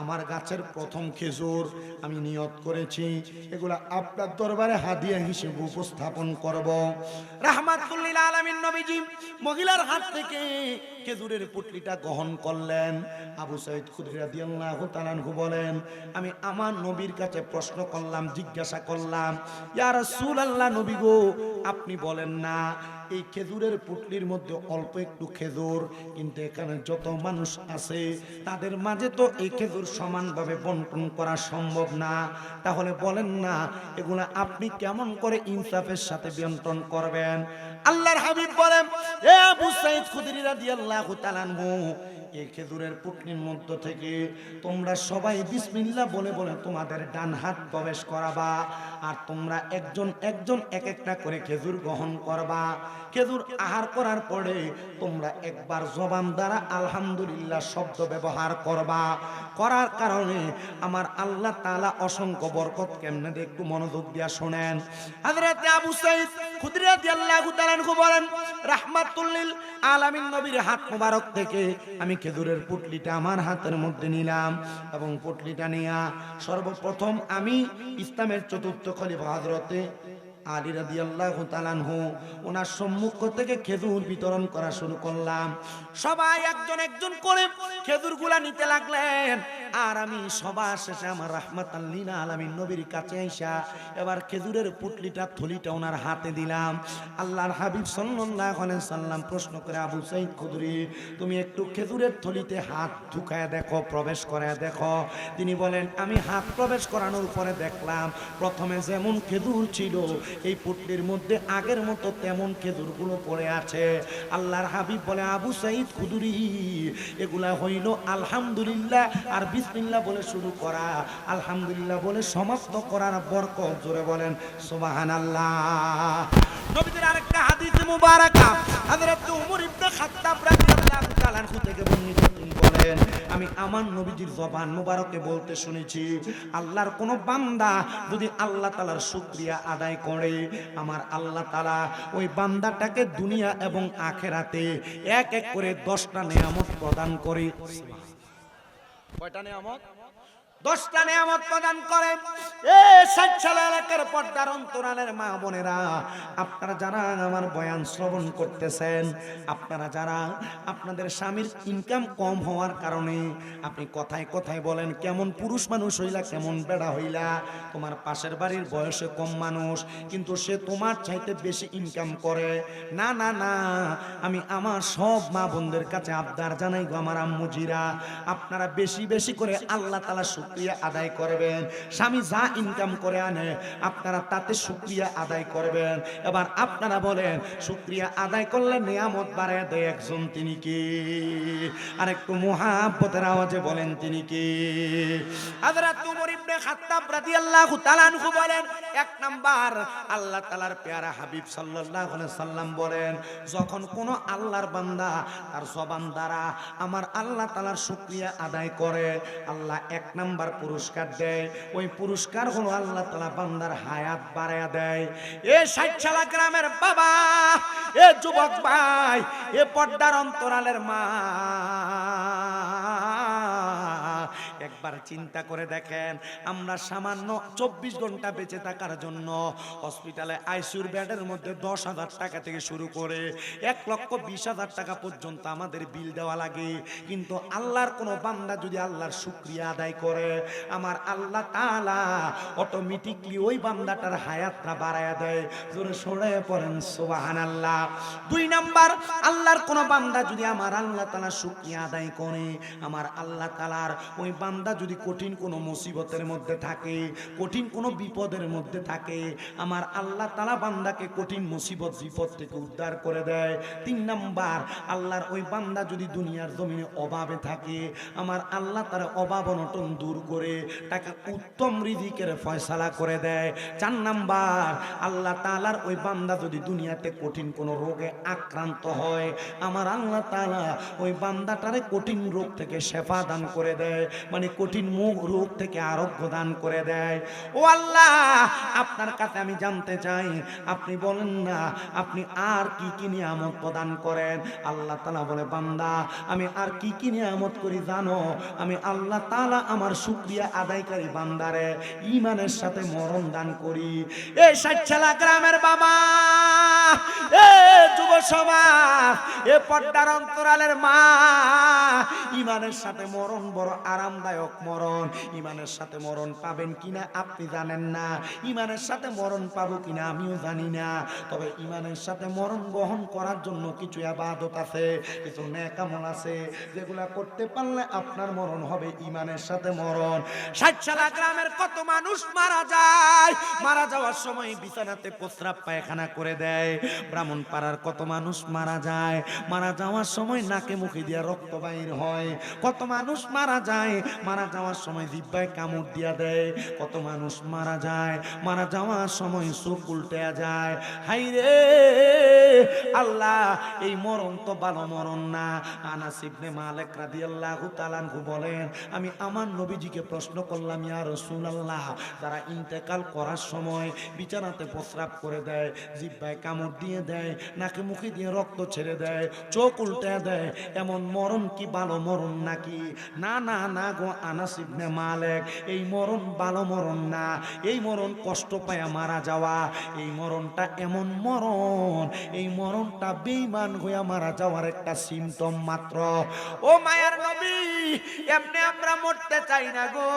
আমার গাছের প্রথম খেজুর আমি নিয়ত করেছি এগুলা আপনার দরবারে হাদিয়া হিসেবে উপস্থাপন করব। রাহমাতুল লিল আলামিন নবীজি মহিলার হাত থেকে খেজুরের পুটলিটা গ্রহণ করলেন। আবু সাঈদ খুদরী রাদিয়াল্লাহু তাআলা আনহু বলেন, আমি আমার নবীর কাছে প্রশ্ন করলাম, জিজ্ঞাসা করলাম, ইয়া রাসূলুল্লাহ, নবী গো, আপনি বলেন না এই খেজুরের পুটলির মধ্যে অল্প একটু খেজুর, কিন্তু এখানে যত মানুষ আছে তাদের মাঝে তো এই খেজুর সমানভাবে বন্টন করা সম্ভব না, তাহলে বলেন না এগুলা আপনি কেমন করে ইনসাফের সাথে বন্টন করবেন? আল্লাহর হাবিব বলেন, এ আবু সাঈদ খুদরী রাদিয়াল্লাহু তাআলা আনহু, এই খেজুরের পুটলির মধ্য থেকে তোমরা সবাই বিসমিল্লাহ বলে বলে তোমাদের ডান হাত প্রবেশ করাবা, আর তোমরা একজন একজন এক একটা করে খেজুর গ্রহণ করবা। খেজুর আহার করার পরে তোমরা একবার জবান দ্বারা আলহামদুলিল্লাহ শব্দ ব্যবহার করবা। করার কারণে আমার আল্লাহ তাআলা অসংখ্য বরকত কেমনে দেয় একটু মনোযোগ দিয়া শুনেন। হযরত আবু সাঈদ খুদরী রাদিয়াল্লাহু তাআলা আনহু বলেন, রাহমাতুল লিল আলামিন নবীর হাত মোবারক থেকে আমি খেজুরের পুটলিটা আমার হাতের মধ্যে নিলাম এবং পুটলিটা নিয়া সর্বপ্রথম আমি ইসলামের চতুর্থ খলিফা হযরতে আলী রাদিয়াল্লাহু তাআলা আনহু ওনার সম্মুখ থেকে খেজুর বিতরণ করা শুরু করলাম। সবাই একজন একজন করে খেজুরগুলা নিতে লাগলেন, আর আমি সবার শেষে আমার রাহমাতাল লিল আলামিন নবীর কাছে আইসা এবার খেজুরের পুটলিটা থলিটা ওনার হাতে দিলাম। আল্লাহর হাবিব সাল্লাল্লাহু আলাইহি সাল্লাম প্রশ্ন করে, আবু সাঈদ খুদরী, তুমি একটু খেজুরের থলিতে হাত ঢুকায় দেখো, প্রবেশ করে দেখো। তিনি বলেন, আমি হাত প্রবেশ করানোর পরে দেখলাম প্রথমে যেমন খেজুর ছিল এই পুটলির মধ্যে আগের মতো তেমন খেজুরগুলো পড়ে আছে। আল্লাহর হাবিব বলে, আবু সাঈদ খুদরী, এগুলা হইল আলহামদুলিল্লাহ আর বিসমিল্লাহ বলে শুরু করা, আলহামদুলিল্লাহ বলে সমাপ্ত করার বরকত। জোরে বলেন সুবহানাল্লাহ। নবীদের আরেকটা হাদিস মুবারাকা হযরত ওমর ইবনে খাত্তাব রাদিয়াল্লাহু তাআলা আনহু থেকে বর্ণিত, তিনি বলেন, আমি আমার নবীজির জবান মুবারকে বলতে শুনেছি, আল্লাহর কোন বান্দা যদি আল্লাহ তাআলার শুকরিয়া আদায় করে, আমার আল্লাহ তাআলা ওই বান্দাটাকে দুনিয়া এবং আখিরাতে এক এক করে 10টা নিয়ামত প্রদান করে। কয়টা নিয়ামত? 10টা নিয়ামত প্রদান করে। এ 60 এলাকার পর্দার অন্তরালের মা বোনেরা, আপনারা যারা আমার বয়ান শ্রবণ করতেছেন, আপনারা যারা আপনাদের স্বামীর ইনকাম কম হওয়ার কারণে আপনি কথায় কথায় বলেন, কেমন পুরুষ মানুষ হইলা, কেমন বেড়া হইলা, তোমার পাশের বাড়ির বয়সে কম মানুষ কিন্তু সে তোমার চাইতে বেশি ইনকাম করে। না না না, আমি আমার সব মা বোনদের কাছে আবদার জানাই গো আমার আম্মুজিরা, আপনারা বেশি বেশি করে আল্লাহ তাআলা শুকরিয়া আদায় করবেন। স্বামী যা ইনকাম করে আনে আপনারা তাতে শুকরিয়া আদায় করবেন। এবার আপনারা বলেন, শুকরিয়া আদায় করলে নিয়ামত বাড়ায় দেয় একজন, তিনি কি? আর একটু মুহাব্বতের আওয়াজে বলেন, তিনি কি? হযরত ওমর ইবনে খাত্তাব রাদিয়াল্লাহু তাআলা আনহু বলেন, এক নাম্বার আল্লাহ তাআলার পেয়ারা হাবিব সাল্লাল্লাহু আলাইহি সাল্লাম বলেন, যখন কোন আল্লাহর বান্দা তার জবান দ্বারা আমার আল্লাহ তাআলার শুকরিয়া আদায় করে, আল্লাহ এক নাম্বার পুরস্কার দেয়। ওই পুরস্কার হলো আল্লাহ তাআলা বান্দার হায়াত বাড়ায়া দেয়। এ 60 গ্রামের বাবা, এ যুবক ভাই, এ পর্দার অন্তরালের মা, একবার চিন্তা করে দেখেন, আমরা সামান্য 24 ঘন্টা বেঁচে থাকার জন্য হসপিটালে আইসিইউর বেডের মধ্যে 10,000 টাকা থেকে শুরু করে 1,20,000 টাকা পর্যন্ত আমাদের বিল দেওয়া লাগে। কিন্তু আল্লাহর কোন বান্দা যদি আল্লাহর শুকরিয়া আদায় করে, আমার আল্লাহ তাআলা অটোমেটিকলি ওই বান্দাটার হায়াতটা বাড়ায়া দেয়। জোরে সরে পড়েন সুবহানাল্লাহ। 2 নাম্বার, আল্লাহর কোন বান্দা যদি আমার আল্লাহ তাআলা শুকরিয়া আদায় করে, আমার আল্লাহ তাআলার ওই বান্দা যদি কঠিন কোনো মুসিবতের মধ্যে থাকে, কঠিন কোনো বিপদের মধ্যে থাকে, আমার আল্লাহ তাআলা বান্দাকে কঠিন মুসিবত বিপদ থেকে উদ্ধার করে দেয়। 3 নাম্বার, আল্লাহর ওই বান্দা যদি দুনিয়ার জমিনে অভাবে থাকে, আমার আল্লাহ তার অভাব অনটন দূর করে তাকে উত্তম রিজিকের ফয়সালা করে দেয়। 4 নাম্বার, আল্লাহ তাআলার ওই বান্দা যদি দুনিয়াতে কঠিন কোনো রোগে আক্রান্ত হয়, আমার আল্লাহ তাআলা ওই বান্দাটারে কঠিন রোগ থেকে শেফা দান করে দেয়। মানে কঠিন মুখ রোগ থেকে আরোগ্য দান করে দেয়। ও আল্লাহ, আপনার কাছে আমি জানতে চাই, আপনি বলেন না আপনি আর কি কি নিয়ামত প্রদান করেন। আল্লাহ তাআলা বলে, বান্দা আমি আর কি কি নিয়ামত করি জানো? আমি আল্লাহ তাআলা আমার শুকরিয়া আদায়কারী বান্দারে ঈমানের সাথে মরণ দান করি। এই ষাটছালা গ্রামের বাবা, এ যুব সমাজ, এ পর্দার অন্তরালের মা, ঈমানের সাথে মরণ বড় আরামদায়ক মরণ। ঈমানের সাথে মরণ পাবেন কিনা আপনি জানেন না, ঈমানের সাথে মরণ পাবো কিনা আমিও জানি না। তবে ঈমানের সাথে মরণ গ্রহণ করার জন্য কিছু ইবাদত আছে, কিছু নেক আমল আছে, যেগুলা করতে পারলে আপনার মরণ হবে ঈমানের সাথে মরণ। ষাটছালা গ্রামের কত মানুষ মারা যায়, মারা যাওয়ার সময় বিছানাতে প্রস্রাব পায়খানা করে দেয়। ব্রাহ্মণপাড়ার কত মানুষ মারা যায়, মারা যাওয়ার সময় নাকে মুখে দিয়ে রক্ত বাইর হয়। কত মানুষ মারা যায়, মারা যাওয়ার সময় জিহ্বায় কামড় দিয়া দেয়। কত মানুষ মারা যায়, মারা যাওয়ার সময় চোখ উল্টে যায়। হাই রে আল্লাহ, এই মরণ তো ভালো মরণ না। আনাস ইবনে মালিক রাদিয়াল্লাহু তাআলা আনহু বলেন, আমি আমার নবীজিকে প্রশ্ন করলাম, ইয়া রাসূলুল্লাহ, যারা ইন্তেকাল করার সময় বিছানাতে প্রস্রাব করে দেয়, জিহ্বায় কামড় দিয়ে দেয়, নাকে মুখে দিয়ে রক্ত ছেড়ে দেয়, চোখ উল্টে দেয়, এমন মরণ কি ভালো মরণ নাকি? না না না গো আনাস ইবনে মালিক, এই মরণ ভালো মরণ না। এই মরণ কষ্ট পায়া মারা যাওয়া, এই মরণটা এমন মরণ, এই মরণটা বেঈমান হইয়া মারা যাওয়ার একটা সিম্পটম মাত্র। ও মায়ার নবী, এমনি আমরা মরতে চাই না গো।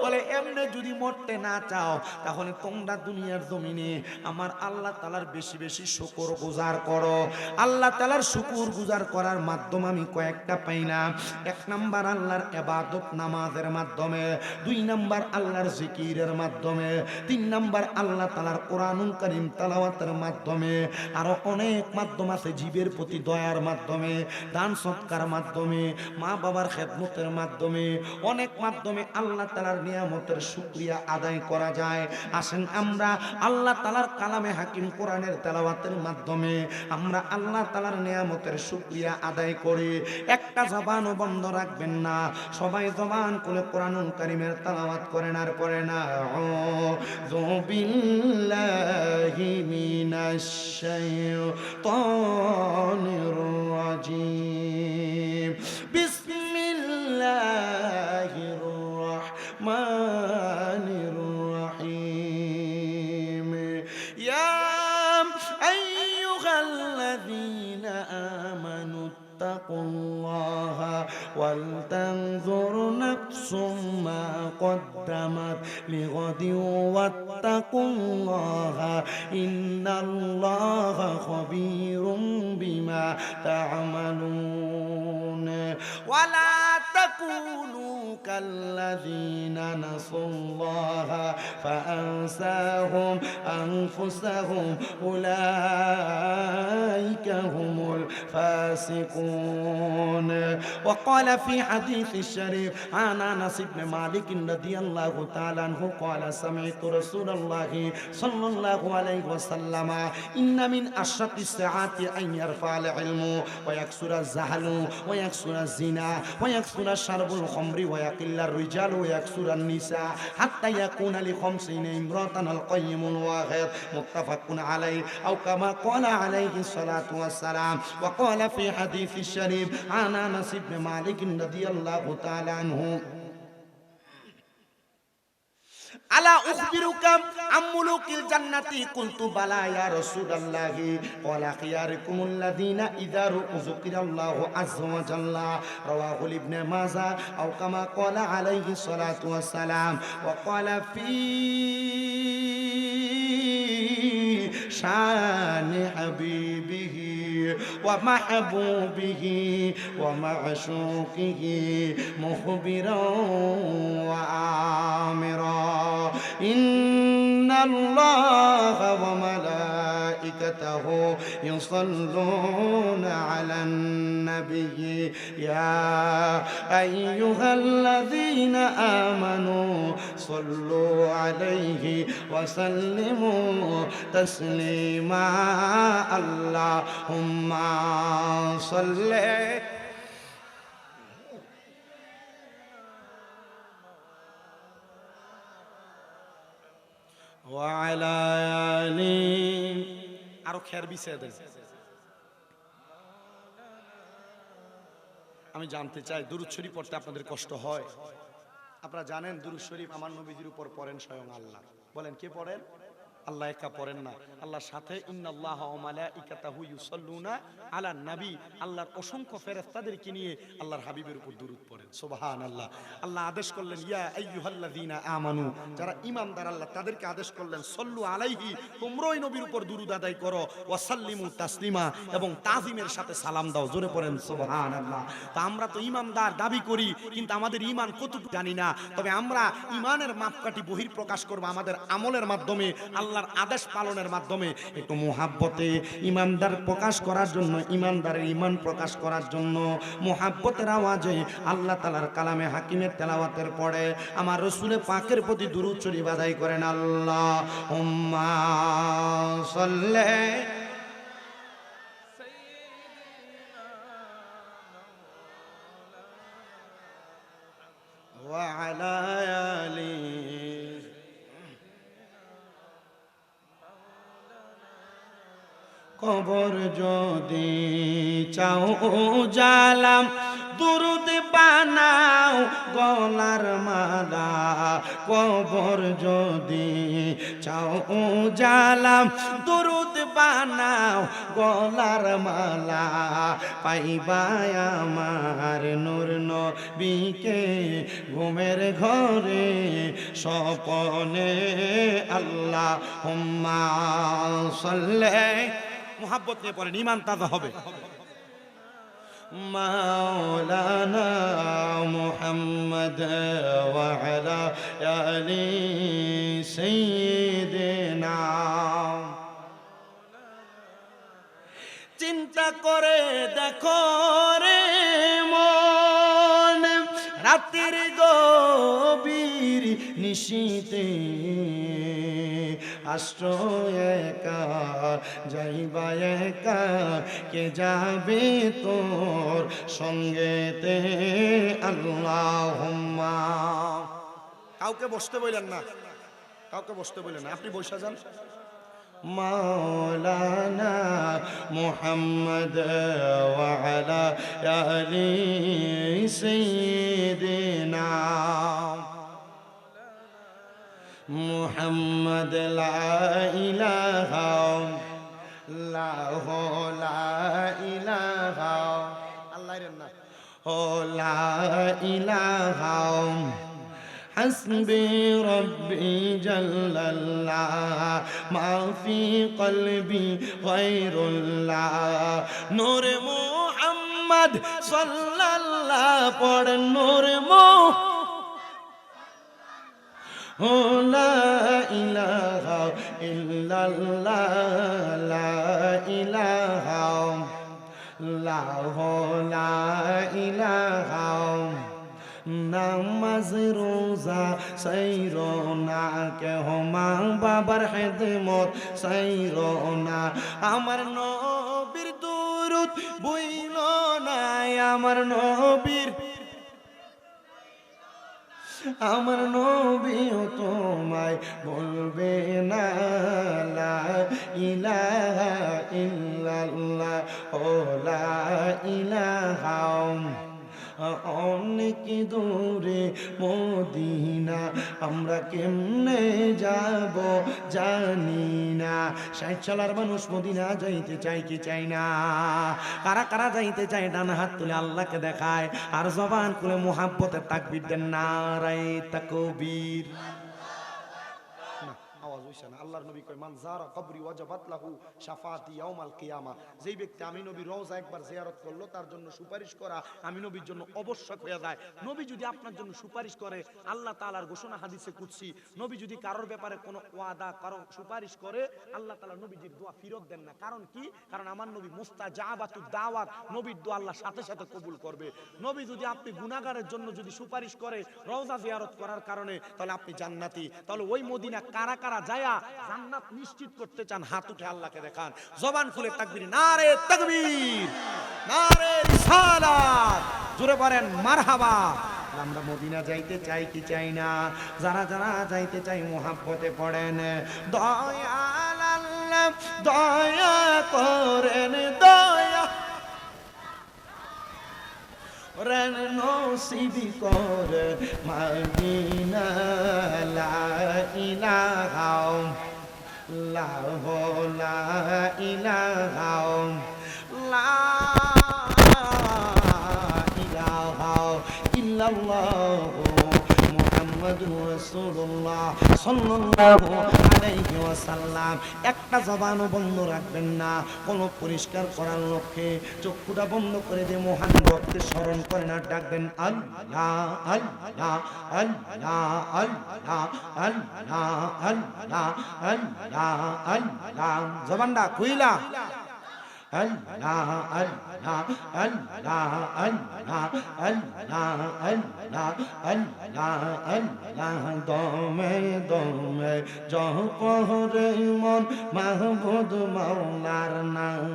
বলে এমনি যদি মরতে না চাও, তাহলে তোমরা দুনিয়ার জমিনে আমার আল্লাহ তাআলার বেশি বেশি শুকর গুজার করো। আল্লাহ তাআলার শুকর গুজার করার মাধ্যম আমি কয়েকটা পাইলাম। এক নাম্বার আল্লাহর ইবাদত নামাজের মাধ্যমে, দুই নাম্বার আল্লাহর জিকিরের মাধ্যমে, তিন নাম্বার আল্লাহ তাআলার কোরআনুল কারীম তেলাওয়াতের মাধ্যমে, আরো অনেক মাধ্যম আছে, জীবের প্রতি দয়ার মাধ্যমে, দান সৎকার মাধ্যমে, মা বাবার খেদমতের মাধ্যমে, অনেক মাধ্যমে আল্লাহ তাআলার নিয়ামতের শুকরিয়া আদায় করা যায়। আসেন আমরা আল্লাহ তাআলার কালামে হাকিম কোরআনের তেলাওয়াতের মাধ্যমে আমরা আল্লাহ তাআলার নিয়ামতের শুকরিয়া আদায় করি। একটা জবানও বন্ধ রাখবেন না, সবাই জবান খুলে কোরআনুল কারীমের তেলাওয়াত করেন আর পড়েন আউযু বিল্লাহি মিনাশ শাইতানির রাজীম, বিসমিল্লাহির রাহমানির রাহিম। ইয়া আইয়ুহাল্লাযীনা আমানু ইত্তাকুল্লাহা ওয়াল তানজুর নাফসুম মা কদ্দামাত লিগাদিন ওয়াত্তাকুল্লাহা ইন্নাল্লাহা খাবীরুম বিমা তা'মালুন। ওয়ালা তাকুনু কাল্লাযীনা নাসুল্লাহা ফাআনসাহুম আনফুসাহুম উলাইকা হুমুল ফাসিকুন। وقال في حديث الشريف عن انس بن مالك رضي الله تعالى عنه قال سمعت رسول الله صلى الله عليه وسلم ان من اشرط الساعات ان يرفع العلم ويكثر الزهل ويكثر الزنا ويكثر شرب الخمر ويقل الرجال ويكثر النساء حتى يكون ل50 امرأة القيم الواحد متفق عليه او كما قال عليه الصلاة والسلام. وقال في حديث الشريف عن انس بن مالك رضي الله تعالى عنه আলা উখবিরুকাম আম মুলুকিল জান্নাতি কুলতু বালা ইয়া রাসূলুল্লাহি ক্বালা খিয়ারুকুমুল লাযিনা ইযা যুকিরাল্লাহু আযজা ওয়া জাল্লা রাওয়াহু ইবনে মাজাহ আও কামা ক্বালা আলাইহি সালাতু ওয়াস সালাম। ওয়া ক্বালা ফি শানি হাবিবিহি ওয়া মাহবুবিহি ওয়া মা'শুকিহি মুখবিরান ওয়া আমিরা ইন্নাল্লাহা ওয়া মালাইকাতাহু ইউসাল্লুনা আলান নাবিয়্যি ইয়া আইয়ুহাল্লাযীনা আমানু সাল্লু আলাইহি ওয়া সাল্লিমু তাসলিমা। আল্লাহুম্মা সাল্লি ওয়া আলা আলি। আরো খের বিছিয়ে দেন। আমি জানতে চাই দুরূদ শরীফ পড়তে আপনাদের কষ্ট হয়? আপনারা জানেন দুরূদ শরীফ আমার নবীজির উপর পড়েন স্বয়ং আল্লাহ। বলেন কে পড়েন? আল্লাহ একা পড়েন না, আল্লাহর সাথে ইন্নাল্লাহা ওয়া মালাইকাতাহু ইউসাল্লুনা আলান নবী, আল্লাহর অসংখ্য ফেরেশতাদেরকে নিয়ে আল্লাহর হাবিবের উপর দুরূদ পড়েন। সুবহানাল্লাহ। আল্লাহ আদেশ করলেন ইয়া আইয়ুহাল্লাযীনা আমানু, যারা ঈমানদার আল্লাহ তাদেরকে আদেশ করলেন সল্লু আলাইহি, তোমরাই নবীর উপর দুরূদ আদায় করো, ওয়া সাল্লিমু তাসলিমা, এবং তাজিমের সাথে সালাম দাও। জোরে পড়েন সুবহানাল্লাহ। তা আমরা তো ঈমানদার দাবি করি, কিন্তু আমাদের ঈমান কতটুকু জানি না। তবে আমরা ঈমানের মাপকাঠি বহিঃপ্রকাশ করব আমাদের আমলের মাধ্যমে, আল্লাহর আদেশ পালনের মাধ্যমে। একটু মুহাব্বতে ঈমানদার প্রকাশ করার জন্য, ঈমানদারের ঈমান প্রকাশ করার জন্য মুহাব্বতের আওয়াজে আল্লাহ তাআলার কালামে হাকিমের তেলাওয়াতের পরে আমার রাসূল পাকের প্রতি দুরূদ শরীফ আদায় করেন। আল্লাহুম্মা সাল্লি ওয়া আলা আলি। কবর যদি চাও জালাম, দুরূদ বানাও গলার মালা। কবর যদি চাও জালাম, দুরূদ বানাও গলার মালা। পাইবা আমার নূর নবীকে ঘুমের ঘরে স্বপনে। আল্লাহুম্মা সাল্লি, মুহাব্বত নিয়ে পড়েন, ঈমান তাজা হবে। মাওলানা মুহাম্মদ ওয়া আলা আলি সাইয়্যিদিনা। চিন্তা করে দেখো রে মন, রাতের গভীর নিশীতে আশ্রয় একা যাইবা একা, কে যাবে তোর সঙ্গেতে। আল্লাহুম্মা, কাউকে বসতে বললেন না, কাউকে বসতে বললেন না, আপনি বসে যান। মাওলানা মুহাম্মদ ওয়া আলা আলি সাইয়্যিদিনা মুহাম্মদ। লা ইলাহা ইল্লাল্লাহু, লা ইলাহা আল্লাহর না, ও লা ইলাহা হাসবি রব্বি জাল্লাল্লাহ, মা ফি কলবি গায়রুল্লাহ। নূরে মুহাম্মদ সাল্লাল্লাহ পড়, নূরে লা ইলাহা ইল্লাল্লাহ, লা ইলাহা লা ইলাহা। নামাজ রোজা সাইরো না, কেহ মা বাবার খেদমত সাইরো না। আমার নবীর দুরূদ বইল না, আমার নবীর, আমার নবীও তোমায় বলবে না। লা ইলাহা ইল্লাল্লাহ, ও লা ইলাহা। অনেক দূরে মদিনা, আমরা কেমনে যাব জানি না। 60 সালের মানুষ মদিনা যাইতে চাই কি চাই না? কারা কারা যাইতে চায় ডান হাত তুলে আল্লাহকে দেখায়, আর জবান খুলে মুহাব্বতের তাকবীর দেন, নারায়ে তাকবীর। আওয়াজ হইছে না? আল্লাহর নবী কয় মান যারা কবরি ওয়াজাবাত লাহু শাফাআতি ইয়াউমাল কিয়ামা। যেই ব্যক্তি আমি নবীর রওজা একবার জিয়ারত করলো, তার জন্য সুপারিশ করা আমি নবীর জন্য আবশ্যক হয়ে যায়। নবী যদি আপনার জন্য সুপারিশ করে, আল্লাহ তাআলার ঘোষণা হাদিসে কুদসি, নবী যদি কারোর ব্যাপারে কোনো ওয়াদা, কারো সুপারিশ করে, আল্লাহ তাআলা নবীজির দোয়া ফিরত দেন না। কারণ কি? কারণ আমার নবী মুস্তাজাবাতুদ দাওয়াত, নবীর দোয়া আল্লাহ সাথে সাথে কবুল করবে। নবী যদি আপনি গুনাহগারের জন্য যদি সুপারিশ করে রওজা জিয়ারত করার কারণে, তাহলে আপনি জান্নাতি। তাহলে ওই মদিনা কারা কারা যায়া জান্নাত নিশ্চিত করতে চান? হাত উঠে আল্লাহকে দেখান, জবান খুলে তাকবীর, নারে তাকবীর, নারে রিসালাত, জোরে বলেন মারহাবা। আমরা মদিনা যাইতে চাই কি চাই না? যারা যারা যাইতে চাই মোহাব্বতে পড়েন দয়াল আল্লাহ দয়া করেন দয়া রেন নসিব করে মদিনা লা ইলাহা লা ইলাহা লা ইলাহা ইল্লাল্লাহ মুহাম্মাদুর রাসূলুল্লাহ সাল্লাল্লাহু আলাইহি ওয়াসাল্লাম। একটা জবানও বন্ধ রাখবেন না কোনো পরিষ্কার করার লক্ষ্যে। চক্ষুটা বন্ধ করে দিয়ে মহান রবকে স্মরণ করেন আর ডাকবেন আল্লাহ আল্লাহ আল্লাহ আল্লাহ আল্লাহ আল্লাহ আল্লাহ আল্লাহ। জবানটা খুইলা আল্লাহ আল্লাহ আল্লাহ আল্লাহ আল্লাহ আল্লাহ আল্লাহ আল্লাহ। দমে দমে জপরে মন মাহবুব মাওলার নাম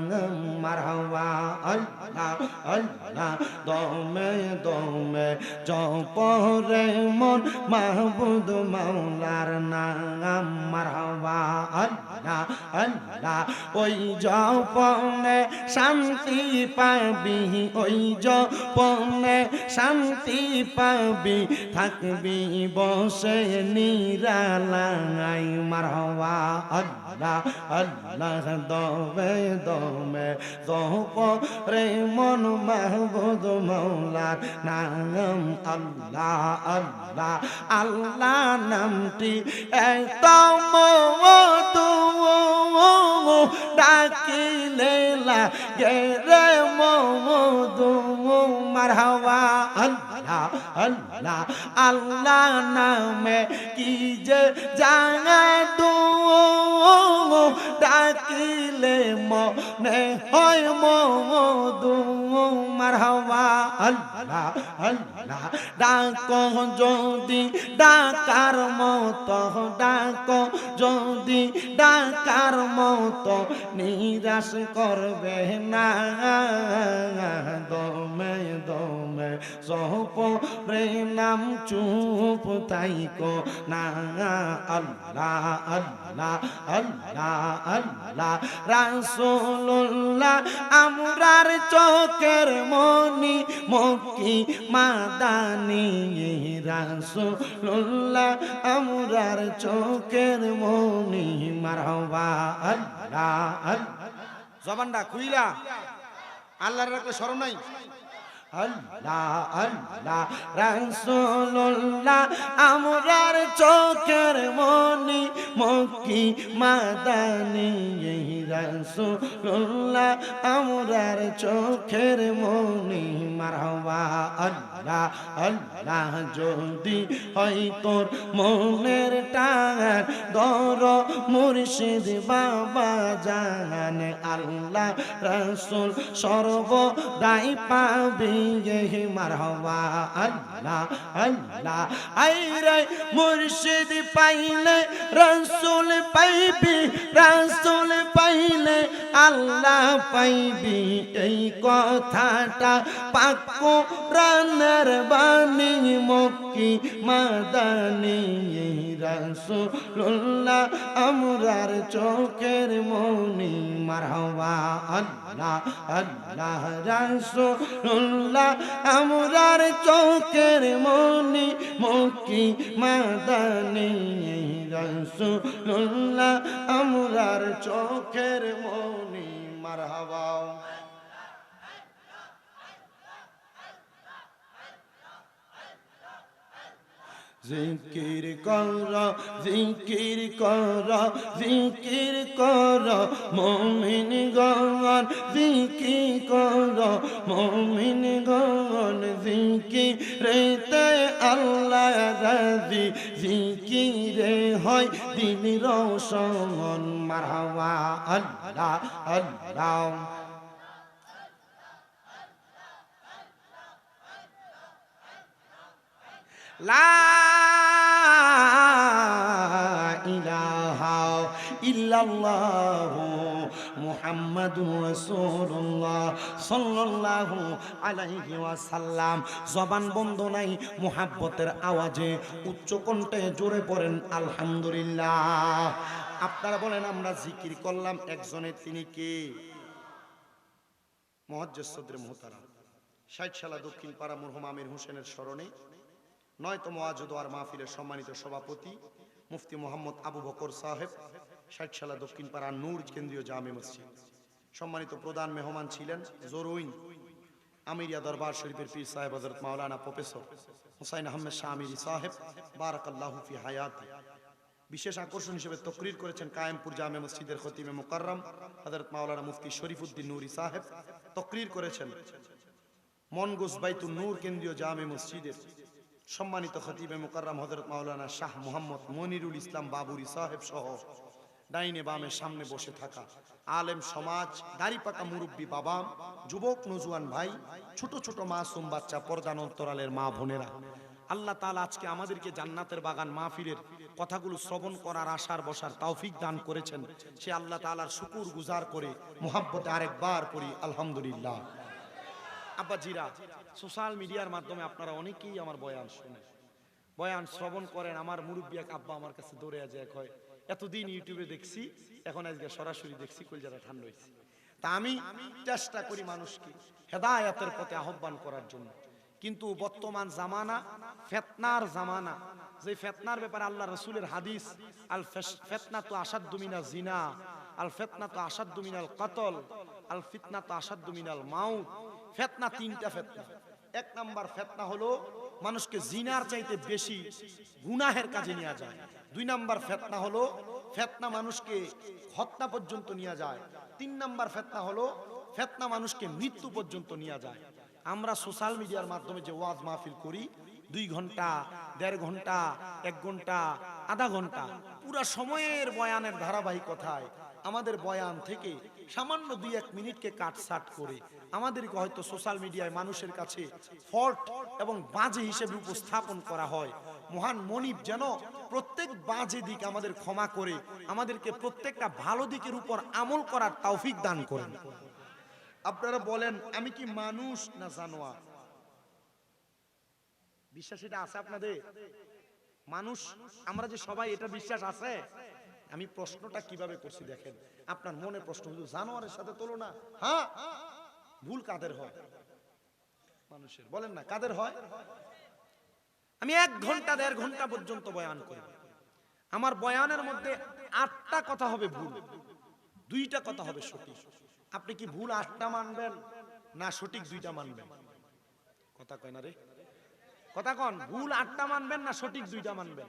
মারহাবা আল্লাহ আল্লাহ। দমে দমে জপরে মন মাহবুব মাওলার নাম মারহাবা আল্লাহ আল্লাহ। ওই জপনে শান্তি পাবি ওই জপনে শান্তি পাবি থাকবি বসে নিরালাই মারহাবা আল্লাহ আল্লাহ। দমে দমে জপরে মন মাহবুব মাওলার নাম আল্লাহ আল্লাহ আল্লাহ। নামটি এত মধু ডাকিলে লাগে রে মধু মারহাবা আল্লাহ আল্লাহ আল্লাহ। নামে কি যে জাদু ডাকিলে মনে হয় মধু মারহাবা আল্লাহ আল্লাহ। ডাকো যদি ডাকার মতো ডাকো যদি ডাকার মতো নিরাশ করবে না। দমে দমে জপরে নাম চুপ তাইকো না আল্লাহ আল্লাহ আল্লাহ আল্লাহ। রাসূলুল্লাহ আমরার চোখের মনি মক্কি মাদানি রাসূলুল্লাহ আমরার চোখের মনি মারহাবা আল্লাহ আল্লাহ। জবানটা খুইলা আল্লাহর রাখলে শরম নাই আল্লাহ আল্লাহ। রাসূলুল্লাহ আমরার চোখের মনি মক্কি মাদানি রাসূলুল্লাহ আমরার চোখের মনি মারহাবা আল্লাহ আল্লাহ। যদি হয় তোর মনের টান দর মুর্শিদ বাবা জান আল্লাহ রাসূল সর্বদাই পাবি মারহাবা আল্লাহ আল্লাহ। আইরে মুর্শিদ পাইলে রাসূল পাইবি রাসূল পাইলে আল্লাহ পাইবি। এই কথাটা পাক কোরআনের বাণী মক্কি মাদানি রাসূলুল্লাহ আমরার চোখের মনি মারহাবা আল্লাহ আল্লাহ। রাসূলুল্লাহ আমরার চোখের মনি মক্কি মাদানি রাসূলুল্লাহ আমরার চোখের মনি মারহাবা। জিকির কর জিকির কর জিকির কর মুমিন গণ জিকির কর মুমিন গণ। জিকিরেতে আল্লাহ রাজি জিকিরে হয় দিল রোশন মারহাবা আল্লাহ আল্লাহ। লা ইলাহা ইল্লাল্লাহ ইল্লাল্লাহু মুহাম্মাদুর রাসূলুল্লাহ সাল্লাল্লাহু আলাইহি ওয়াসাল্লাম। জবান বন্ধ নাই, মুহাব্বতের আওয়াজে উচ্চ কণ্ঠে জোরে পড়েন আলহামদুলিল্লাহ। আপনারা বলেন আমরা জিকির করলাম একজনের, তিনি কে? মুহাজ্জিজ সদরে মুহতারাম 60 সালা দক্ষিণ পাড়া মরহুম আমির হোসেনের স্মরণে 9তম ওয়াজ আর মাহফিলের সম্মানিত সভাপতি মুফতি মোহাম্মদ আবু বকর সাহেব, 60 সালা দক্ষিণ পাড়া নূর কেন্দ্রীয় জামে মসজিদ। সম্মানিত প্রধান মেহমান ছিলেন জরুইন আমিরিয়া দরবার শরীফের পীর সাহেব হযরত মাওলানা প্রফেসর হুসাইন আহমেদ শাহ আমিরি সাহেব বারাকাল্লাহু ফি হায়াতি। বিশেষ আকর্ষণ হিসেবে তকরির করেছেন কায়েমপুর জামে মসজিদের খতিবে মুকাররম হযরত মাওলানা মুফতি শরীফউদ্দিন নূরি সাহেব। তকরির করেছেন মনগুস বাইতুন নূর কেন্দ্রীয় জামে মসজিদের সম্মানিত খতিবে মুকাররম হযরত মাওলানা শাহ মোহাম্মদ মনিরুল ইসলাম বাবুরি সাহেব সহ ডাইনে বামে সামনে বসে থাকা আলেম সমাজ, দাড়ি পাকা মুরব্বী বাবা, যুবক নজওয়ান ভাই, ছোট ছোট মাসুম বাচ্চা, পর্দার অন্তরালের মা বোনেরা, আল্লাহ তাআলা আজকে আমাদেরকে জান্নাতের বাগান মাহফিলের কথাগুলো শ্রবণ করার, আশার বসার তৌফিক দান করেছেন। সে আল্লাহ তাআলার শুকর গুজার করে মুহাব্বতে আরেকবার পড়ি আলহামদুলিল্লাহ। আব্বাজিরা, সোশ্যাল মিডিয়ার মাধ্যমে আপনারা অনেকেই আমার বয়ান শুনেন, বয়ান শ্রবণ করেন। আমার মুরব্বী এক আব্বা আমার কাছে দৌড়ে যায়, কয় এতদিন ইউটিউবে দেখছি, এখন আজকে সরাসরি দেখছি, কলজাটা ঠান্ডা হয়েছে। তা আমি চেষ্টা করি মানুষকে হেদায়েতের পথে আহ্বান করার জন্য। কিন্তু বর্তমান জামানা ফিতনার জামানা, যে ফিতনার ব্যাপারে আল্লাহ রাসূলের হাদিস, আল ফিতনাতু আশাদ্দু মিনাজ জিনা, আল ফিতনাতু আশাদ্দু মিনাল কতল, আল ফিতনাতু আশাদ্দু মিনাল মাউত। ফিতনা তিনটা ফিতনা। এক নাম্বার ফিতনা হলো মানুষকে জিনার চাইতে বেশি গুনাহের কাজে নিয়ে যায়। 2 নাম্বার ফিতনা হলো ফিতনা মানুষকে হত্যা পর্যন্ত নিয়ে যায়। 3 নাম্বার ফিতনা হলো ফিতনা মানুষকে মৃত্যু পর্যন্ত নিয়ে যায়। আমরা সোশ্যাল মিডিয়ার মাধ্যমে যে ওয়াজ মাহফিল করি, 2 ঘন্টা, 1.5 ঘন্টা, 1 ঘন্টা, আধা ঘন্টা, পুরা সময়ের বয়ানের ধারাবাহিকতায় আমাদের বয়ান থেকে সামান্য 2-1 মিনিটকে কাটছাট করে আমাদেরকে হয়তো সোশ্যাল মিডিয়ায় মানুষের কাছে ফল্ট এবং বাজে হিসেবে উপস্থাপন করা হয়। মহান মনিব যেন প্রত্যেক বাজে দিক আমাদের ক্ষমা করে আমাদেরকে প্রত্যেকটা ভালো দিকের উপর আমল করার তৌফিক দান করেন। আপনারা বলেন আমি কি মানুষ না জানোয়ার? বিশ্বাস এটা আছে আপনাদের? মানুষ আমরা যে সবাই, এটা বিশ্বাস আছে? আমি প্রশ্নটা কিভাবে করছি দেখেন, আপনার মনে প্রশ্ন হলো জানোয়ারের সাথে তুলনা। হ্যাঁ, ভুল কাদের হয়? মানুষের। বলেন না কাদের হয়? আমি 1 ঘন্টা 1.5 ঘন্টা পর্যন্ত বয়ান করি, আমার বয়ানের মধ্যে 8টা কথা হবে ভুল, 2টা কথা হবে সঠিক। আপনি কি ভুল 8টা মানবেন না সঠিক 2টা মানবেন? কথা কয় না রে, কথা কন। ভুল 8টা মানবেন না সঠিক 2টা মানবেন?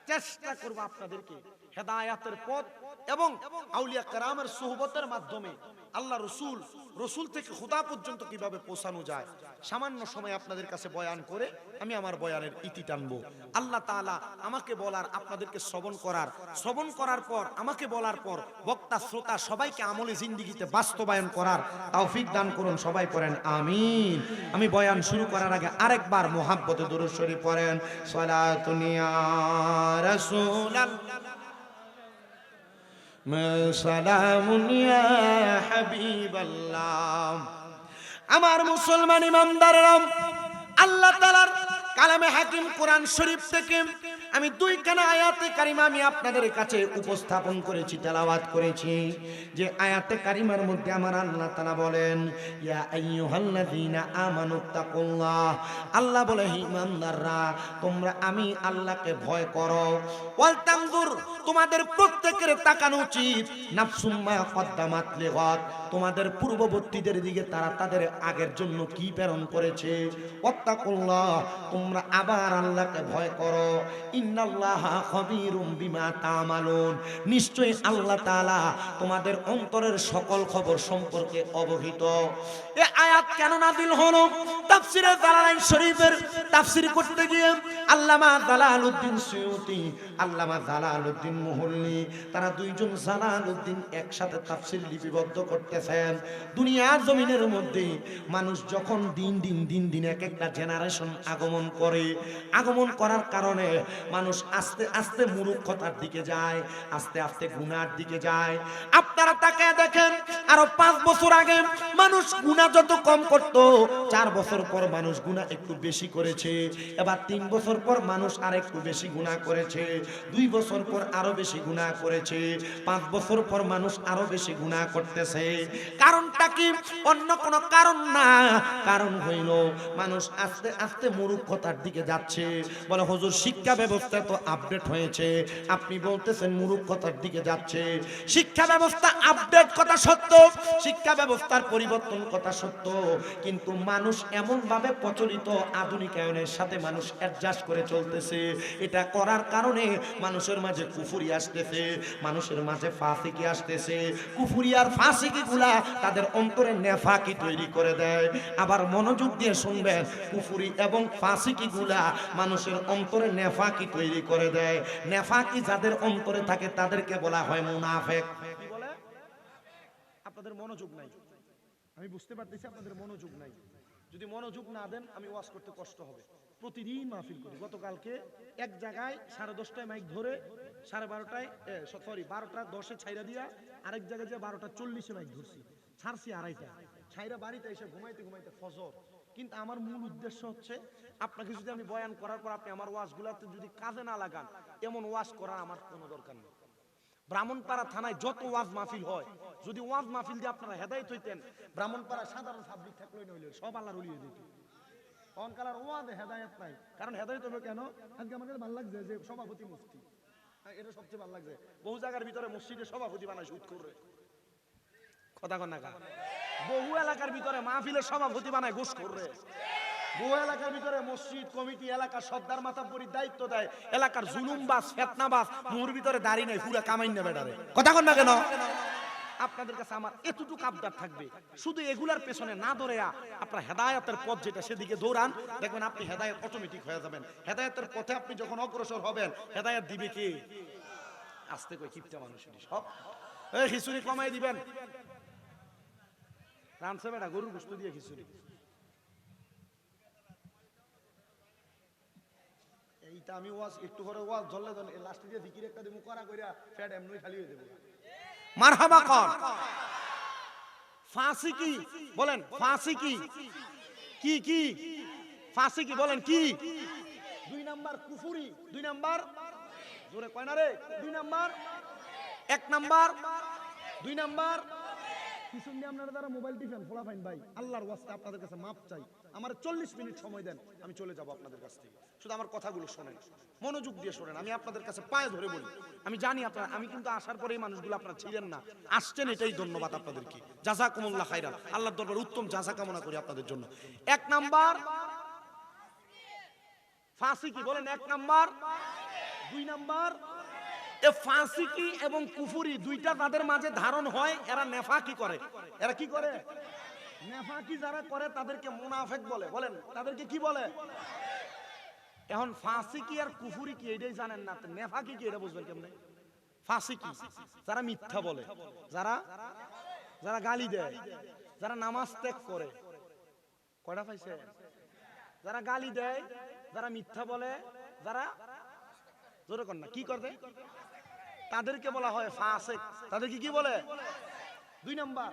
চেষ্টা করব আপনাদেরকে হেদায়েতের পথ এবং আউলিয়া কেরামের সুহবতের মাধ্যমে আল্লাহ রসুল থেকে খোদা পর্যন্ত কিভাবে পৌঁছানো যায়, সামান্য সময় আপনাদের কাছে বয়ান করে আমি আমার বয়ানের ইতি টানবো। আল্লাহ তাআলা আমাকে বলার, আপনাদেরকে শ্রবণ করার পর আমাকে বলার পর বক্তা শ্রোতা সবাইকে আমলে জিন্দেগিতে বাস্তবায়ন করার তৌফিক দান করুন। সবাই পড়েন আমিন। আমি বয়ান শুরু করার আগে আরেকবার মুহাব্বতে দুরূদ শরীফ পড়েন। সালাতুন ইয়া রাসূলাল্লাহ, সালামুন ইয়া হাবিবাল্লাহ। আমার মুসলমান ইমানদাররা, আল্লাহ তাআলার কালামে হাকিম কোরআন শরীফ থেকে আমি 2খানা আয়াতে কারিমা আমি আপনাদের কাছে উপস্থাপন করেছি, তেলাওয়াত করেছি। যে আয়াতে কারিমার মধ্যে আমার আল্লাহ তাআলা বলেন ইয়া আইয়ুহাল্লাযীনা আমানুত্তাকুল্লাহ, আল্লাহ বলে হে ঈমানদাররা তোমরা আমি আল্লাহকে ভয় করো। ওয়াল তানজুর, তোমাদের প্রত্যেকের তাকানো উচিত, নাফসুম মা কদ্দামাত লিগাদ, তোমাদের পূর্ববর্তীদের দিকে তারা তাদের আগের জন্য কি প্রেরণ করেছে। ওয়াত্তাকুল্লাহ, তোমরা আবার আল্লাহকে ভয় করো। ইন্নাল্লাহা খাবীরুম বিমা তা'মালুন, নিশ্চয়ই আল্লাহ তাআলা তোমাদের অন্তরের সকল খবর সম্পর্কে অবহিত। এই আয়াত কেন নাযিল হলো? তাফসীরে জালালাইন শরীফের তাফসীর করতে গিয়ে আল্লামা জালালউদ্দিন সুয়ুতী, আল্লামা জালালউদ্দিন মুহল্লি, তারা 2জন জালালউদ্দিন একসাথে তাফসীর লিপিবদ্ধ করতেছেন। দুনিয়ার জমিনের মধ্যে মানুষ যখন দিন দিন এক একটা জেনারেশন আগমন করার কারণে মানুষ আস্তে আস্তে মূর্খতার দিকে যায়, আস্তে আস্তে গুনার দিকে যায়। আপনারা তাকায় দেখেন, আরো 5 বছর আগে মানুষ গুনাহ যত কম করত, 4 বছর পর মানুষ গুনাহ একটু বেশি করেছে। এবার 3 বছর পর মানুষ আর একটু বেশি গুনাহ করেছে, 2 বছর পর আরো বেশি গুনাহ করেছে, 5 বছর পর মানুষ আরো বেশি গুনাহ করতেছে। কারণটা কি? অন্য কোনো কারণ না, কারণ হইল মানুষ আস্তে আস্তে মূর্খতার দিকে যাচ্ছে। বলে হুজুর শিক্ষা ব্যবস্থা তো আপডেট হয়েছে, আপনি বলতেছেন মূর্খতার দিকে যাচ্ছে। শিক্ষা ব্যবস্থা আপডেট কথা সত্য, শিক্ষা ব্যবস্থার পরিবর্তন কথা সত্য, কিন্তু মানুষ এমন ভাবে প্রচলিত আধুনিকায়নের সাথে মানুষ অ্যাডজাস্ট করে চলতেছে। এটা করার কারণে মানুষের মাঝে কুফরি আসতেছে, মানুষের মাঝে ফাসিকি আসতেছে। কুফরি আর ফাসিকি গুলা তাদের অন্তরে নেফাকি তৈরি করে দেয়। আবার মনোযোগ দিয়ে শুনবেন, কুফরি এবং ফাসিকি গুলা মানুষের অন্তরে নেফাকি তৈরি করে দেয়। নেফাকি যাদের অন্তরে থাকে তাদেরকে বলা হয় মুনাফিক। কি বলে? আপনাদের মনোযোগ নাই, আমি বুঝতে পারতেছি আপনাদের মনোযোগ নাই। যদি মনোযোগ না দেন আমি ওয়াজ করতে কষ্ট হবে। প্রতিদিন মাহফিল করি। গতকালকে এক জায়গায় 10:30টায় মাইক ধরে 12:30টায় সরি 12:10 ছাইরা দিয়া আরেক জায়গায় যে 12:40 মাইক ধরছি, ছাড়ছি 2:30টা, ছাইরা বাড়িতে এসে ঘুমাইতে ঘুমাইতে ফজর। কিন্তু আমার মূল উদ্দেশ্য হচ্ছে আপনাকে যদি আমি বয়ান করার পর আপনি আমার ওয়াজগুলাতে যদি কাজে না লাগান, এমন ওয়াজ করার আমার কোনো দরকার নেই। ব্রাহ্মণপাড়া থানায় যত ওয়াজ মাহফিল হয়, যদি ওয়াজ মাহফিল দিয়ে আপনারা হেদায়েত হইতেন, ব্রাহ্মণপাড়া সাধারণ পাবলিক থাকলেই নইল, সব আল্লাহর ওলি হয়ে যেত। অনকালার ওয়াজে হেদায়েত নাই, কারণ হেদায়েত হবে কেন? আজকে আমার কাছে ভালো লাগছে যে সভাপতি মুফতি, এটা সবচেয়ে ভালো লাগছে। বহু জায়গার ভিতরে মসজিদে সভাপতি বানায় সুদ করে, কথা কন না কা? বহু এলাকার ভিতরে মাহফিলের সভাপতি বানায় ঘুষ করে। বহু এলাকার ভিতরে মসজিদ কমিটি এলাকার সর্দার মাতাব্বরির দায়িত্ব দেয়, এলাকার জুলুমবাজ ফেতনাবাজ মুহুর ভিতরে দাঁড়িয়ে নেই, পুরা কামাইন না বেড়ারে, কথা কন না কেন? আপনাদের কাছে আমার এতটুকু আবদার থাকবে, শুধু এগুলার পেছনে না দৌড়া আপনার হেদায়েতের পথ যেটা সেদিকে দৌড়ান, দেখবেন আপনি হেদায়েত অটোমেটিক হয়ে যাবেন। হেদায়েতের পথে আপনি যখন অগ্রসর হবেন, হেদায়েত দিবে কে? আস্তে কই কিপটা মানুষেরই সব। এই খিচুড়ি কমাই দিবেন, রানছে বেটা গরুর গোশত দিয়ে খিচুড়ি। এইটা আমি ওয়াজ একটু করে ওয়াজ ধরলে লাস্টে দিয়ে জিকির একটা দিমু করা কইরা ফ্যাট এমনি খালি হয়ে যাবে। মারহাবা কর। ফাসিকি বলেন, ফাসিকি কি কি? ফাসিকি বলেন কি? 2 নাম্বার কুফরি, 2 নাম্বার জোরে কয় না রে, 2 নাম্বার, 1 নাম্বার, 2 নাম্বার। পিছন দিয়ে আপনারা যারা মোবাইল টিপেন ফোলাফাইন ভাই, আল্লাহর ওয়াস্তে আপনাদের কাছে মাপ চাই, আমার 40 মিনিট সময় দেন, আমি চলে যাব আপনাদের কাছ থেকে। শুধু আমার কথাগুলো শোনেন, মনোযোগ দিয়ে শোনেন। আমি আপনাদের কাছে পায়ে ধরে বলি, আমি জানি আপনারা, আমি কিন্তু আসার পরে এই মানুষগুলো আপনারা ছিলেন না, আসছেন, এটাই ধন্যবাদ আপনাদেরকে। জাযাকুমুল্লাহ খাইরান, আল্লাহর দরবারে উত্তম জাযা কামনা করি আপনাদের জন্য। 1 নাম্বার ফাসিকি বলেন, 1 নাম্বার, 2 নাম্বার। এ ফাসিকি এবং কুফরি দুইটা তাদের মাঝে ধারণ হয়, এরা নেফাকি করে। এরা কি করে? নেফাকি যারা করে তাদেরকে মুনাফিক বলে। বলেন তাদেরকে কি বলে? এখন ফাসিকি আর কুফরি কি এটাই জানেন না, নেফাকি কি এটা বুঝবেন কেমনে? ফাসিকি যারা মিথ্যা বলে, যারা যারা গালি দেয়, যারা নামাজ ত্যাগ করে। কয়টা পাইছে? যারা গালি দেয়, যারা মিথ্যা বলে, যারা জোরে কর না কি করবে, তাদেরকে বলা হয় ফাসিক। তাদেরকে কি বলে? 2 নাম্বার,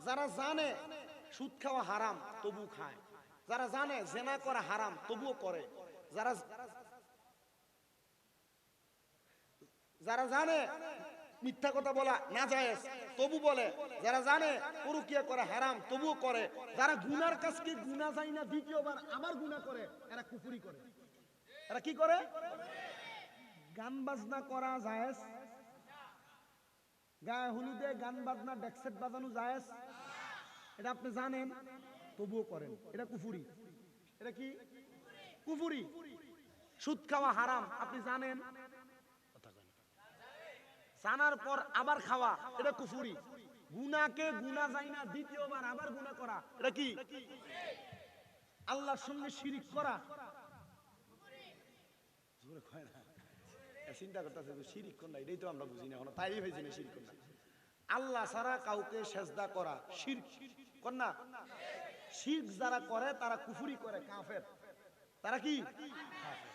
যারা জানে সুদ খাওয়া হারাম তবু খায়, যারা জানে জেনা করা হারাম তবুও করে, যারা যারা জানে মিথ্যা কথা বলা নাজায়েজ তবু বলে, যারা জানে পরকীয়া করা হারাম তবুও করে, যারা গুনার কাজকে গুনাহ যায় না দ্বিতীয়বার আবার গুনাহ করে, এরা কুফরি করে। এরা কি করে? গান বাজনা করা জায়েজ, গায়ে হলুদে গান বাজনা ডেকসেট বাজানো জায়েজ, এটা আপনি জানেন তবুও করেন, এটা কুফরি। এটা কি? কুফরি। সুদ খাওয়া হারাম আপনি জানেন, জানার পর আবার খাওয়া, এটা কুফরি। গুনাহকে গুনাহ যায় না দ্বিতীয়বার আবার গুনাহ করা, এটা কি? আল্লাহর সঙ্গে শিরিক করা। জোরে কয় না, চিন্তা করতেছে শিরিক কোনটা, এটাই তো আমরা বুঝি না এখনো, তাই হয়েছে না শিরিক কোনটা। আল্লাহ ছাড়া কাউকে সেজদা করা শিরক, কোন না? শিরক যারা করে তারা কুফরি করে, কাফের। তারা কি? কাফের।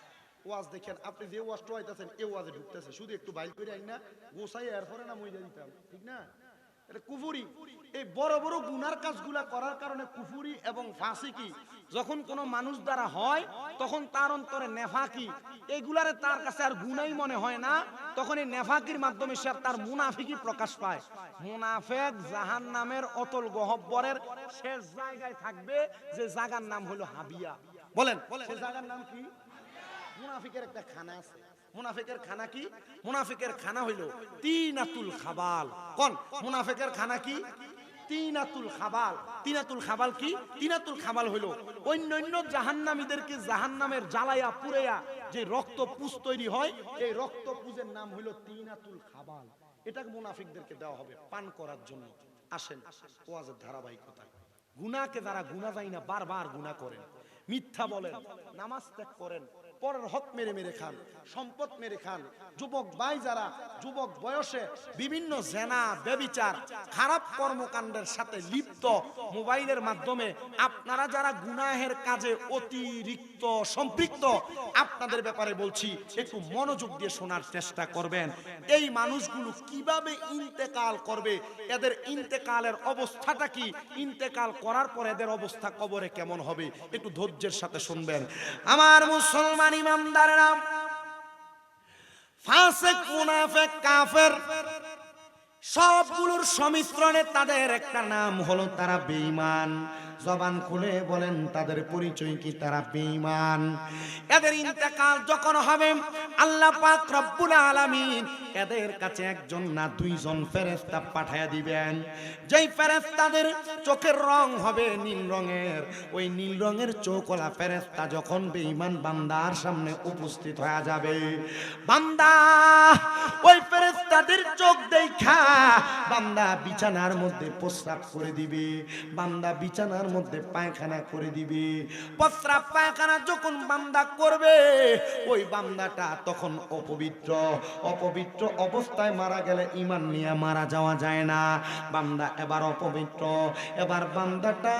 ওয়াজ দেখেন, আপনি যে ওয়াজটা হইতাছেন এই ওয়াজে ঢুকতেছে, শুধু একটু বাইল করে আইন না গোসাই এরপরে না মইরা দিতাম, ঠিক না? এটা কুফুরি। এই বড় বড় গুনার কাজগুলা করার কারণে কুফুরি এবং ফাসিকি যখন কোনো মানুষ দ্বারা হয় তখন তার অন্তরে নেফাকি, এইগুলারে তার কাছে আর গুনাই মনে হয় না, তখন এই নেফাকির মাধ্যমে সে তার মুনাফিকি প্রকাশ পায়। মুনাফিক জাহান্নামের অতল গহ্বরের শেষ জায়গায় থাকবে, যে জায়গার নাম হলো হাবিয়া। বলেন সেই জায়গার নাম কি? মুনাফিকের একটা খানা আছে। মুনাফিকের খানা কি? মুনাফিকের খানা হইলো তিনাতুল খাবাল। কোন মুনাফিকের খানা কি? তিনাতুল খাবাল। তিনাতুল খাবাল কি? তিনাতুল খাবাল হইলো অন্যান্য জাহান্নামীদেরকে জাহান্নামের জ্বালায়া পুড়াইয়া যে রক্ত পুষ তৈরি হয়, এই রক্ত পুজের নাম হইলো তিনাতুল খাবাল। এটা মুনাফিকদেরকে দেওয়া হবে পান করার জন্য। আসেন ওয়াজের ধারাবাহিকতা। গুনাহকে যারা গুনাহ যায় না বারবার গুনাহ করেন, মিথ্যা বলেন, নামাজ ত্যাগ করেন, পরের হক মেরে মেরে খান, সম্পদ মেরে খান, যুবক ভাই যারা যুবক বয়সে বিভিন্ন জেনা ব্যভিচার খারাপ কর্মকাণ্ডের সাথে লিপ্ত, মোবাইলের মাধ্যমে আপনারা যারা গুনাহের কাজে অতিরিক্ত সম্পৃক্ত, আপনাদের ব্যাপারে বলছি একটু মনোযোগ দিয়ে শোনার চেষ্টা করবেন। এই মানুষগুলো কিভাবে ইন্তেকাল করবে, এদের ইন্তেকালের অবস্থাটা কি, ইন্তেকাল করার পর এদের অবস্থা কবরে কেমন হবে, একটু ধৈর্যের সাথে শুনবেন। আমার মুসলমান ইমানদারেরা, ফাসিক, মুনাফিক, কাফের সবগুলোর সংমিশ্রণে তাদের একটা নাম হলো তারা বেঈমান। জবান খুলে বলেন তাদের পরিচয় কি? তারা বেঈমান। এদের ইন্তেকাল যখন হবে আল্লাহ পাক রব্বুল আলামিন এদের কাছে একজন না দুইজন ফেরেশতা পাঠায়া দিবেন। যেই ফেরেশতাদের চোখের রং হবে নীল রঙের, ওই নীল রঙের চোখওয়ালা ফেরেশতা যখন বেঈমান বান্দার সামনে উপস্থিত হয়ে যাবে, বান্দা ওই ফেরেশতাদের চোখ দেখা বান্দা বিছানার মধ্যে প্রস্রাব করে দিবে, বান্দা বিছানার মধ্যে পায়খানা করে দিবে। প্রস্রাব পায়খানা যখন বান্দা করবে, ওই বান্দাটা তখন অপবিত্র। অপবিত্র অবস্থায় মারা গেলে ঈমান নিয়ে মারা যাওয়া যায় না। বান্দা এবার অপবিত্র। এবার বান্দাটা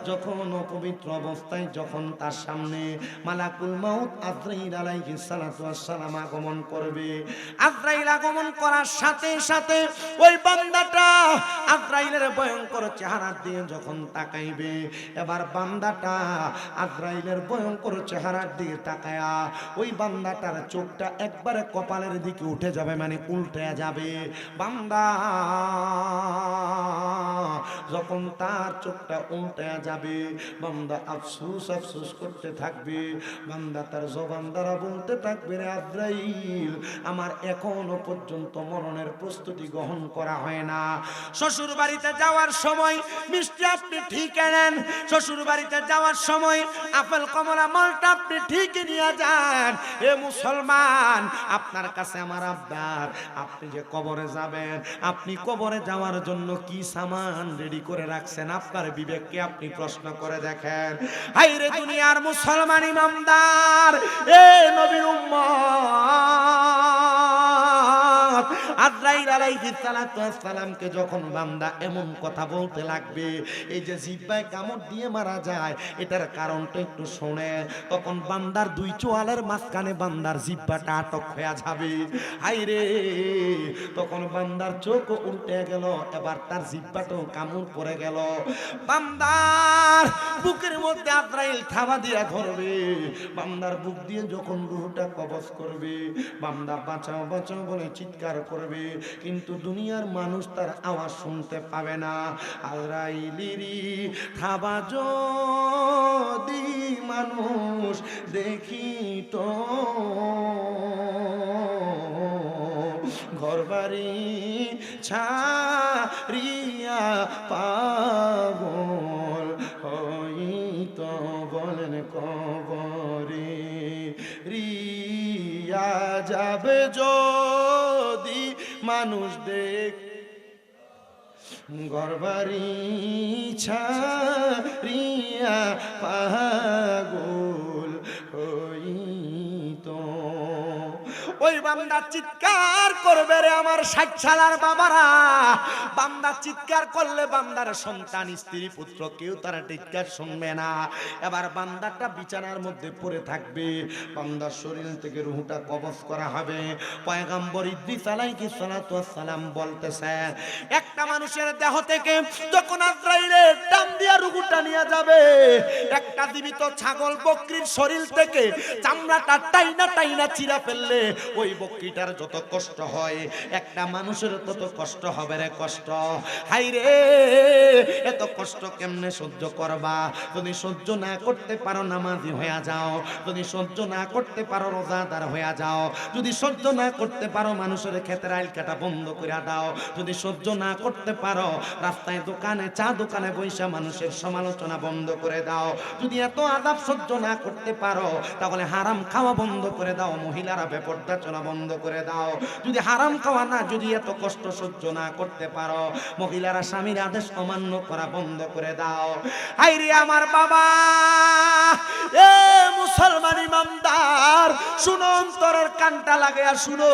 যখন অপবিত্র অবস্থায় যখন তার সামনে মালাকুল মাউত আজরাইল আলাইহিস সালাতু ওয়াস সালাম আগমন করবে, আজরাইল আগমন করার সাথে সাথে ওই বান্দাটা আজরাইলের ভয়ঙ্কর চেহারা দিয়ে যখন তাকাইবে, এবার বান্দাটা আজরাইলের ভয়ঙ্কর চেহারার দিকে তাকায়া ওই বান্দাটার চোখটা একবারে কপালের দিকে উঠে যাবে, মানে উল্টে যাবে। বান্দা যখন তার চোখটা উল্টে যাবে, বান্দা আফসোস আফসোস করতে থাকবে। বান্দা তার জবান দ্বারা বলতে থাকবে, রে আজরাইল, আমার এখনো পর্যন্ত মরণের প্রস্তুতি গ্রহণ করা হয় না। শ্বশুর বাড়িতে যাওয়ার সময় মিষ্টি আপনি ঠিক এনেন, শ্বশুর বাড়িতে যাওয়ার সময় আপেল কমলা মালটা আপনি ঠিক নিয়ে যান। এ মুসলমান, আপনার কাছে আমার আবদার, আপনি যে কবরে যাবেন, আপনি কবরে যাওয়ার জন্য কি সামান রেডি করে রাখছেন? আপনার বিবেককে আপনি প্রশ্ন করে দেখেন। হায় রে দুনিয়ার মুসলমান ইমানদার, এ নবীর উম্মত, আজরাইল আলাইহিস সালাতু ওয়াস সালামকে যখন বান্দা এমন কথা বলতে লাগবে, এই যে জিহ্বায় কামড় দিয়ে মারা যায়, এটার কারণটা একটু শুনে, তখন বান্দার দুই চোয়ালের মাঝখানে বান্দার জিহ্বাটা আটক হয়ে যাবে। হায় রে, তখন বান্দার চোখ উল্টে গেল, এবার তার জিহ্বাটাও কামড় পড়ে গেল। বান্দার বুকের মধ্যে আজরাইল থাবা দিয়া ধরবে, বান্দার বুক দিয়ে যখন রূহটা কবজ করবে, বান্দা বাঁচাও বাঁচাও বলে চিৎকার করবে, কিন্তু দুনিয়ার মানুষ তার আওয়াজ শুনতে পাবে না। আজরাইলেরই থাবা যদি মানুষ দেখিত, ঘরবাড়ি ছাড়িয়া পাগল হইত, বলেন কবরে রিয়া যাবে যদি মানুষ দেখ, ঘরবাড়ি ছাড়িয়া পাগল হইত। ওই বান্দা চিৎকার করবে রে আমার 60 সালার বাবারা। বান্দা চিৎকার করলে বান্দার সন্তান স্ত্রী পুত্র কেউ তার চিৎকার শুনবে না। এবার বান্দাটা বিছানার মধ্যে পড়ে থাকবে, বান্দার শরীর থেকে রূহটা কবজ করা হবে। পয়গম্বর ইদ্রিস আলাইহিস সালাতু ওয়াস সালাম বলতেছেন, একটা মানুষের দেহ থেকে যখন আজরাইলের টান দিয়া রূহটা নিয়ে যাবে, একটা জীবিত ছাগল বকরির শরীর থেকে চামড়াটা টাইনা টাইনা চিরা ফেললে ওই বকরিটার যত কষ্ট হয় একটা মানুষের তত কষ্ট হবে রে কষ্ট। হাই রে, এত কষ্ট কেমনে সহ্য করবা? যদি সহ্য না করতে পারো নামাজি হয়ে যাও, যদি সহ্য না করতে পারো রোজাদার হয়ে যাও, যদি সহ্য না করতে পারো মানুষের ক্ষেতের আইল কাটা বন্ধ করে দাও, যদি সহ্য না করতে পারো রাস্তায় দোকানে চা দোকানে বৈশা মানুষের সমালোচনা বন্ধ করে দাও, যদি এত আযাব সহ্য না করতে পারো তাহলে হারাম খাওয়া বন্ধ করে দাও, মহিলারা বেপরদা চলা বন্ধ করে দাও। যদি হারাম খাওয়া না, যদি এত কষ্ট সহ্য না করতে পারো মহিলারা স্বামীর আদেশ অমান্য করা বন্ধ করে দাও। হাইরে আমার বাবা, এ মুসলমান ইমানদার শুনো, অন্তরের কানটা লাগায়া শুনো।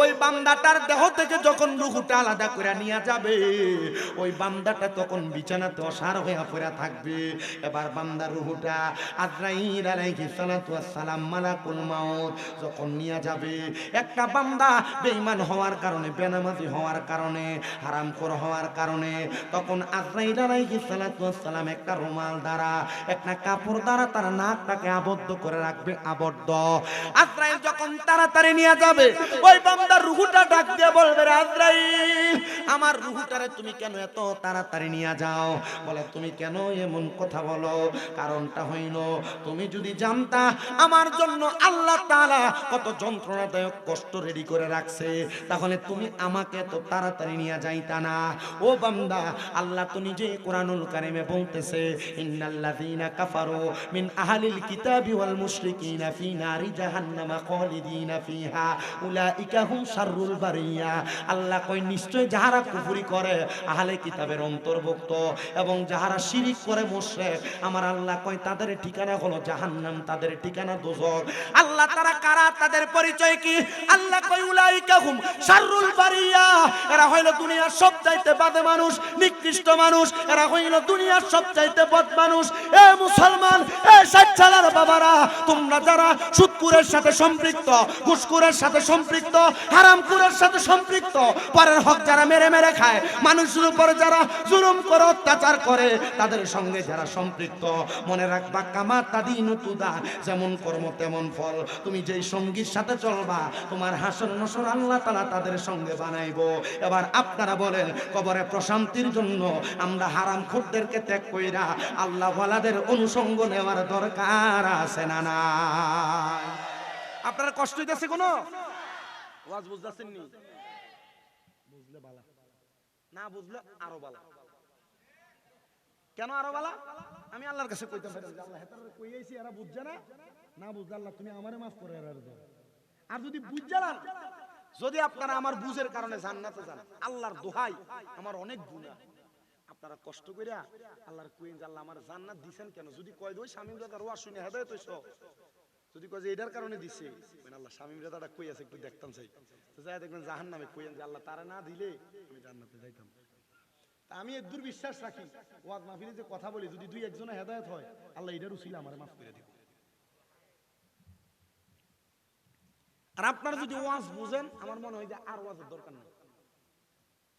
ওই বান্দাটার দেহ থেকে যখন রূহটা আলাদা করে নিয়ে যাবে, ওই বান্দাটা তখন বিছানাতে অসাড় হয়ে পড়ে থাকবে। এবার বান্দার রূহটা আজরাইল আলাইহিস সালাতু ওয়াস সালাম মালাকুল মাউত যখন নিয়ে যাবে, একটা বান্দা বেঈমান হওয়ার কারণে, বেনামাজি হওয়ার কারণে, হারামখোর হওয়ার কারণে, তখন আজরাইল আলাইহিস সালাতু ওয়াস সালাম একটা রুমাল দ্বারা, একটা কাপড় দ্বারা তার নাকটাকে আবদ্ধ করে রাখবে, আবদ্ধ। আজরাইল যখন তাড়াতাড়ি নিয়ে যাবে, ওই বান্দার রূহটা ডাক দিয়ে বলবে, রে আজরাইল, আমার রূহটারে তুমি কেন এত তাড়াতাড়ি নিয়ে যাও? বলে, তুমি কেন এমন কথা বলো? কারণটা হইল, তুমি যদি জানতা আমার জন্য আল্লাহ তাআলা কত যন্ত্রণাদায়ক কষ্ট রেডি করে রাখছে, তাহলে তুমি আমাকে এত তাড়াতাড়ি নিয়ে যাইতা না। ও বান্দা, আল্লাহ তো নিজে কোরআনুল কারীমে বলতেছে, ইন্নাল্লাযীনা কাফারু মিন আহলিল কিতাবি ওয়াল মুশরিকিনা ফি নারি জাহান্নামা খালিদিনা ফিহা উলাইকা হুম শাররুল বারিয়া। আল্লাহ কয়, নিশ্চয় যাহারা কুফরি করে আহলে কিতাবের অন্তর্ভুক্ত এবং যাহারা শিরিক করে মুশরিক, আমার আল্লাহ কয় তাদের ঠিকানা হলো জাহান্নাম, তাদের ঠিকানা দোজখ। আল্লাহ তারা কারা, তাদের পরিচয় কি? আল্লাহ কয়, উলাইকা হুম শাররুল বারিয়া, এরা হইল দুনিয়ার সবচাইতে বাদে মানুষ, নিকৃষ্ট মানুষ, এরা হইল দুনিয়ার সবচাইতে বদ মানুষ। এ মুসলমান, এ 60 সালার বাবারা, তোমরা যারা সুদখোরের সাথে সম্পৃক্ত, ঘুষখোরের সাথে সম্পৃক্ত, হারামখোরের সাথে সম্পৃক্ত, পরের হক যারা মেরে মেরে খায়, মানুষের উপরে যারা জুলুম করে অত্যাচার করে, তাদের সঙ্গে যারা সম্পৃক্ত, মনে রাখবা কামা তাদিনু তুদা, যেমন কর্ম তেমন ফল। তুমি যেই সঙ্গীর সাথে চলবা, তোমার হাসর নসর আল্লাহ তাআলা তাদের সঙ্গে বানাইবো। এবার আপনারা বলেন, কবরে প্রশান্তির জন্য আমরা হারামখোরদেরকে ত্যাগ কইরা আল্লাহ ওয়ালাদের অনুসঙ্গ নেওয়ার দরকার আছে না না? আপনারা কষ্ট হইতেছে কোনো? ওয়াজ বুঝতেছেন নি? বুঝলে বালা, না বুঝলে আরো বালা। কেন আরো বালা? আমি আল্লাহর কাছে কইতে পারি, আল্লাহ হেতারে কইয়াইছি, এরা বুঝছে না, না বুঝলে আল্লাহ তুমি আমারে মাফ করে এরা দাও। আর যদি বুঝজালান, যদি আপনারা আমার বুঝের কারণে জান্নাতে যান, আল্লাহর দোহাই, আমার অনেক গুনাহ, আপনারা কষ্ট কইরা আল্লাহর কইন যে আল্লাহ আমার জান্নাত দিবেন কেন? যদি কয় দই শামীম রাদার ওয়াজ শুনে হেদায়েত হইছো, যদি কয় যে এটার কারণে দিছে, মানে আল্লাহ শামীম রাদাটা কই আছে একটু দেখতাম চাই, তো যায় দেখবেন জাহান্নামে, কইন যে আল্লাহ তারা না দিলে আমি জান্নাতে যাইতাম। তা আমি এর বিশ্বাস রাখি, ওয়াজ মাহফিলে যে কথা বলি, যদি দুই একজনে হেদায়েত হয়, আল্লাহ এটার উসিলা আমারে মাফ করে দিবেন। আর আপনারা যদি ওয়াজ বুঝেন, আমার মনে হয় যে আর ওয়াজের দরকার নেই,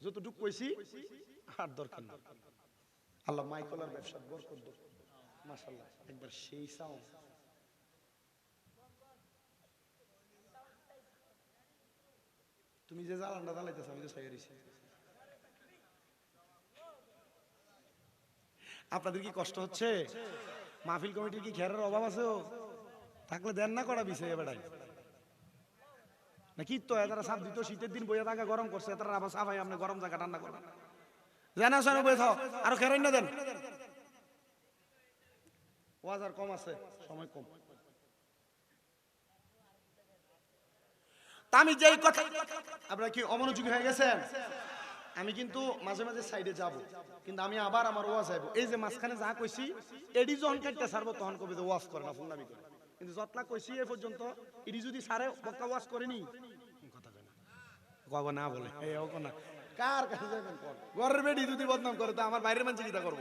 যতটুকু কইছি আর দরকার নেই। আল্লাহ মাইকলার ব্যবসা বরকত দাও, মাশাআল্লাহ, একবার সেই সাউন্ড। তুমি যে জ্বালানটা জ্বালাইতেছ, আমি তো সাইয়ারিছি। আপনাদের কি কষ্ট হচ্ছে? মাহফিল কমিটির কি খেয়ারের অভাব আছে? থাকলে দেন না করা বিষয় এবারে নাকি? তো এরা সাপ দিত, শীতের দিন বইয়া থাকা গরম করছে, এরা আবার সাফাই আপনি গরম জায়গা ঠান্ডা করবেন, জানা শোনা বই থাও, আরো খেরাই না দেন। ওয়াজ আর কম আছে, সময় কম। তা আমি যেই কথা, আপনারা কি অমনোযোগী হয়ে গেছেন? আমি কিন্তু মাঝে মাঝে সাইডে যাব, কিন্তু আমি আবার আমার ওয়াজ আইব। এই যে মাঝখানে যা কইছি, এডি যখন কাটতে ছাড়বো তখন কবে যে ওয়াজ করে না, ফুন্নামি করে। কিন্তু যতলা কইছি এ পর্যন্ত এটি যদি সারে বক্কা ওয়াজ করেনি কথা কয় না কব না বলে এই হোক না কার কাছে যাবেন কোন ঘরের বেডি যদি বদনাম করে তো আমার বাইরের মানুষ কিটা করব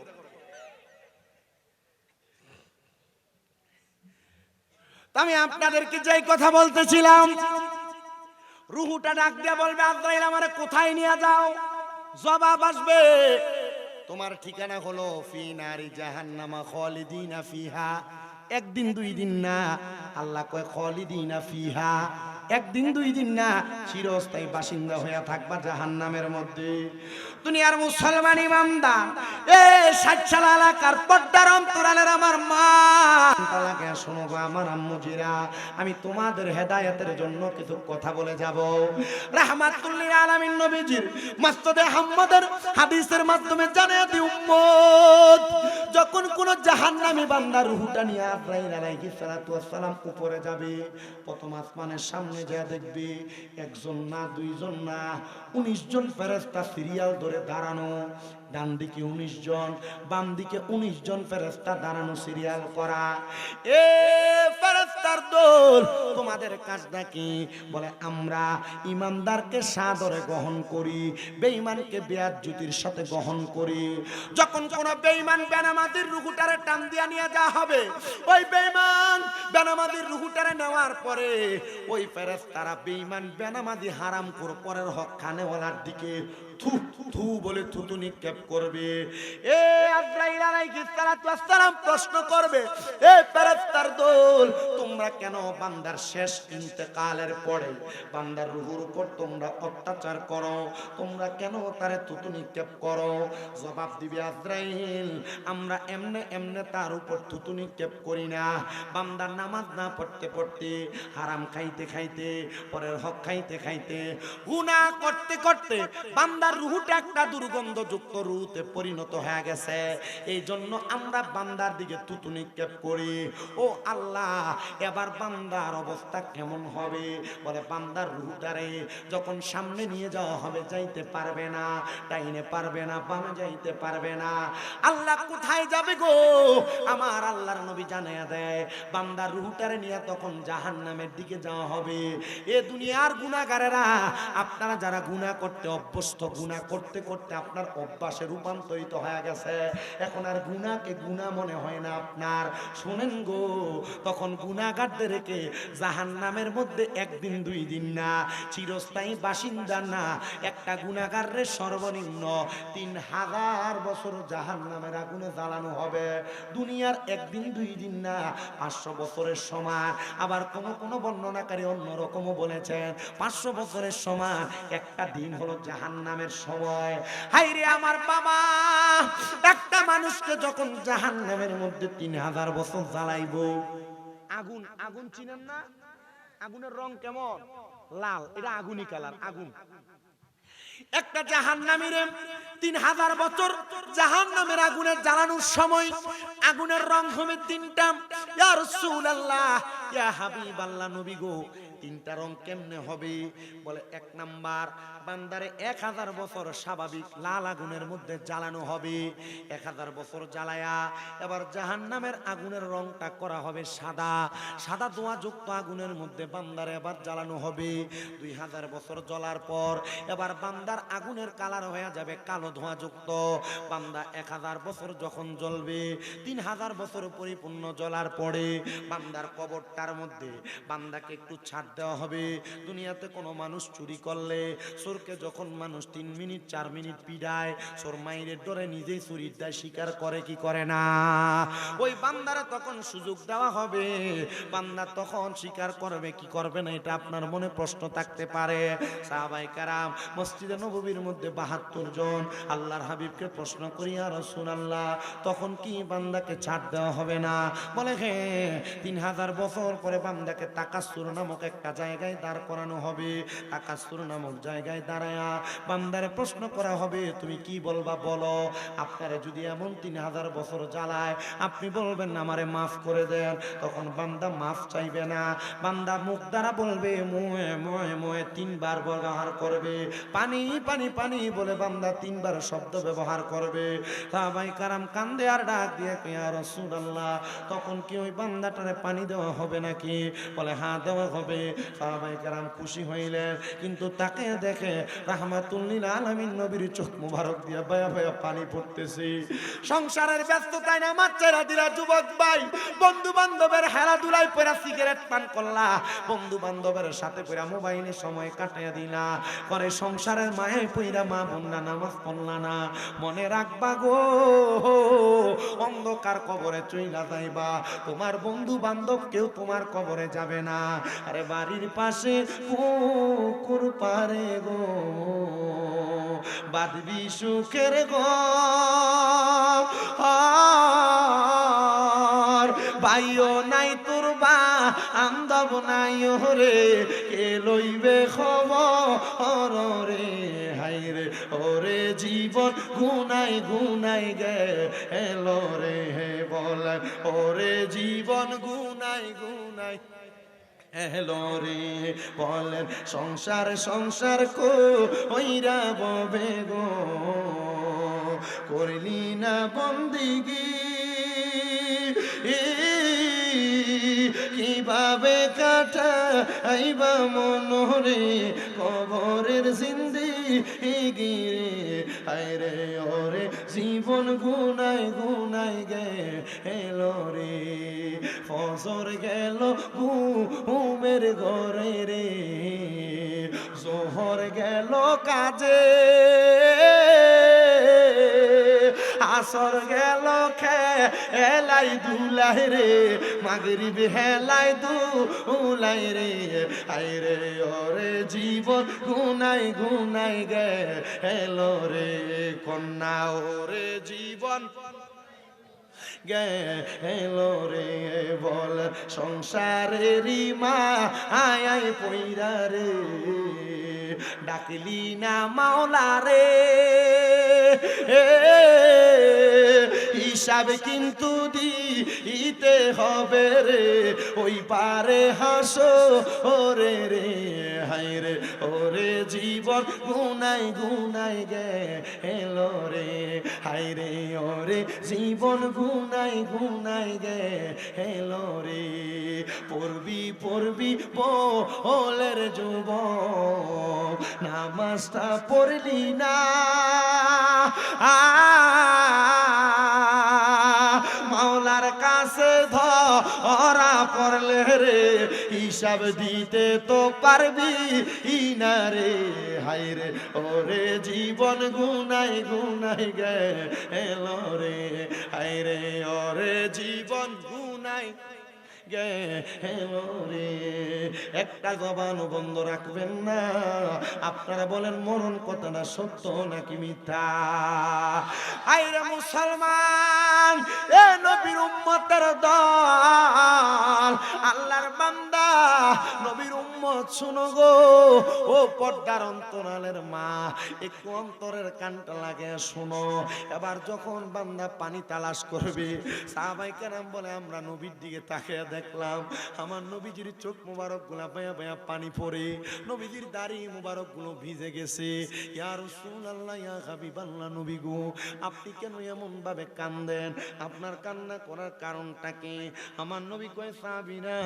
আমি আপনাদেরকে যেই কথা বলতেছিলাম রুহুটা ডাক দিয়া বলবে আজরাইল আমারে কোথায় নিয়ে যাও জবাব আসবে তোমার ঠিকানা হলো ফি নারি জাহান্নামা খালিদিনা ফিহা একদিন দুই দিন না আল্লাহ কয় খালিদিনা ফিহা একদিন দুই দিন না চিরস্থায়ী বাসিন্দা হয়ে থাকবা জাহান্নামের মধ্যে দুনিয়ার মুসলমান ইমানদার এ সাতশালা এলাকার পর্দার অন্তরালের আমার মা তালাকে শোনো গো আমার আম্মুজিরা আমি তোমাদের হেদায়েতের জন্য কিছু কথা বলে যাব রাহমাতুল লিল আলামিন নবীজির মাসদে আহমদের হাদিসের মাধ্যমে জানিয়ে দি উম্মত যখন কোন জাহান্নামী বান্দা রূহটা নিয়ে আজরাইল আলাইহিস সালাতু ওয়াস সালাম উপরে যাবে প্রথম আসমানের সামনে যা দেখবে একজন না দুইজন না 19 জন ফেরেশতা সিরিয়াল ধরে দাঁড়ানো ডান দিকে 19 জন বাম দিকে 19 জন ফেরেশতা দাঁড়ানো সিরিয়াল করা এ ফেরেশতার দল তোমাদের কাজটা কি বলে আমরা ঈমানদারকে সাদরে গ্রহণ করি বেঈমানকে বেয়াজ্জতির সাথে গ্রহণ করি যখন কোন বেঈমান বেনামাজির রূহটারে টান দিয়া নিয়ে যাওয়া হবে ওই বেঈমান বেনামাজির রূহটারে নেওয়ার পরে ওই ফেরেশতারা বেঈমান বেনামাজি হারামখোর পরের হক খানেওয়ালার দিকে থু থু বলে থুতু নিক্ষেপ করবে এ আজরাইল আলাইহিস সালাতু ওয়াস সালাম প্রশ্ন করবে এ ফেরেশতার দল তোমরা কেন বান্দার শেষ ইন্তেকালের পরে বান্দার রূহের উপর তোমরা অত্যাচার করো তোমরা কেন তারে থুতু নিক্ষেপ করো জবাব দিবে আজরাইল আমরা এমনে এমনে তার উপর থুতু নিক্ষেপ করি না বান্দার নামাজ না পড়তে পড়তে হারাম খাইতে খাইতে পরের হক খাইতে খাইতে গুনাহ করতে করতে বান্দার রূহটা একটা দুর্গন্ধযুক্ত রূহে পরিণত হয়ে গেছে এই জন্য আমরা বান্দার দিকে থুতু নিক্ষেপ করি ও আল্লাহ এবার বান্দার অবস্থা কেমন হবে বলে বান্দার রূহটারে যখন সামনে নিয়ে যাওয়া হবে যাইতে পারবে না ডাইনে পারবে না বামে যাইতে পারবে না আল্লাহ কোথায় যাবে গো আমার আল্লাহর নবী জানিয়ে দেয় বান্দার রূহটারে নিয়ে তখন জাহান্নামের দিকে যাওয়া হবে এ দুনিয়ার গুনাহগারেরা আপনারা যারা গুনাহ করতে অভ্যস্ত গুনাহ করতে করতে আপনার অভ্যাসে রূপান্তরিত হয়ে গেছে এখন আর গুনাহকে গুনাহ মনে হয় না আপনার শুনেন গো তখন গুনাহগারদের রেখে জাহান্নামের মধ্যে একদিন দুই দিন না চিরস্থায়ী বাসিন্দা না একটা গুনাহগারের সর্বনিম্ন 3000 বছর জাহান্নামের আগুনে জ্বালানো হবে দুনিয়ার একদিন দুই দিন না 500 বছরের সমান আবার কোন কোন বর্ণনাকারী অন্যরকমও বলেছেন 500 বছরের সমান একটা দিন হলো জাহান্নামের সময় হায়রে আমার বাবা একটা মানুষকে যখন জাহান্নামের মধ্যে 3000 বছর জ্বালাইবো আগুন আগুন চিনেন না আগুনের রং কেমন লাল এটা আগুনি কালার আগুন একটা জাহান্নামীরে 3000 বছর জাহান্নামের আগুনে জ্বালানোর সময় আগুনের রং হবে তিনটা ইয়া রাসূলুল্লাহ ইয়া হাবিবাল্লাহ নবী গো তিনটা রং কেমনে হবে বলে এক নাম্বার বান্দারে 1000 বছর স্বাভাবিক লাল আগুনের মধ্যে জ্বালানো হবে 1000 বছর জ্বালায়া এবার জাহান্নামের আগুনের রংটা করা হবে সাদা সাদা ধোঁয়াযুক্ত আগুনের মধ্যে বান্দারে এবার জ্বালানো হবে 2000 বছর জ্বলার পর এবার বান্দার আগুনের কালার হয়ে যাবে কালো ধোঁয়াযুক্ত বান্দা 1000 বছর যখন জ্বলবে 3000 বছর পরিপূর্ণ জ্বলার পরে বান্দার কবরটার মধ্যে বান্দাকে একটু ছাড় দেওয়া হবে দুনিয়াতে কোনো মানুষ চুরি করলে চোরকে যখন মানুষ 3 মিনিট 4 মিনিট পিডায় চোর মাইরের ডরে নিজেই চুরির দায় স্বীকার করে কি করে না ওই বান্দারা তখন সুযোগ দেওয়া হবে বান্দা তখন স্বীকার করবে কি করবে না এটা আপনার মনে প্রশ্ন থাকতে পারে সাহাবায়ে কেরাম মসজিদে নববীর মধ্যে 72 জন আল্লাহর হাবিবকে প্রশ্ন করি ইয়া রাসূলুল্লাহ তখন কি বান্দাকে ছাড় দেওয়া হবে না বলে হ্যাঁ 3000 বছর পরে বান্দাকে তাকাসসুর নামক একটা জায়গায় দাঁড় করানো হবে তাকাসসুর নামক জায়গায় দাঁড়ায়া বান্দারে প্রশ্ন করা হবে তুমি কি বলবা বলো আপনারে যদি এমন 3000 বছর জ্বালায় আপনি বলবেন আমারে মাফ করে দেন তখন বান্দা মাফ চাইবে না বান্দা মুখ দ্বারা বলবে মোয়ে মোয়ে মোয়ে 3 বার ব্যবহার করবে পানি পানি পানি পানি বলে বান্দা তিনবার শব্দ ব্যবহার করবে। সাহাবায়ে কারাম কান্দে আর ডাক দিয়ে কয় ইয়া রাসূলুল্লাহ, তখন কি ওই বান্দাটারে পানি দেওয়া হবে নাকি? বলে হ্যাঁ দেওয়া হবে। সাহাবায়ে কেরাম খুশি হইলেন, কিন্তু তাকে দেখে রাহমাতুল লিল আলামিন নবীর চোখ মুবারক দিয়া বায়া বায়া পানি পড়তেছে। সংসারের ব্যস্ততায় নামাজ ছেড়ে দিলা যুবক ভাই, বন্ধু বান্ধবের খেলাধুলায় পড়া সিগারেট পান করলা, বন্ধু বান্ধবের সাথে পড়া মোবাইলে সময় কাটাইয়া দিলা, করে সংসারের মায়ে পইরা মা বোনরা নামাজ পড়লা না। মনে রাখবা গো, অন্ধকার কবরে চইলা যাইবা, তোমার বন্ধু বান্ধব কেউ তোমার কবরে যাবে না। আরে বাড়ির পাশে পুকুর পারে গো, বাঁধবি সুখের ঘর, বাইও নাই তোর বা আন্দব নাই ওরে, কে লইবে খবর রে, হাই রে ওরে জীবন গুনাই গুনাই গে এলো রে, বল ওরে জীবন গুনাই গুনাই এলো রে, বলেন সংসার সংসার কইরা ববে গো, করলি না বন্দিগি, কিভাবে কাটাইবা মনরে কবরের জিন্দেগি রে, হায় রে ওরে জীবন গুনাই গুনাই গে এলো রে, ফজর গেল ঘুমের ঘরে রে, জোহর গেল কাজে, আসর গেল খেলাই দুলাই রে, মাগরিব হেলাই দুলাই রে, আই রে ওরে জীবন গুনাই গুনাই গে এলো রে, কন্যা ওরে জীবন গেলো রে, বল সংসারেরই মা আয় পইরা রে, ডাকলি না মাওলা রে, হিসাব কিন্তু দিতে হবে রে, ওই পারে হাসো ওরে রে, হাই রে ওরে জীবন গুনাই গুনাই গে এলো রে, হাই রে ওরে জীবন গুনাই গুনাই গে এলো রে, পড়বি পড়বি বলের যুবক, নামাজটা পড়লি না, মাওলার কাছে ধরা পড়লে রে, হিসাব দিতে তো পারবি না রে, হাই রে ওরে জীবন গুনাই গুনাই গে এলো রে, হাই রে ওরে জীবন গুনাই রে, একটা জবান বন্ধ রাখবেন না। আপনারা বলেন মরণ কথাটা সত্য নাকি মিথ্যা? আইরে মুসলমান, এ নবীর উম্মতের দল, আল্লাহর বান্দা নবীর উম্মত শুনো গো, ও পর্দার অন্তরালের মা, একটু অন্তরের কানটা লাগে শুনো। এবার যখন বান্দা পানি তালাশ করবে, সাহাবায়ে কেরাম বলে আমরা নবীর দিকে তাকিয়ে দেখলাম, আমার নবীজির চোখ মুবারক গুলা বায়া বায়া পানি পড়ে, নবীজির দাড়ি মুবারক গুলো ভিজে গেছে। ইয়া রাসূলুল্লাহ, ইয়া হাবিবাল্লাহ, নবী গো আপনি কেন এমন ভাবে কান্দেন? আপনার কান্না করার কারণটা কি? আমার নবী কয় সাহাবীরা,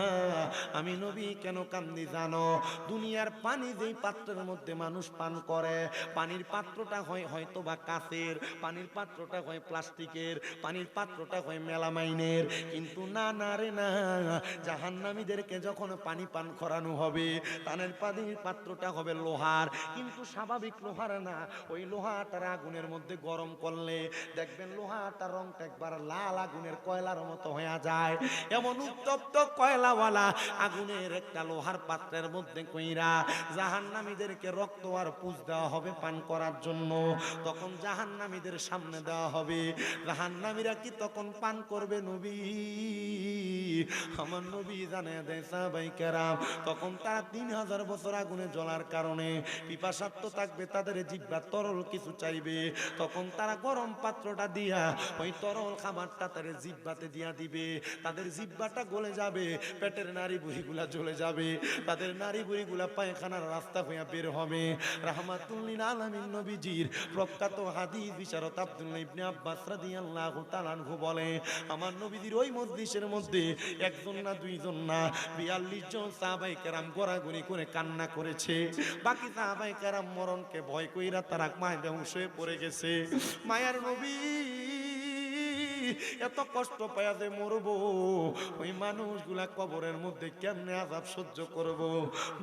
আমি নবী কেন কান্দি জানো? দুনিয়ার পানি যেই পাত্রের মধ্যে মানুষ পান করে, পানির পাত্রটা হয় হয়তো বা কাচের, পানির পাত্রটা হয় প্লাস্টিকের, পানির পাত্রটা হয় মেলামাইনের, কিন্তু না না রে না, জাহান্নামীদেরকে যখন পানি পান করানো হবে, তাদের পানির পাত্রটা হবে লোহার, কিন্তু স্বাভাবিক লোহার না, ওই লোহাটার আগুনের মধ্যে গরম করলে দেখবেন লোহাটার রংটা একবার লাল আগুনের কয়লার মতো হয়ে যায়। এমন উত্তপ্ত কয়লাওয়ালা আগুনের একটা লোহার পাত্রের মধ্যে কইরা জাহান্নামীদেরকে রক্ত আর পুষ দেওয়া হবে পান করার জন্য। তখন জাহান্নামীদের সামনে দেওয়া হবে, জাহান্নামীরা কি তখন পান করবে? নবী আমার নবী জানে দেয় সাহাবায়ে কেরাম, তখন তারা 3000 বছর আগুনে জ্বলার কারণে পিপাসার্ত থাকবে, তাদের জিহ্বা তরল কিছু চাইবে, তখন তারা গরম পাত্রটা দিয়া ওই তরল খাবারটা তাদের জিহ্বাতে দিয়া দিবে, তাদের জিহ্বাটা গলে যাবে, পেটের নাড়ি বুড়িগুলা জ্বলে যাবে, তাদের তাদের নারী বুড়িগুলা পায়খানার রাস্তা হইয়া বের হবে। রাহমাতুল লিল আলামিন নবীজির প্রখ্যাত হাদিস বিশারদ আব্দুল্লাহ ইবনে আব্বাস রাদিয়াল্লাহু তাআলা আনহু বলে, আমার নবীজির ওই মজলিসের মধ্যে একজন না দুইজন না ৪২ জন সাহাবায়ে কেরাম গড়াগড়ি করে কান্না করেছে। বাকি সাহাবায়ে কেরাম মরণকে ভয় কইরা তারা মায় বেহুশ হয়ে পড়ে গেছে। মায়ার নবী এত কষ্ট পায়া যে মরবো, ওই মানুষগুলা কবরের মধ্যে কেমনে আযাব সহ্য করব।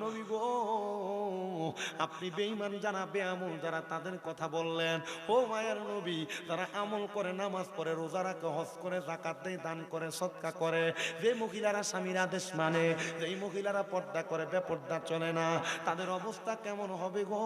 নবী গো, আপনি বেঈমান যারা বেআমল যারা তাদের কথা বললেন। ও মায়ার নবী, যারা আমল করে, নামাজ পড়ে, রোজা রাখে, হজ করে, যাকাত দেয়, দান করে, সদকা করে, যে মহিলারা স্বামীর আদেশ মানে, যেই মহিলারা পর্দা করে, বেপর্দা চলে না, তাদের অবস্থা কেমন হবে গো?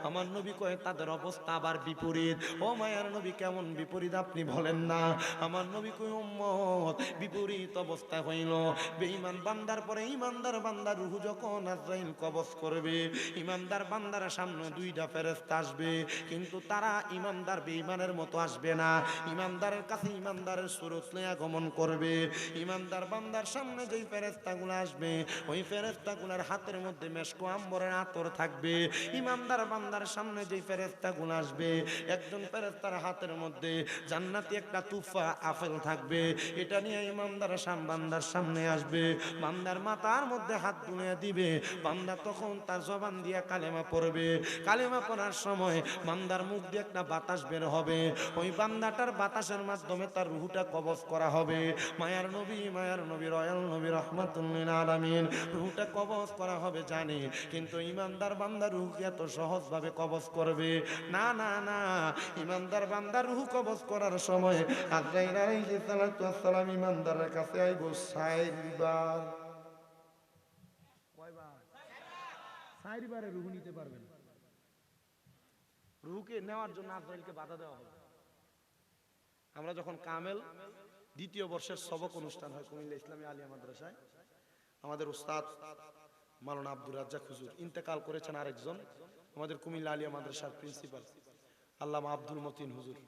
আমার নবী কয় তাদের অবস্থা আবার বিপরীত। ও মায়ার নবী, কেমন বিপরীত আপনি বলেন না। আমার নবী কই উম্মত, বিপরীত অবস্থা হইল বেঈমান বান্দার পরে ঈমানদার বান্দার রূহ যখন আজরাইল কবজ করবে, ঈমানদার বান্দার সামনে দুইটা ফেরেশতা আসবে, কিন্তু তারা ঈমানদার বেঈমানের মতো আসবে না। ঈমানদারের কাছে ঈমানদারের সুরত নিয়ে আগমন করবে। ঈমানদার বান্দার সামনে যেই ফেরেশতাগুলো আসবে, ওই ফেরেশতাগুলোর হাতের মধ্যে মেশকো আম্বরের আতর থাকবে। ঈমানদার বান্দার সামনে যেই ফেরেশতাগুলো আসবে, একজন ফেরেশতার হাতের মধ্যে জান্নাতি একটা তুফা আপেল থাকবে। এটা নিয়ে ঈমানদার বান্দার সামনে আসবে, বান্দার মাথার মধ্যে হাত বুলিয়ে দিবে। বান্দা তখন তার জবান দিয়া কালেমা পড়বে। কালেমা পড়ার সময় বান্দার মুখ দিয়ে একটা বাতাস বের হবে। ওই বান্দাটার বাতাসের মাধ্যমে তার রূহটা কবজ করা হবে। মায়ার নবী রয়াল নবী রাহমাতুল লিল আলামিন রূহটা কবজ করা হবে জানে, কিন্তু ঈমানদার বান্দার রূহ এত সহজভাবে কবজ করবে না। না না, ঈমানদার বান্দার রূহ কবজ করার সময় আজরাইল আলাইহিস সালাতু ওয়াস সালাম ঈমানদারের কাছে আইব ৪ বার। কয়বার? ৪ বারে রূহ নিতে পারবেন। রূহকে নেওয়ার জন্য আজরাইলকে বাধা দেওয়া হবে। আমরা যখন কামেল দ্বিতীয় বর্ষের সবক অনুষ্ঠান হয় কুমিল্লা ইসলামী আলিয়া মাদ্রাসায়, আমাদের উস্তাদ মাওলানা আব্দুর রাজ্জাক হুজুর ইন্তেকাল করেছেন। আরেকজন আমাদের কুমিল্লা আলিয়া মাদ্রাসার প্রিন্সিপাল আল্লামা আব্দুল মতিন হুজুর,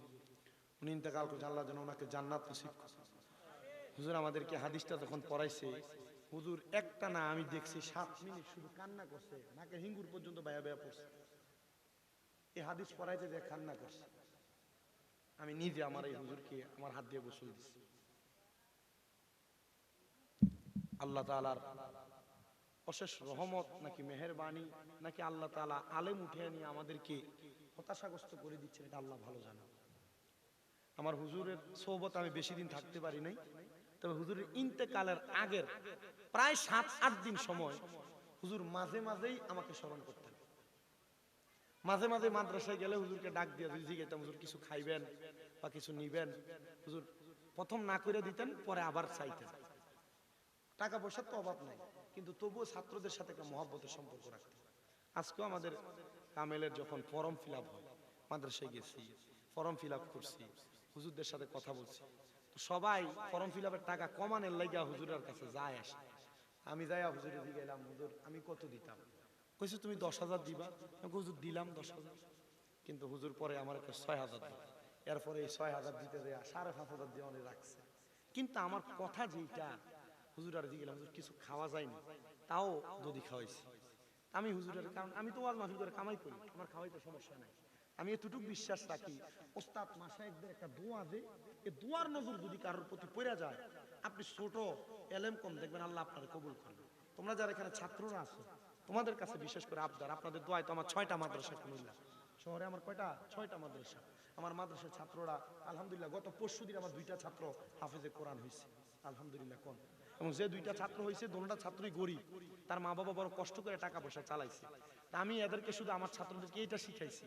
উনি ইন্তেকাল করেছেন। আল্লাহ যেন ওনাকে জান্নাত নসিব করেন। হুজুর আমাদেরকে হাদিসটা যখন পড়াইছে, হুজুর একটা না আমি দেখছি 7 মিনিট শুধু কান্না করছে, নাকে হিঙ্গুর পর্যন্ত বায়া বায়া পড়ছে। এই হাদিস পড়াইতে যে কান্না করছে, আমি নিজে আমার এই হুজুরকে আমার হাত দিয়ে গোসল দিচ্ছি। আল্লাহ তাআলার অশেষ রহমত নাকি মেহেরবানি, নাকি আল্লাহ তাআলা আলেম উঠিয়ে নিয়ে আমাদেরকে হতাশাগ্রস্ত করে দিচ্ছেন, এটা আল্লাহ ভালো জানে। আমার হুজুরের সোহবত আমি বেশি দিন থাকতে পারি নাই, তবে হুজুরের ইন্তেকালের আগের প্রায় 7-8 দিন সময় হুজুর মাঝে মাঝেই আমাকে স্মরণ করতেন। মাঝে মাঝে মাদ্রাসায় গেলে হুজুরকে ডাক দিয়ে জিজ্ঞাসা, হুজুর কিছু খাইবেন বা কিছু নিবেন? হুজুর প্রথম না করে দিতেন, পরে আবার চাইতেন। টাকা পয়সার তো অভাব নাই, কিন্তু তবুও ছাত্রদের সাথে একটা মহব্বতের সম্পর্ক রাখতেন। আজকেও আমাদের কামেলের যখন ফর্ম ফিল আপ হয়, মাদ্রাসায় গেছি, ফর্ম ফিল আপ করছি, হুজুরদের সাথে কথা বলছি, তো সবাই ফর্ম ফিল আপের টাকা কমানোর লাইগা হুজুরের কাছে যায় আসে। আমি যাই হুজুরের দিকে এলাম, হুজুর আমি কত দিতাম? কইছে তুমি 10,000 দিবা। হুজুর দিলাম 10,000, কিন্তু হুজুর পরে আমার একটা 6,000 দিল। এরপরে এই 6,000 দিতে দেয়া 5,500 দিয়ে অনেক রাখছে। কিন্তু আমার কথা যেটা, হুজুর আর দিয়ে গেলাম, হুজুর কিছু খাওয়া যায়নি, তাও যদি খাওয়াইছি। আমি হুজুরের, কারণ আমি তো ওয়াজ মাহফিল করে কামাই করি, আমার খাওয়াইতে সমস্যা নাই। আমি এতটুকু বিশ্বাস রাখি, ওস্তাদ মাশায়েখদের একটা দোয়া যে, এই দোয়ার নজর যদি কারোর প্রতি পড়ে যায়, আপনি ছোট এলেম কম দেখবেন আল্লাহ আপনার কবুল করবে। তোমরা যারা এখানে ছাত্ররা আছো, তোমাদের কাছে বিশেষ করে আবদার, আপনাদের দোয়ায় তো আমার 6টা মাদ্রাসা কুমিল্লা শহরে, আমার কয়টা? 6টা মাদ্রাসা। আমার মাদ্রাসার ছাত্ররা আলহামদুলিল্লাহ, গত পরশুদিন আমার 2টা ছাত্র হাফেজে কোরআন হয়েছে আলহামদুলিল্লাহ। কোন এবং যে 2টা ছাত্র হয়েছে, দোনোটা ছাত্রই গরিব, তার মা বাবা বড় কষ্ট করে টাকা পয়সা চালাইছে। তা আমি এদেরকে শুধু আমার ছাত্রদেরকে এটা শিখাইছি,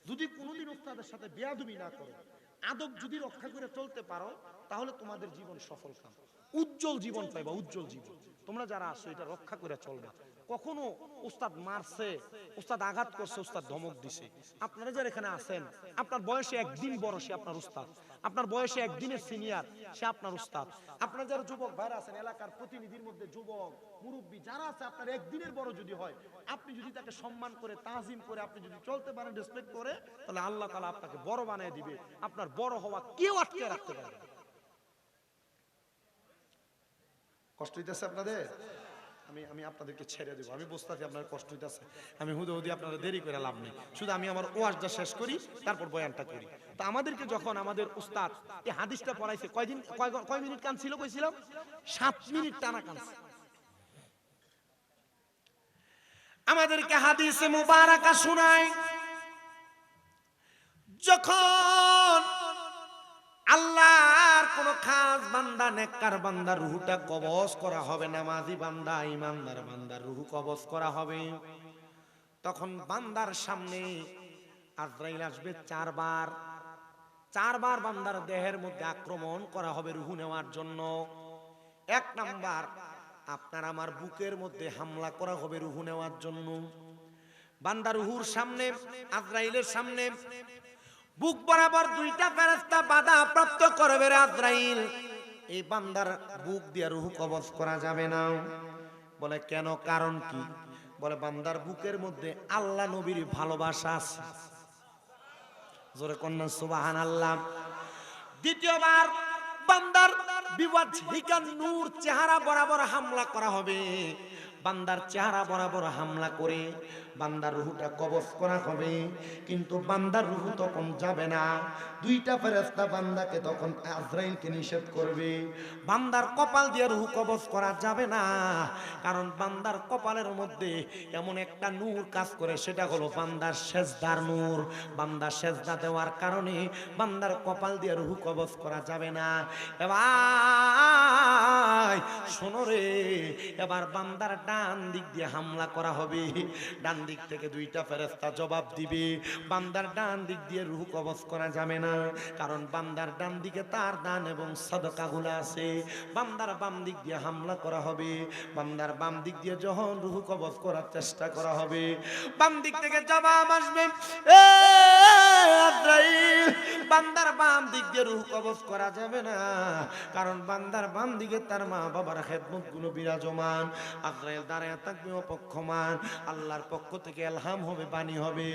যদি কোনোদিন ওস্তাদের সাথে বেয়াদবি না করো, আদব যদি রক্ষা করে চলতে পারো, তাহলে তোমাদের জীবন সফল কাম, উজ্জ্বল জীবন পাইবা, উজ্জ্বল জীবন। তোমরা যারা আসো এটা রক্ষা করে চলবা। কখনো ওস্তাদ মারছে, ওস্তাদ আঘাত করছে, ওস্তাদ ধমক দিছে, আপনারা যারা এখানে আছেন, আপনার বয়সে একদিন বড় সে আপনার উস্তাদ, আপনার বয়সে একদিনের সিনিয়র সে আপনার উস্তাদ। আপনারা যারা যুবক ভাইরা আছেন, এলাকার প্রতিনিধির মধ্যে যুবক মুরব্বী যারা আছে, আপনার একদিনের বড় যদি হয়, আপনি যদি তাকে সম্মান করে, তাজিম করে আপনি যদি চলতে পারেন, রেসপেক্ট করে, তাহলে আল্লাহ তাআলা আপনাকে বড় বানিয়ে দিবে। আপনার বড় হওয়া কেউ আটকে রাখতে পারবে না। কষ্ট হইতেছে আপনাদের? আমি আপনাদেরকে ছেড়ে দেবো, আমি বুঝতেছি আপনার কষ্ট হইতেছে, আমি হুদি আপনারা দেরি করে লাভ নেই, শুধু আমি আমার ওয়াজটা শেষ করি তারপর বয়ানটা করি। তো আমাদেরকে যখন আমাদের উস্তাদ এই হাদিসটা পড়াইছে, কয় মিনিট কাঁদছিল কইছিলাম? 7 মিনিট টানা কাঁদছে। আমাদেরকে হাদিসে মুবারাকা শোনায়, যখন আল্লাহর কোন খাস বান্দা, নেককার বান্দা রুহটা কবজ করা হবে, নামাজি বান্দা, ইমানদার বান্দার রুহ কবজ করা হবে, তখন বান্দার সামনে আজরাইল আসবে 4 বার। 4 বার বান্দার দেহের মধ্যে আক্রমণ করা হবে রুহ নেওয়ার জন্য। 1 নাম্বার, আপনার আমার বুকের মধ্যে হামলা করা হবে রুহ নেওয়ার জন্য। বান্দার রুহুর সামনে, আজরাইলের সামনে বুক বরাবর 2টা ফেরেশতা বাধা প্রাপ্ত করবে রে আজরাইল, এই বান্দার বুক দিয়ে রূহ কবজ করা যাবে না। বলে কেন, কারণ কি? বলে বান্দার বুকের মধ্যে আল্লাহ নবীর ভালোবাসা আছে। জোরে কন্যা সুবহানাল্লাহ। দ্বিতীয়বার বান্দার বিওয়াজহিকা নূর, চেহারা বরাবর হামলা করা হবে। বান্দার চেহারা বরাবর হামলা করে বান্দার রূহটা কবজ করা হবে, কিন্তু বান্দার রূহ তখন যাবে না। 2টা ফেরেশতা বান্দাকে তখন আজরাইলকে নিষেধ করবে, বান্দার কপাল দিয়ে রূহ কবজ করা যাবে না, কারণ বান্দার কপালের মধ্যে এমন একটা নূর কাজ করে, সেটা হলো বান্দার সেজদার নূর। বান্দার সেজদা দেওয়ার কারণে বান্দার কপাল দিয়ে রূহ কবজ করা যাবে না। এবার শোনো রে, এবার বান্দার ডান দিক দিয়ে হামলা করা হবে। ডান দিক থেকে 2টা ফেরেশতা জবাব দিবে, বান্দার ডান দিক দিয়ে রূহ কবজ করা যাবে না, কারণ বান্দার ডান দিকে তার দান এবং সাদকাগুলো আছে। বান্দার বাম দিক দিয়ে হামলা করা হবে, বান্দার বাম দিক দিয়ে যখন রূহ কবজ করার চেষ্টা করা হবে, বাম দিক থেকে জবাব আসবে, এ আজরাইল, বান্দার বাম দিক দিয়ে রূহ কবজ করা যাবে না, কারণ বান্দার বাম দিকে তার মা বাবার খেদমত গুলো বিরাজমান। আজরাইল দাঁড়ায় থাকবে অপক্ষমান, আল্লাহর পক্ষ থেকে ইলহাম হবে, বাণী হবে,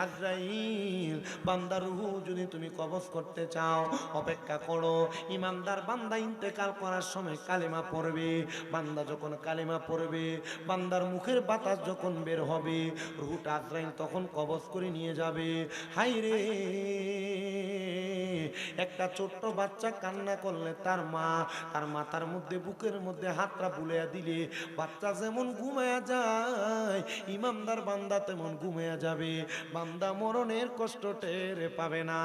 আজরাইল বান্দার রূহ যদি তুমি কবজ করতে চাও অপেক্ষা করো। ইমানদার বান্দা ইন্তেকাল করার সময় কালেমা পড়বে, বান্দা যখন কালেমা পড়বে, বান্দার মুখের বাতাস যখন বের হবে, রূহটা আজরাইল তখন কবজ করে নিয়ে যাবে। হাই রে, একটা ছোট্ট বাচ্চা কান্না করলে তার মাথার মধ্যে, বুকের মধ্যে হাতটা বুলাইয়া দিলে বাচ্চা যেমন ঘুমায়া যায়, ইমানদার বান্দা তেমন ঘুমায়া যাবে। বান্দা মরণের কষ্ট টের পাবে না।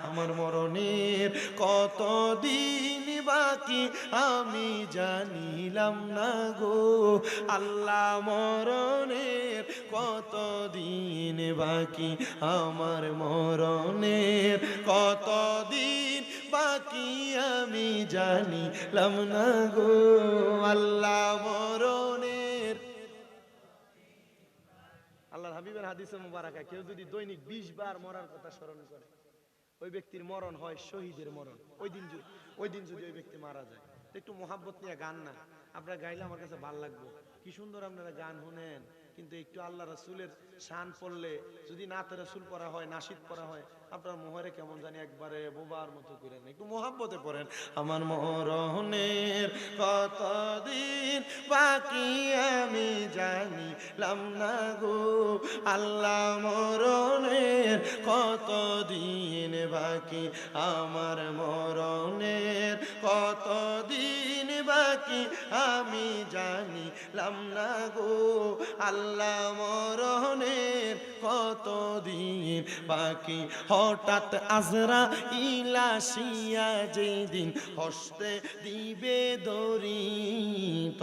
আমার মরণের কত দিন বাকি আমি জানিলাম না গো আল্লাহ, মরণের কত দিন বাকি, আমার মরণের কত দিন বাকি আমি জানিলাম না গো আল্লাহ, মরণের। আল্লাহর হাবিবের হাদিসে মুবারাকা, কেউ যদি দৈনিক 20 বার মরার কথা স্মরণ করে, ওই ব্যক্তির মরণ হয় শহীদের মরণ। ওই দিন যদি ওই ব্যক্তি মারা যায়, একটু মোহাব্বত নিয়ে গান না আপনারা গাইলে আমার কাছে ভালো লাগবে। কি সুন্দর আপনারা গান শুনেন, কিন্তু একটু আল্লাহ রাসূলের শান পড়লে, যদি নাতে রাসূল পড়া হয়, নাশিদ পড়া হয়, আপনার মোহরে কেমন জানি একবারে বোবার মতো করেন, একটু মোহাব্বতে পড়েন। আমার মরণের কতদিন বাকি আমি জানিলাম না গো আল্লাহ, মরণের কতদিন বাকি, আমার মরণের কতদিন বাকি আমি জানিলাম না গো আল্লাহ, মরণের কতদিন বাকি। হঠাৎ আজরাইল আসিয়া যেদিন হস্তে দিবে দড়ি,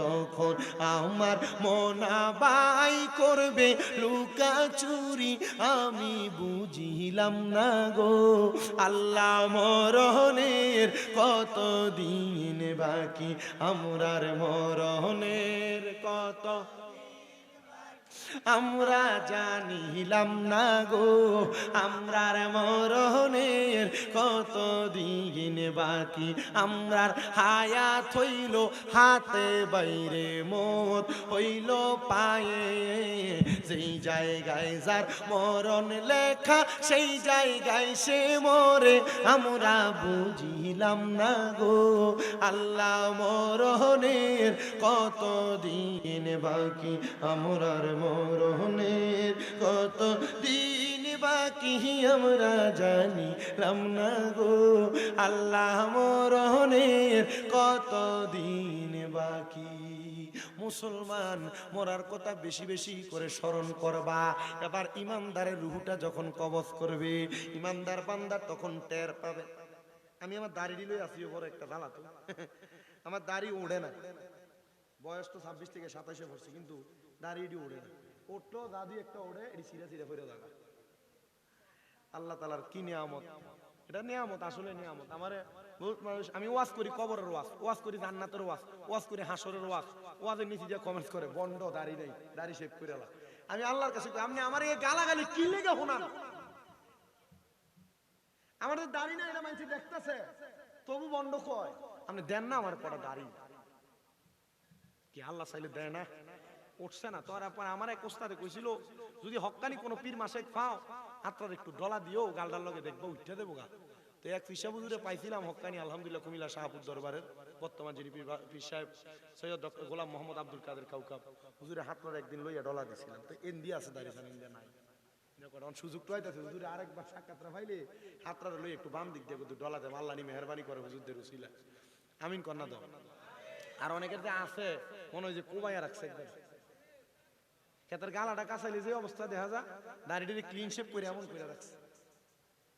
তখন আমার মনাবাই করবে লুকা চুরি, আমি বুঝিলাম না গো আল্লাহ, মরণের কতদিন বাকি, আমরার মরণের কত আমরা জানিলাম না গো আমরার মরণের কত দিন বাকি, আমরার হায়াত হইল হাতে বাইরে মত হইল পায়ে, যেই জায়গায় যার মরণ লেখা সেই জায়গায় সে মরে, আমরা বুঝিলাম না গো আল্লাহ মরণের কত দিন বাকি, আমরার মরণের কত দিন বাকি, আমরা জানিলাম না গো আল্লাহ মরণের কত দিন বাকি। মুসলমান মরার কথা বেশি বেশি করে স্মরণ করবা। এবার ইমানদারের রুহুটা যখন কবজ করবে, ইমানদার বান্দা তখন টের পাবে। আমি আমার দাড়ি লই আসি ওপরে একটা জ্বালা তো আমার দাড়ি ওড়ে না, বয়স তো 26 থেকে 27-এ পড়ছে, কিন্তু দাড়ি এটি ওড়ে না। উঠলো দাদি একটা ওড়ে, এটি সিরা সিরা ফিরে জায়গা। আল্লাহ তাআলার কি নিয়ামত, এটা নিয়ামত, আসলে নিয়ামত। আমারে বহুত মানুষ, আমি ওয়াজ করি কবরের ওয়াজ, ওয়াজ করি জান্নাতের ওয়াজ, ওয়াজ করি হাসরের ওয়াজ, ওয়াজের নিচে দিয়ে কমেন্টস করে বন্ড দাড়ি নেই, দাড়ি শেভ করে আলা। আমি আল্লাহর কাছে কই, আপনি আমার এই গালাগালি কি লেগে শোনান? আমাদের দাড়ি না, এটা মানুষ দেখতেছে তবু বন্ড কয়। আপনি দেন না আমার পড়া দাড়ি, কি আল্লাহ চাইলে দেয় না? উঠছে না তোর পর আমার এক ওস্তাদে কইছিল, যদি হক্কানি কোনো পীর মাসে পাও হাতটার একটু ডলা দিও, গালটার লগে দেখবো উঠে দেবো গা। তো এক ফিসা বুজুরে পাইছিলাম হক্কানি, আলহামদুলিল্লাহ কুমিল্লা শাহপুর দরবারের বর্তমান যিনি পীর সাহেব সৈয়দ ডক্টর গোলাম মোহাম্মদ আব্দুল কাদের কাউকাব হুজুরে হাতটার একদিন লইয়া ডলা দিছিলাম। তো এন্দি আছে দাঁড়িয়ে ইন্ডিয়া নাই, সুযোগ তো হইতাছে হুজুরে আরেকবার সাক্ষাৎরা পাইলে হাতটা লই একটু বাম দিক দিয়ে ডলা দেব, আল্লাহ নি মেহরবানি করে হুজুরদের উসিলা, আমিন কন্যা দাও। আর অনেকের যে আছে মনে হয় যে কোবাইয়া রাখছে একবার, ক্ষেতের গালাটা কাছাইলে যে অবস্থা দেখা যায়, দাড়িটাকে ক্লিন শেপ করে এমন করে রাখছে।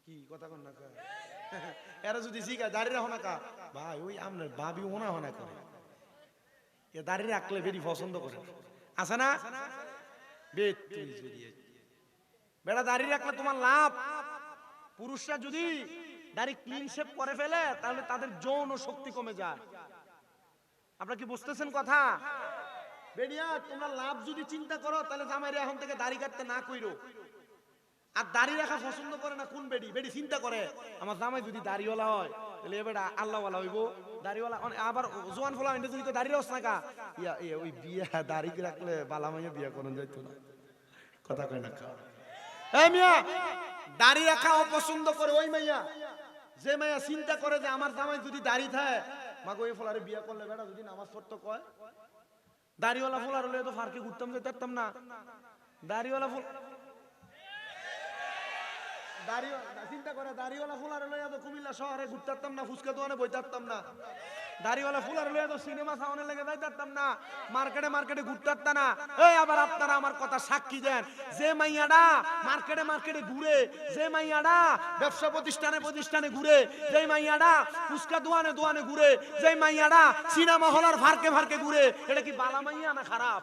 কি কথা কন না কয়? এরা যদি জিগা দাড়ি রাখো না কা ভাই, ওই আপনার ভাবি ওনা হনা করে, এ দাড়ি রাখলে বেরি পছন্দ করে, আছে না? বেটা দাড়ি রাখলে তোমার লাভ। পুরুষরা যদি দাড়ি ক্লিন শেপ করে ফেলে তাহলে তাদের যৌন শক্তি কমে যায়। আপনারা কি বুঝতেছেন কথা? বেডিয়া তোমরা লাভ যদি চিন্তা করো তাহলে জামাইরা এখন থেকে দাড়ি কাটতে না কইরো। আর দাড়ি রাখা পছন্দ করে না কোন বেডি? বেডি চিন্তা করে আমার জামাই যদি দাড়িওয়ালা হয় তাহলে এ বেটা আল্লাহওয়ালা হইব। দাড়িওয়ালা আবার জোয়ান ফলা যদি দাড়ি রস না কা ইয়া ওই বিয়া দাড়ি রাখলে বালা মাইয়া বিয়া করন যাইতো না, কথা কয় না। এই মিয়া দাড়ি রাখা অপছন্দ করে ওই মাইয়া, যে মাইয়া চিন্তা করে যে আমার জামাই যদি দাড়ি থাকে মাগো এই ফলারে বিয়া করলে বেটা যদি নামাজ পড়তো কয়। দাড়িওয়ালা ফুলার হলে তো ফারকে ঘুরতাম যেতে পারতাম না। দাড়িওয়ালা ফুল চিন্তা করে দাড়িওয়ালা ফুলার হলে তো কুমিল্লা শহরে ঘুরতে পারতাম না, ফুচকা দোকানে বইতে পারতাম না। দাড়িওয়ালা ফুলার হলে তো সিনেমা সাউন্ডে লেগে যাইতে পারতাম না, মার্কেটে মার্কেটে ঘুরতে পারতাম না। এই আবার আপনারা আমার কথা সাক্ষী দেন, যে মাইয়াডা মার্কেটে মার্কেটে ঘুরে, যে মাইয়াডা ব্যবসা প্রতিষ্ঠানে প্রতিষ্ঠানে ঘুরে, যে মাইয়াডা ফুচকা দোকানে দোকানে ঘুরে, যে মাইয়াডা সিনেমা হলার ফারকে ফারকে ঘুরে, এটা কি বালা মাইয়া না খারাপ?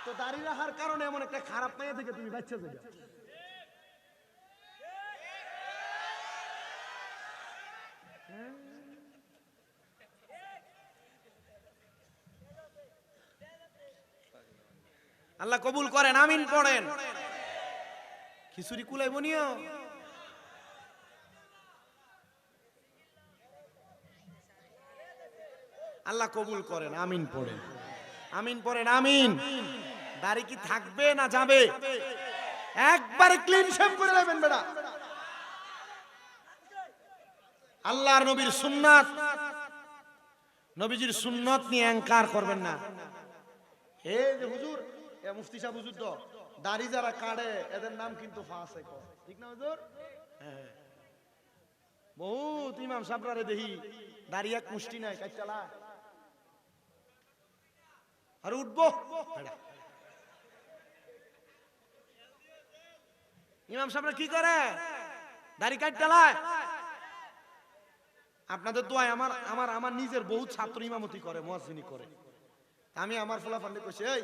তো দাড়ি রাখার কারণে এমন একটা খারাপ মাইয়া থেকে তুমি বাচ্চা যাবে। আল্লাহ কবুল করেন, আমিন পড়েন। খিচুড়ি কুলাইব নিও। আল্লাহ কবুল করেন, আমিন পড়েন, আমিন পড়েন, আমিন। দাড়ি কি থাকবে না যাবে? একবারে ক্লিন শেভ করে নেবেন বেটা। আল্লাহর নবীর সুন্নাত, নবীজির সুন্নাত নিয়ে অহংকার করবেন না। এই যে হুজুর, এ মুফতি সাহেব হুজুর তো দাড়ি যারা কাটে এদের নাম কিন্তু ফাসেক, ঠিক না হুজুর? হ্যাঁ, বহুত ইমাম সাহেবরা দেখি দাড়ি এক মুষ্টি নাই কাইচালা আর উঠবো। ইমাম সাহেবরা কি করে? দাড়ি কাটটালায়। আপনাদের দোয়ায় আমার আমার আমার নিজের বহুত ছাত্র ইমামতি করে, মুয়াজ্জিনি করে। আমি আমার ফুলাফান্ডে কইছি, এই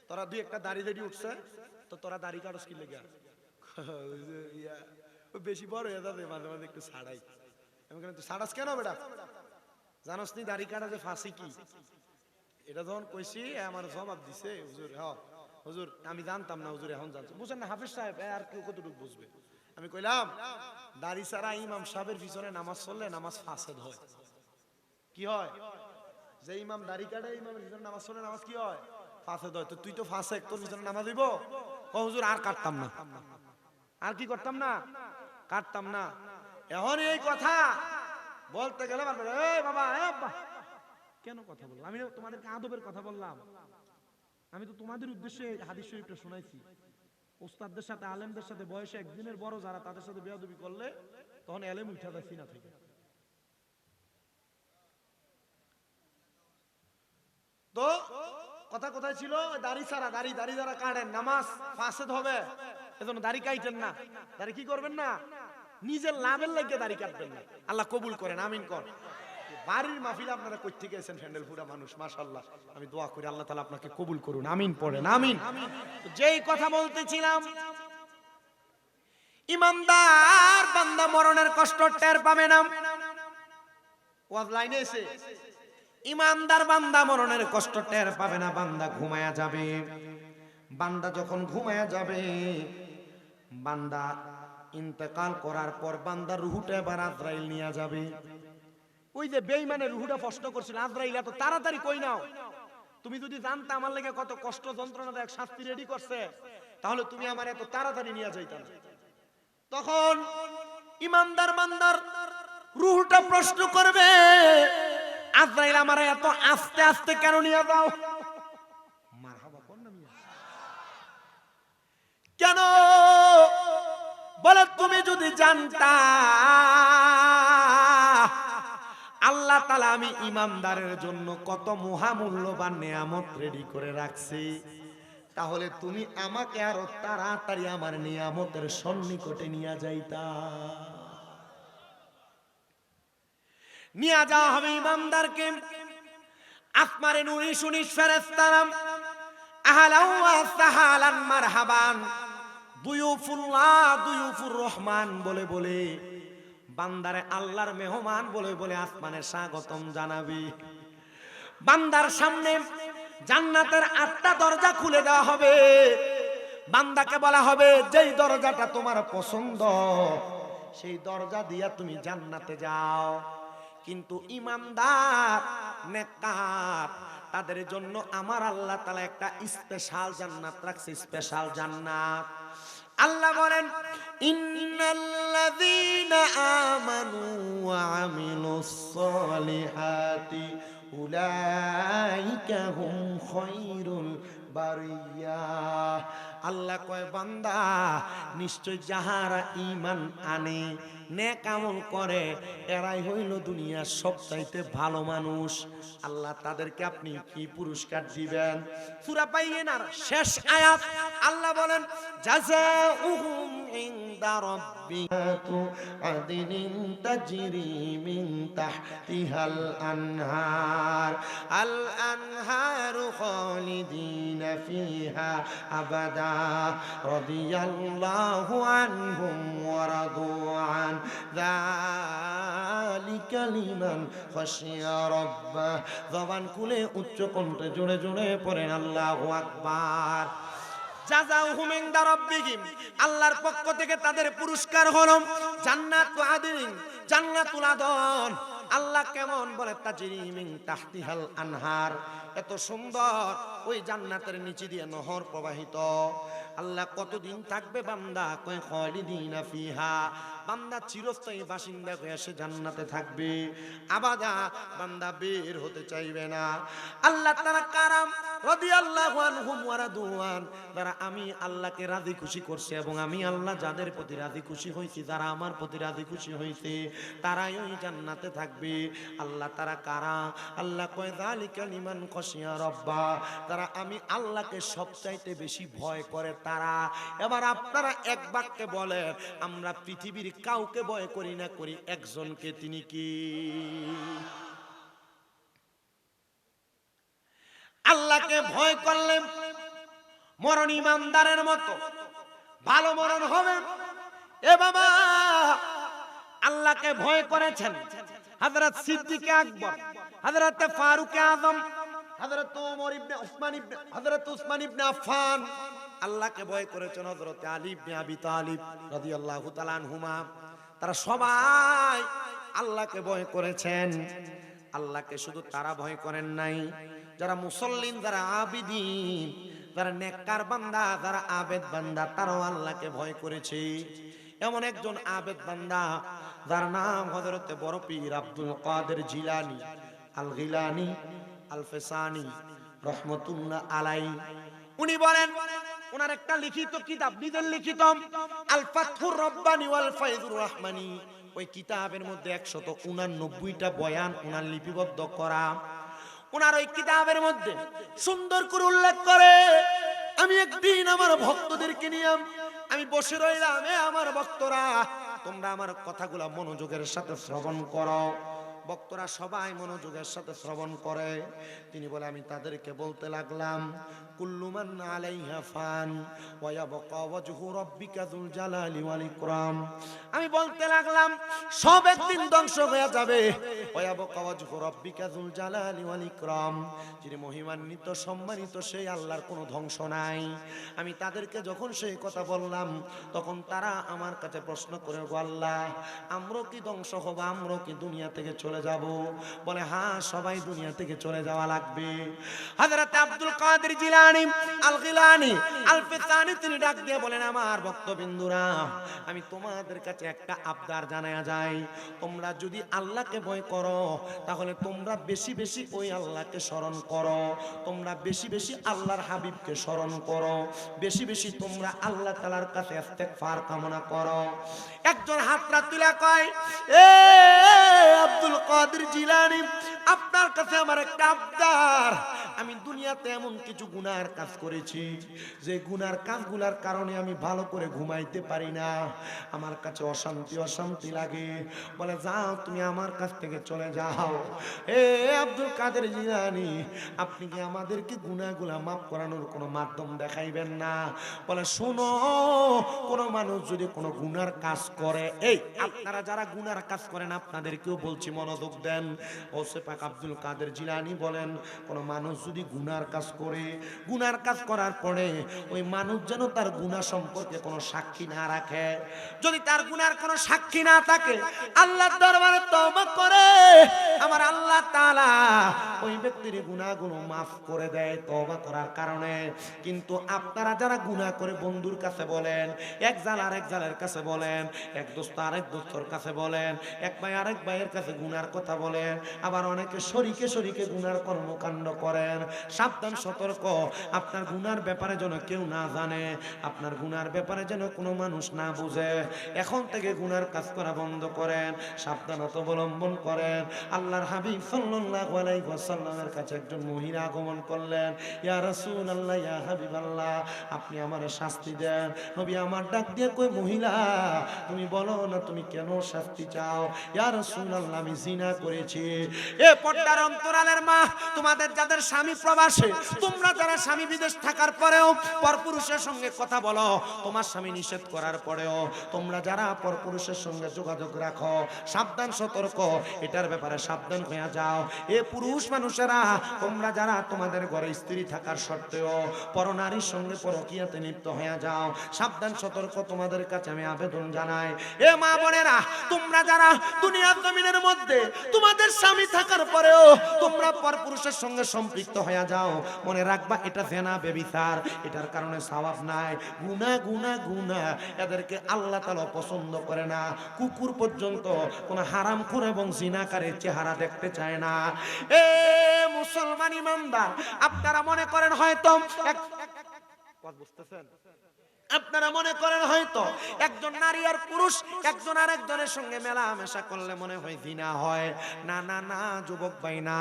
তোরা দুই একটা দাড়ি দাড়ি উঠছে তো তোরা দাড়ি কাটস কি লেগে? বেশি বড় হয়ে যাবে, মাঝে মাঝে একটু ছাড়াই। আমি কেন তুই ছাড়াস কেন বেটা? জানোস নি দাড়ি কাটা যে ফাঁসি কি? এটা যখন কইছি আমার জবাব দিছে হুজুর, হ্যাঁ হুজুর আমি জানতাম না, হুজুর এখন জানছি। বুঝেন না হাফেজ সাহেব, আর কেউ কতটুকু বুঝবে? আমি কইলাম দাড়ি ছাড়া ইমাম সাহেবের পিছনে নামাজ পড়লে নামাজ ফাসেদ হয়। কি হয়? যে ইমাম দাড়ি কাটে ইমামের পিছনে নামাজ পড়লে নামাজ কি হয়? ফাসেদ হয়। তো তুই তো ফাসেক, তোর পিছনে নামাজ হইব? ও হুজুর আর কাটতাম না। আর কি করতাম না? কাটতাম না। এখন এই কথা বলতে গেলে এই বাবা, কেন কথা বললাম? আমি তোমাদেরকে আদবের কথা বললাম। আমি তো তোমাদের উদ্দেশ্যে হাদিস শরীফটা শোনাইছি। ওস্তাদদের সাথে আলেমদের সাথে বয়সে একদিনের বড় যারা, তাদের সাথে বেয়াদবি করলে তখন এলেম উঠা যায় সিনা থেকে। তো কথা কোথায় ছিল? দাড়ি ছাড়া, দাড়ি যারা কাটেন নামাজ ফাসেদ হবে, এজন্য দাড়ি কাটেন না। দাড়ি কি করবেন না? নিজের লাভের লাগে দাড়ি কাটবেন না। আল্লাহ কবুল করেন, আমিন কর। বাড়ির মাহফিলে আপনারা কই থেকে এসেছেন প্যান্ডেল পুরা মানুষ, মাশাআল্লাহ। আমি দোয়া করি আল্লাহ তাআলা আপনাকে কবুল করুন, আমিন পড়েন, আমিন। যেই কথা বলতেছিলাম, ইমানদার বান্দা মরণের কষ্ট টের পাবে না। ওয়াজ লাইনে এসে ইমানদার বান্দা মরণের কষ্ট টের পাবে না, বান্দা ঘুমায়া যাবে। বান্দা যখন ঘুমায়া যাবে, বান্দা ইন্তেকাল করার পর বান্দার রূহটা এবার আজরাইল নিয়ে যাবে। ওই যে বেঈমানের রূহটা প্রশ্ন করছিল, আজরাইল এত তাড়াতাড়ি কই নাও? তুমি যদি জানতা আমার লাগে কত কষ্ট যন্ত্রণাদায়ক শাস্তি রেডি করছে, তাহলে তুমি আমার এত তাড়াতাড়ি নিয়ে যাইতা না। তখন ইমানদার বান্দার রূহটা প্রশ্ন করবে, আজরাইল আমারে এত আস্তে আস্তে কেন নিয়ে যাও? মারহাবা কোন না মিয়া? কেন? বলে তুমি যদি জানতা আল্লাহ তাআলা আমি ইমানদারের জন্য কত মহামূল্যবান নিয়ামত রেডি করে রাখছি, তাহলে তুমি আমাকে আরো তাড়াতাড়ি আমার নিয়ামতের সন্নিকটে নিয়ে যাইতা। নিয়ে যাওয়া হবে ইমানদারকে। আসমানে নূরি শুনিস ফেরেশতারা আহলান ওয়া সাহালান মারহাবান দুয়ুফুল্লাহ দুয়ুফুর রহমান বলে বলে বান্দারে আল্লাহর মেহমান বলে বলে আসমানে স্বাগতম জানাবি। বান্দার সামনে জান্নাতের 8টা দরজা খুলে দেওয়া হবে। বান্দাকে বলা হবে যেই দরজাটা তোমার পছন্দ সেই দরজা দিয়া তুমি জান্নাতে যাও। কিন্তু ইমানদার নেককার তাদের জন্য আমার আল্লাহ তাআলা একটা স্পেশাল জান্নাত রাখছে, স্পেশাল জান্নাত। আল্লাহ বলেন ইন্নাল্লাযীনা আমানু ওয়া আমিলুস সলিহাতি উলাইকা হুম খায়রুল বারিয়া। আল্লাহ কয় বান্দা নিশ্চয় যাহারা ঈমান আনে নেক আমল করে এরাই হইল দুনিয়ার সবচাইতে ভালো মানুষ। আল্লাহ তাদেরকে আপনি কি পুরস্কার দিবেন? সূরা বাইয়িনার শেষ আয়াত আল্লাহ বলেন জাযাউহুম ইনদা রাব্বিকা আদনিন তাজরি মিন তাহতিহাল আনহার আল আনহারু খালিদিনা ফিহা আবাদা রাদিয়াল্লাহু আনহুম ওয়া রাদু আন যালিকা লিমান খাশিয়া রাব্বাহ। জবান খুলে উচ্চ কণ্ঠে জোরে জোরে পড়েন আল্লাহু আকবার। জাযাউহুম ইনদা রাব্বিহিম, আল্লাহর পক্ষ থেকে তাদের পুরস্কার হলো জান্নাতু আদনিন, জান্নাতুল আদন। আল্লাহ কেমন বলে তাজরি মিন তাহতিহাল আনহার, এত সুন্দর ওই জান্নাতের নিচে দিয়ে নহর প্রবাহিত। আল্লাহ কতদিন থাকবে বান্দা? কয় খালিদিনা ফিহা, বান্দা চিরস্থায়ী বাসিন্দা হয়ে সে জান্নাতে থাকবে, আবাদা বান্দা বের হতে চাইবে না। আল্লাহ তাআলা কারাম রাদিয়াল্লাহু আনহুম ওয়া রাদুয়ান, যারা আমি আল্লাহকে রাজি খুশি করছে এবং আমি আল্লাহ যাদের প্রতি রাজি খুশি হইছি, যারা আমার প্রতি রাজি খুশি হইছে তারাই ওই জান্নাতে থাকবে। আল্লাহ তারা কারা? আল্লাহ কয় যালিকা লিমান খাশিয়া রাব্বা, যারা আমি আল্লাহকে সবচাইতে বেশি ভয় করে তারা। এবার আপনারা এক বাক্যে বলেন আমরা পৃথিবীর কাউকে ভয় করি না, করি একজনকে, তিনি কি? আল্লাহকে ভয় করলে মরণ ইমানদারের মতো ভালো মরণ হবে। এ বাবা, আল্লাহকে ভয় করেছেন হযরত সিদ্দিক আকবর, হযরত ফারুক আযম, হযরত ওমর ইবনে হযরত উসমান ইবনে আফফান আল্লাহকে ভয় করেছেন, হযরত আলী ইবনে আবি তালিব রাদিয়াল্লাহু তাআলা আনহুমা, তারা সবাই আল্লাহকে ভয় করেছেন। আল্লাহকে শুধু তারা ভয় করেন নাই, যারা মুসল্লিন, যারা আবিদিন, যারা নেককার বান্দা, যারা আবেদ বান্দা, তারাও আল্লাহকে ভয় করেছে। এমন একজন আবেদ বান্দা যার নাম হযরত বড় পীর আব্দুল কাদের জিলানী আল গিলানী আল ফেসানি রহমতুল্লাহ আলাই। উনি বলেন, ওনার একটা লিখিত কিতাব, নিজের লিখিত আল ফাতহুর রব্বানি ওয়াল ফায়জুর রহমানি, ওই কিতাবের মধ্যে 189টা বয়ান ওনার লিপিবদ্ধ করা। ওনার ওই কিতাবের মধ্যে সুন্দর করে উল্লেখ করে, আমি একদিন আমার ভক্তদেরকে নিয়ে আমি বসে রইলাম, আমার ভক্তরা তোমরা আমার কথাগুলো মনোযোগের সাথে শ্রবণ করো। ভক্তরা সবাই মনোযোগের সাথে শ্রবণ করে। তিনি বলে, আমি তাদেরকে বলতে লাগলাম, কুল্লু মান আলাইহা ফান ওয়া ইয়াবকা ওয়াজহু রাব্বিকা যুল জালালি ওয়াল ইকরাম। আমি বলতে লাগলাম, সব একদিন ধ্বংস হয়ে যাবে। ওয়া ইয়াবকা ওয়াজহু রাব্বিকা যুল জালালি ওয়াল ইকরাম, যিনি মহিমান্বিত সম্মানিত সেই আল্লাহর কোনো ধ্বংস নাই। আমি তাদেরকে যখন সেই কথা বললাম, তখন তারা আমার কাছে প্রশ্ন করে, গো আল্লাহ, আমরা কি ধ্বংস হব, আমরা কি দুনিয়া থেকে চলে যাব? বলে, হ্যাঁ, সবাই দুনিয়া থেকে চলে যাওয়া লাগবে। হযরত আব্দুল কাদের জিলানী আল গিলানী আল ফিসানি তিনি ডাক দিয়ে বলেন, আমার ভক্তবিন্দুরা, আমি তোমাদের কাছে একটা আবদার জানায়া যাই, তোমরা যদি আল্লাহকে ভয় করো, তাহলে তোমরা বেশি বেশি ওই আল্লাহকে স্মরণ করো, তোমরা বেশি বেশি আল্লাহর হাবিবকে স্মরণ করো, বেশি বেশি তোমরা আল্লাহ তাআলার কাছে ইস্তেগফার কামনা করো। একজন হাতটা তুলে কয়, এ আব্দুল কাদের জিলানী, আপনার কাছে আমার একটা আবদার। আমি দুনিয়াতে এমন কিছু গুনার কাজ করেছি, যে গুনার কাজগুলোর কারণে আমি ভালো করে ঘুমাইতে পারি না, আমার কাছে অশান্তি অশান্তি লাগে। বলে, যাও, তুমি আমার কাছ থেকে চলে যাও। এ আব্দুল কাদের জিলানী, আপনি কি আমাদেরকে গুনাহগুলা মাফ করানোর কোনো মাধ্যম দেখাইবেন না? বলে, শোনো, কোন মানুষ যদি কোনো গুনার কাজ করে, এই আপনারা যারা গুনার কাজ করেন আপনাদেরকেও বলছি, মনোযোগ দেন। ওসে পাক আব্দুল কাদের জিলানী বলেন, কোন মানুষ যদি গুনার কাজ করে, গুনার কাজ করার পরে ওই মানুষ যেন তার গুনাহ সম্পর্কে কোনো সাক্ষী না রাখে। যদি তার গুনার কোনো সাক্ষী না থাকে, আল্লাহর দরবারে তওবা করে আমার আল্লাহ তাআলা ওই ব্যক্তির গুনাহগুলো মাফ করে দেয় তওবা করার কারণে। কিন্তু আপনারা যারা গুনাহ করে বন্ধুর কাছে বলেন, এক জাল আরেক জালের কাছে বলেন, এক দোস্ত আরেক দোস্তর কাছে বলেন, এক ভাই আরেক ভাইয়ের কাছে গুনার কথা বলেন, আবার অনেকে শরীকে শরীকে গুনার কর্মকাণ্ড করেন। সাবধান, সতর্ক, আপনার গুনার ব্যাপারে যেন কেউ না জানে, আপনার গুনার ব্যাপারে যেন কোনো মানুষ না বুঝে। এখন থেকে গুনার কাজ করা বন্ধ করেন, সাবধানতা অবলম্বন করেন। আল্লাহর হাবিব সাল্লাল্লাহু আলাইহি ওয়াসাল্লামের কাছে একজন মহিলা আগমন করলেন, ইয়া রাসূলুল্লাহ, ইয়া হাবিবাল্লাহ, আপনি আমারে শাস্তি দেন। নবী আমার ডাক দিয়ে কই, মহিলা, তুমি বলো না তুমি কেন শাস্তি চাও? ইয়া রাসূলুল্লাহ, আমি জিনা করেছি। এ পর্দার অন্তরালের মা, তোমাদের যাদের স্বামী প্রবাসে, তোমরা যারা স্বামী বিদেশ থাকার পরেও পরপুরুষের সঙ্গে কথা বলো, তোমার স্বামী নিষেধ করার পরেও তোমরা যারা পরপুরুষের সঙ্গে যোগাযোগ রাখো, সাবধান, সতর্ক, এটার ব্যাপারে সাবধান হয়ে যাও। এ পুরুষ মানুষেরা, তোমরা যারা তোমাদের ঘরে স্ত্রী থাকার সত্ত্বেও পরনারীর সঙ্গে পরকীয়াতে লিপ্ত হয়ে যাও, সাবধান, সতর্ক, তোমাদের কাছে আমি আবেদন জানাই। এ মা বোনেরা, তোমরা যারা দুনিয়ার জমিনের মধ্যে তোমাদের স্বামী থাকার পরেও তোমরা পরপুরুষের সঙ্গে সম্পৃক্ত হয়ে যাও, মনে রাখবা এটা জেনা, ব্যভিচার, এটার কারণে সওয়াব নাই, গুনাহ গুনাহ গুনাহ। এদেরকে আল্লাহ তাআলা পছন্দ করে না। কুকুর পর্যন্ত কোন হারামখোর এবং জিনাকারের চেহারা দেখতে চায় না। এ মুসলমান ইমানদার, আপনারা মনে করেন হয়তো বুঝতেছেন, আপনারা মনে করেন হয়তো একজন নারী আর পুরুষ একজন আরেকজনের সঙ্গে মেলামেশা করলে মনে হয় জিনা হয়। না না না যুবক ভাই, না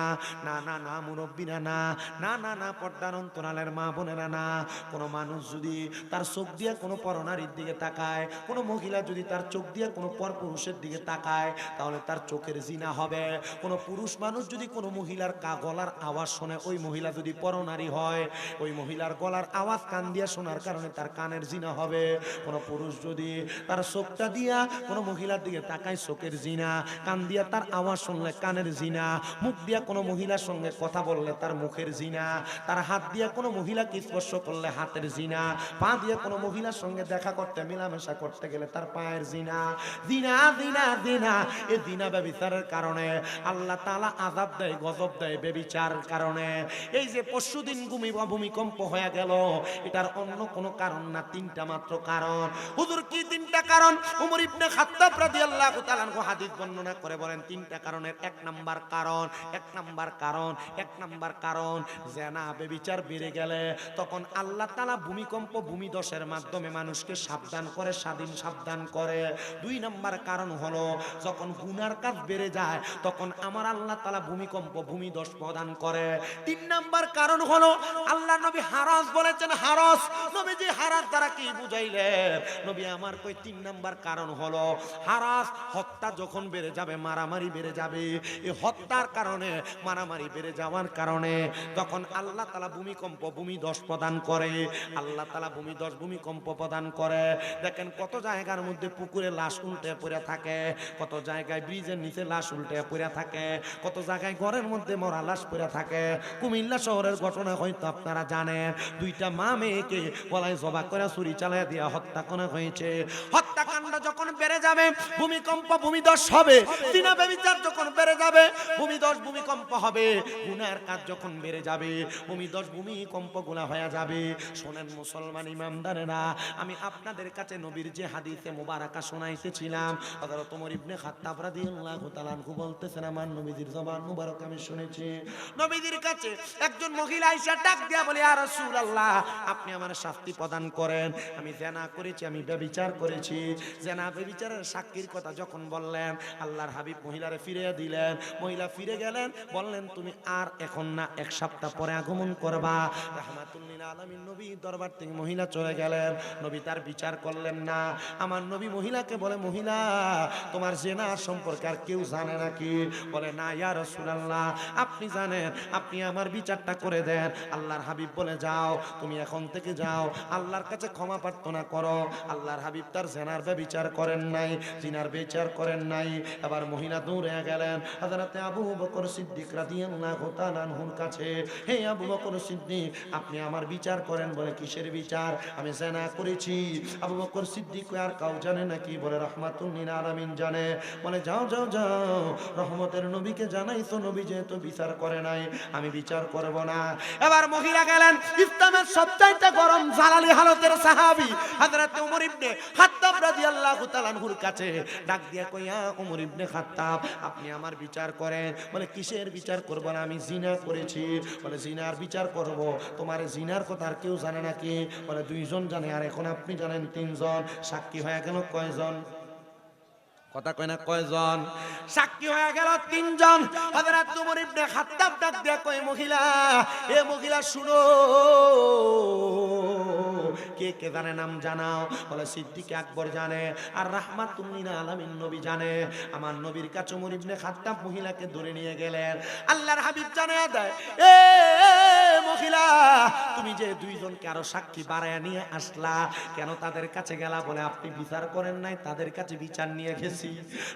না না না মুরব্বীরা, না না না না পর্দার অন্তরালের মা বোনেরা, না। কোনো মানুষ যদি তার চোখ দিয়ে কোনো পরনারীর দিকে তাকায়, কোনো মহিলা যদি তার চোখ দিয়ে কোনো পরপুরুষের দিকে তাকায়, তাহলে তার চোখের জিনা হবে। কোনো পুরুষ মানুষ যদি কোনো মহিলার গলার আওয়াজ শোনে, ওই মহিলা যদি পরনারী হয়, ওই মহিলার গলার আওয়াজ কান দিয়া শোনার কারণে তার কানের জিনা হবে। কোন পুরুষ যদি তার চোখটা দিয়া কোন মহিলার দিকে তাকায়, চোখের জিনা। কান দিয়া তার আওয়াজ শুনলে কানের জিনা। মুখ দিয়া কোনো মহিলার সঙ্গে কথা বললে তার মুখের জিনা। তার হাত দিয়া কোনো মহিলাকে স্পর্শ করলে হাতের জিনা। পা দিয়ে কোনো মহিলার সঙ্গে দেখা করতে, মেলামেশা করতে গেলে তার পায়ের জিনা। জিনা জিনা জিনা, এই জিনা ব্যভিচারের কারণে আল্লাহ তাআলা আযাব দেয়, গজব দেয় ব্যভিচার কারণে। এই যে পরশুদিন ভূমিকম্প হয়ে গেল, এটার অন্য কোনো কারণ না, তিনটা মাত্র কারণ। হুজুর কি তিনটা কারণ? ওমর ইবনে খাত্তাব রাদিয়াল্লাহু তাআলা আনহু হাদিস বর্ণনা করে বলেন তিনটা কারণের এক নাম্বার কারণ জেনা ব্যভিচার বেড়ে গেলে তখন আল্লাহ তাআলা ভূমিকম্প ভূমিধসের মাধ্যমে মানুষকে সাবধান করে। দুই নাম্বার কারণ হলো যখন গুনার কাজ বেড়ে যায় তখন আমার আল্লাহ তাআলা ভূমিকম্প ভূমিধস প্রদান করে। তিন নাম্বার কারণ হলো আল্লাহ নবী হারাস বলেছেন, হারাস নবীজি হারাস দ্বারা কি বুঝাইলেন? নবী আমার কই তিন নাম্বার কারণ হলো হারাস, হত্যা যখন বেড়ে যাবে, মারামারি বেড়ে যাবে, এই হত্যার কারণে, মারামারি বেড়ে যাওয়ার কারণে তখন আল্লাহ তাআলা ভূমিকম্প ভূমিধস প্রদান করে। আল্লাহ তাআলা ভূমিকম্প প্রদান করে। দেখেন কত জায়গার মধ্যে পুকুরে লাশ উল্টে পড়ে থাকে, কত জায়গায় ব্রিজের নিচে লাশ উল্টে পড়ে থাকে, কত জায়গায় ঘরের মধ্যে মরা লাশ পড়ে থাকে। কুমিল্লা শহরের ঘটনা হয়তো আপনারা জানেন, দুইটা মা মেয়েকে গলায় জবা করে ছুরি চালিয়ে দিয়ে হত্যা করা হয়েছে। হত্যাকাণ্ড যখন বেড়ে যাবে, ভূমিকম্প ভূমিধস হবে। জিনা ব্যভিচার যখন বেড়ে যাবে, ভূমিকম্প হবে। গুনার কাজ যখন বেড়ে যাবে, ভূমিকম্প গুনাহ হয়ে যাবে। শোনেন মুসলমান ইমানদারেরা, আমি আপনাদের কাছে নবীর যে হাদিসে মুবারাকা শোনাইতেছিলাম, হযরত ওমর ইবনে খাত্তাব রাদিয়াল্লাহু তাআলা আনহু বলতেছেন, আমার নবীজির জবান মুবারক আমি শুনেছি। নবীজির কাছে একজন মহিলা আয়েশা ডাক দিয়া বলে, ইয়া রাসূলুল্লাহ, আপনি আমার শাস্তি প্রদান করেন। আমি জিনা করেছি, আমি ব্যভিচার করেছি। জিনা ব্যভিচারের সাক্ষীর কথা যখন বললেন, আল্লাহর হাবিব মহিলারে ফিরিয়ে দিলেন। মহিলা ফিরে গেলেন, বললেন তুমি আর এখন না, এক সপ্তাহ পরে আগমন করবা। রাহমাতুল লিল আলামিন নবী দরবার থেকে মহিলা চলে গেলেন। নবী তার বিচার করলেন না। আমার নবী মহিলাকে বলে, মহিলা তোমার জিনা সম্পর্কে আর কেউ জানে নাকি? বলে না ইয়া রাসূলুল্লাহ, আপনি জানেন, আপনি আমার বিচারটা করে দেন। আল্লাহর হাবিব বলে, যাও তুমি এখন থেকে যাও, আল্লাহর কাছে ক্ষমা প্রার্থনা করো। আল্লাহর হাবিব তার জিনার বিচার করেন নাই, জিনার বিচার করেন নাই। আবার মহিলা দৌড়ে গেলেন হযরতে আবু বকর সিদ্দিক রাদিয়াল্লাহু তাআলা আনহুর কাছে। হে আবু বকর সিদ্দিক, আপনি আমার বিচার করেন। বলে কিসের বিচার? আমি জিনা করেছি। আবু বকর সিদ্দিক আর কাউ জানে নাকি? বলে রাহমাতুল লিল আলামিন জানে। বলে যাও যাও যাও, রহমতের নবীকে জানাইছো, নবী যেহেতু বিচার করে নাই, আমি বিচার করব না। এবার মহিলা গেলেন, ইসলামের সবচাইতে গরম জালালি হালতের সাহাবী হযরত ওমর ইবনে খাত্তাব রাদিয়াল্লাহু তাআলা আনহুর কাছে ডাক দিয়া কইয়া, ওমর ইবনে খাত্তাব, আপনি আমার বিচার করেন। বলে কিসের বিচার করব? না আমি জিনা করেছি। বলে জিনার বিচার করব। তোমার জিনার কথা আর কেউ জানে নাকি? বলে দুইজন জানে, আর এখন আপনি জানেন তিনজন। সাক্ষী হয়ে গেল কয়জন? কথা কয় না কয়জন? সাক্ষী হয়ে গেল তিনজন। হযরত ওমর ইবনে খাত্তাব ডাক দিয়া কয়, মহিলা, এ মহিলা শুনো, কে কে জানে নাম জানাও। বলে সিদ্দিক আকবর জানে, আর রাহমাতুল লিল আলামিন নবী জানে। আমার নবীর কাছে ওমর ইবনে খাত্তাব মহিলাকে ধরে নিয়ে গেলেন। আল্লাহর হাবিব জানায়া দেয়, এ মহিলা, তুমি যে দুইজনকে আরো সাক্ষী বাড়ায়া নিয়ে আসলা, কেন তাদের কাছে গেলা? বলে আপনি বিচার করেন নাই, তাদের কাছে বিচার নিয়ে গেছি।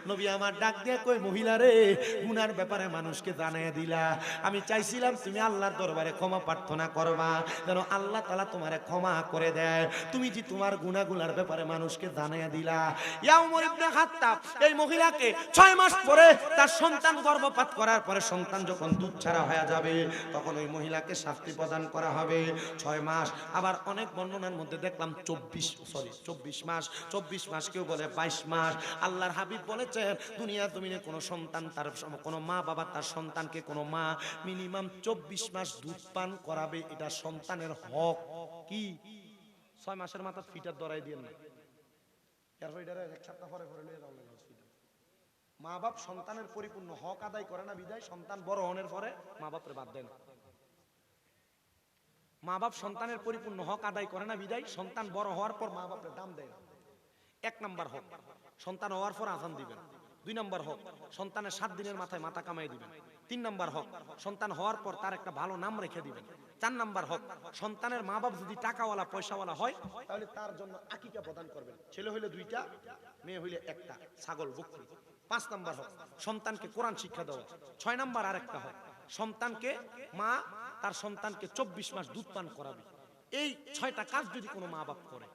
নবী আমার ডাক দিয়ে কই, মহিলা রে, গুনার ব্যাপারে মানুষকে জানিয়ে দিলা। আমি চাইছিলাম তুমি আল্লাহর দরবারে ক্ষমা প্রার্থনা করবা, যেন আল্লাহ তাআলা তোমারে ক্ষমা করে দেয়। তুমি যে তোমার গুনাহগুলোর ব্যাপারে মানুষকে জানিয়ে দিলা। ইয়া ওমর ইবনে খাত্তাব, এই মহিলাকে 6 মাস পরে তার সন্তান গর্ভপাত করার পরে সন্তান যখন দুধ ছাড়া হয়ে যাবে, তখন ওই মহিলাকে শাস্তি প্রদান করা হবে 6 মাস। আবার অনেক বর্ণনার মধ্যে দেখলাম 24 মাস, 24 মাস, কেউ বলে 22 মাস। আল্লাহর হাবিব বলেছেন, দুনিয়া জমিনে কোনো সন্তান, তার কোনো মা বাবা তার সন্তানকে, কোনো মা মিনিমাম 24 মাস দুধ পান করাবে, এটা সন্তানের হক। কি 6 মাসের মাথা ফিটার ধরাই দিয়ে না, এরপর এটা এক সপ্তাহ পরে পরে নিয়ে যাওয়া লাগে হসপিটাল। মা বাপ সন্তানের পরিপূর্ণ হক আদায় করে না বিদায় সন্তান বড় হওয়ার পরে মা বাপরে বাদ দেয় না। মা বাপ সন্তানের পরিপূর্ণ হক আদায় করে না বিদায় সন্তান বড় হওয়ার পর মা বাপের দাম দেয় না। 1 নাম্বার হক, সন্তান হওয়ার পর আযান দিবেন। 2 নাম্বার হক, সন্তানের 7 দিনের মাথায় মাথা কামাই দিবেন। 3 নাম্বার হক, সন্তান হওয়ার পর তার একটা ভালো নাম রেখে দিবেন। 4 নাম্বার হক, সন্তানের মা বাপ যদি টাকাওয়ালা পয়সাওয়ালা হয় তাহলে তার জন্য আকিকা প্রদান করবেন। ছেলে হইলে 2টা, মেয়ে হইলে 1টা, ছাগল বকরি। 5 নাম্বার হক, সন্তানকে কোরআন শিক্ষা দেওয়া। 6 নাম্বার আরেকটা হক, সন্তানকে মা তার সন্তানকে 24 মাস দুধ পান করাবে। এই 6টা কাজ যদি কোনো মা বাপ করে,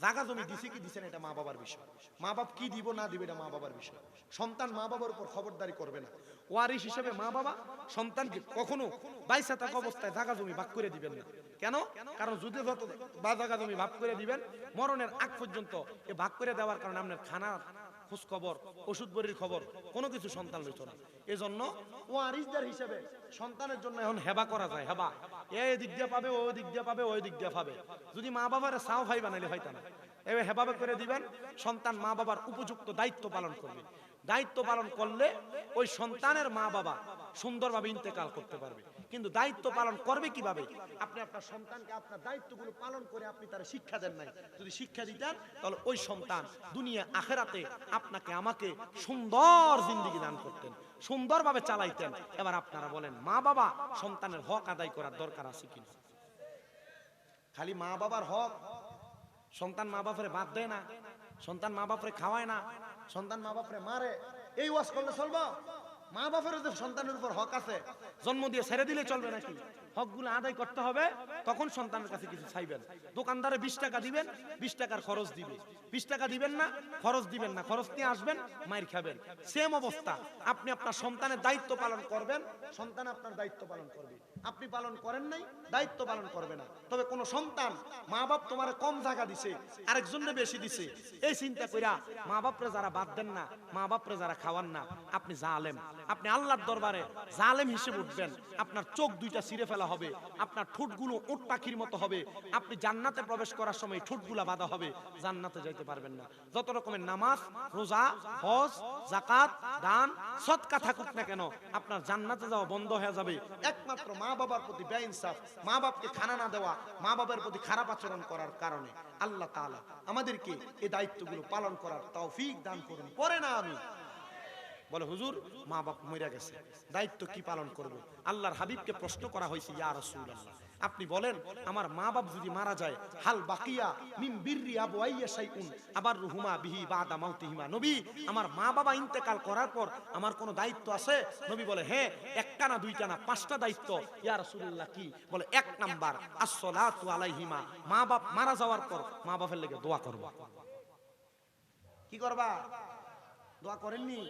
জায়গা জমি দিছে কি দিছে না এটা মা বাবার বিষয়, মা বাপ কি দিব না দিবে এটা মা বাবার বিষয়। সন্তান মা বাবার উপর খবরদারি করবে না। ওয়ারিশ হিসেবে মা বাবা সন্তানকে কখনো বাইসা থাকা অবস্থায় জায়গা জমি ভাগ করে দিবেন না। কেন? কারণ যুদ্ধে যত বা জায়গা জমি ভাগ করে দিবেন, মরণের আগ পর্যন্ত এ ভাগ করে দেওয়ার কারণে আপনার খানা খোঁজ খবর, ওষুধ বড়ির খবর কোনো কিছু সন্তান লইত না। এজন্য ওয়ারিশদার হিসেবে সন্তানের জন্য এখন হেবা করা যায়। হেবা এই দিক দিয়ে পাবে, ওই দিক দিয়ে পাবে, ওই দিক দিয়ে পাবে। যদি মা বাবার চাও ভাই বানাইলে হয়তো না, এবার হেবাবে করে দিবেন। সন্তান মা বাবার উপযুক্ত দায়িত্ব পালন করবে। দায়িত্ব পালন করলে ওই সন্তানের মা বাবা সুন্দরভাবে ইন্তেকাল করতে পারবে। কিন্তু দায়িত্ব পালন করবে কিভাবে? আপনি আপনার সন্তানকে আপনার দায়িত্বগুলো পালন করে আপনি তার শিক্ষা দেন নাই। যদি শিক্ষা দিতেন তাহলে ওই সন্তান দুনিয়া আখেরাতে আপনাকে আমাকে সুন্দর জিন্দেগি দান করতেন, সুন্দরভাবে চালাইতেন। এবার আপনারা বলেন, মা বাবা সন্তানের হক আদায় করার দরকার আছে কিনা? খালি মা বাবার হক, সন্তান মা বাপরে বাদ দেয় না, সন্তান মা বাপরে খাওয়ায় না, সন্তান মা বাপরে মারে, এই ওয়াজ করলে চলবো? মা বাপেরও যে সন্তানের উপর হক আছে, জন্ম দিয়ে ছেড়ে দিলে চলবে নাকি? হকগুলো আদায় করতে হবে। তখন সন্তানের কাছে কিছু চাইবেন। দোকানদারে 20 টাকা দিবেন, 20 টাকার খরচ দিবে। 20 টাকা দিবেন না, খরচ দিবেন না, খরচ নিয়ে আসবেন, মাইর খাবেন। সেম অবস্থা, আপনি আপনার সন্তানের দায়িত্ব পালন করবেন, সন্তান আপনার দায়িত্ব পালন করবে। আপনি পালন করেন নাই, দায়িত্ব পালন করবে না। তবে কোন সন্তান মা বাপ তোমার কম জায়গা দিছে, আরেকজনকে বেশি দিছে, এই চিন্তা কইরা মা বাপরে যারা বাদ দেন না, মা বাপরে যারা খাওয়ান না, আপনি জালেম। আপনি আল্লাহর দরবারে জালেম হিসেবে উঠবেন। আপনার চোখ 2টা ছিঁড়ে ফেলা হবে, আপনার ঠোঁটগুলো উট পাখির মতো হবে। আপনি জান্নাতে প্রবেশ করার সময় ঠোঁটগুলা বাঁধা হবে, জান্নাতে যাইতে পারবেন না। যত রকমের নামাজ, রোজা, হজ, যাকাত, দান, সদকা থাকুক না কেন, আপনার জান্নাতে যাওয়া বন্ধ হয়ে যাবে একমাত্র মা বাবার প্রতি বেইনসাফ, মা বাপকে খানা না দেওয়া, মা বাবার প্রতি খারাপ আচরণ করার কারণে। আল্লাহ তাআলা আমাদেরকে এই দায়িত্বগুলো পালন করার তৌফিক দান করুন। পরে না আমি বলে, হুজুর মা বাপ মরে গেছে, দায়িত্ব কি পালন করব? আল্লাহর হাবিবকে প্রশ্ন করা হয়েছে, ইয়া রাসূলুল্লাহ, আপনি বলেন আমার মা বাপ যদি মারা যায়, হাল বাকিয়া মিন বিররি আবওয়াইয়া শাইউন আবাররুহুমা বিহি বাদা মাউতিহিমা, নবী আমার মা বাবা ইন্তেকাল করার পর আমার কোনো দায়িত্ব আছে? নবী বলে, হ্যাঁ, 1টা না 2টা না 5টা দায়িত্ব। ইয়া রাসূলুল্লাহ কি? বলে, 1 নাম্বার আসসালাতু আলাইহিমা, মা বাপ মারা যাওয়ার পর মা বাপের লেগে দোয়া করবা। কি করবা? দোয়া করেননি?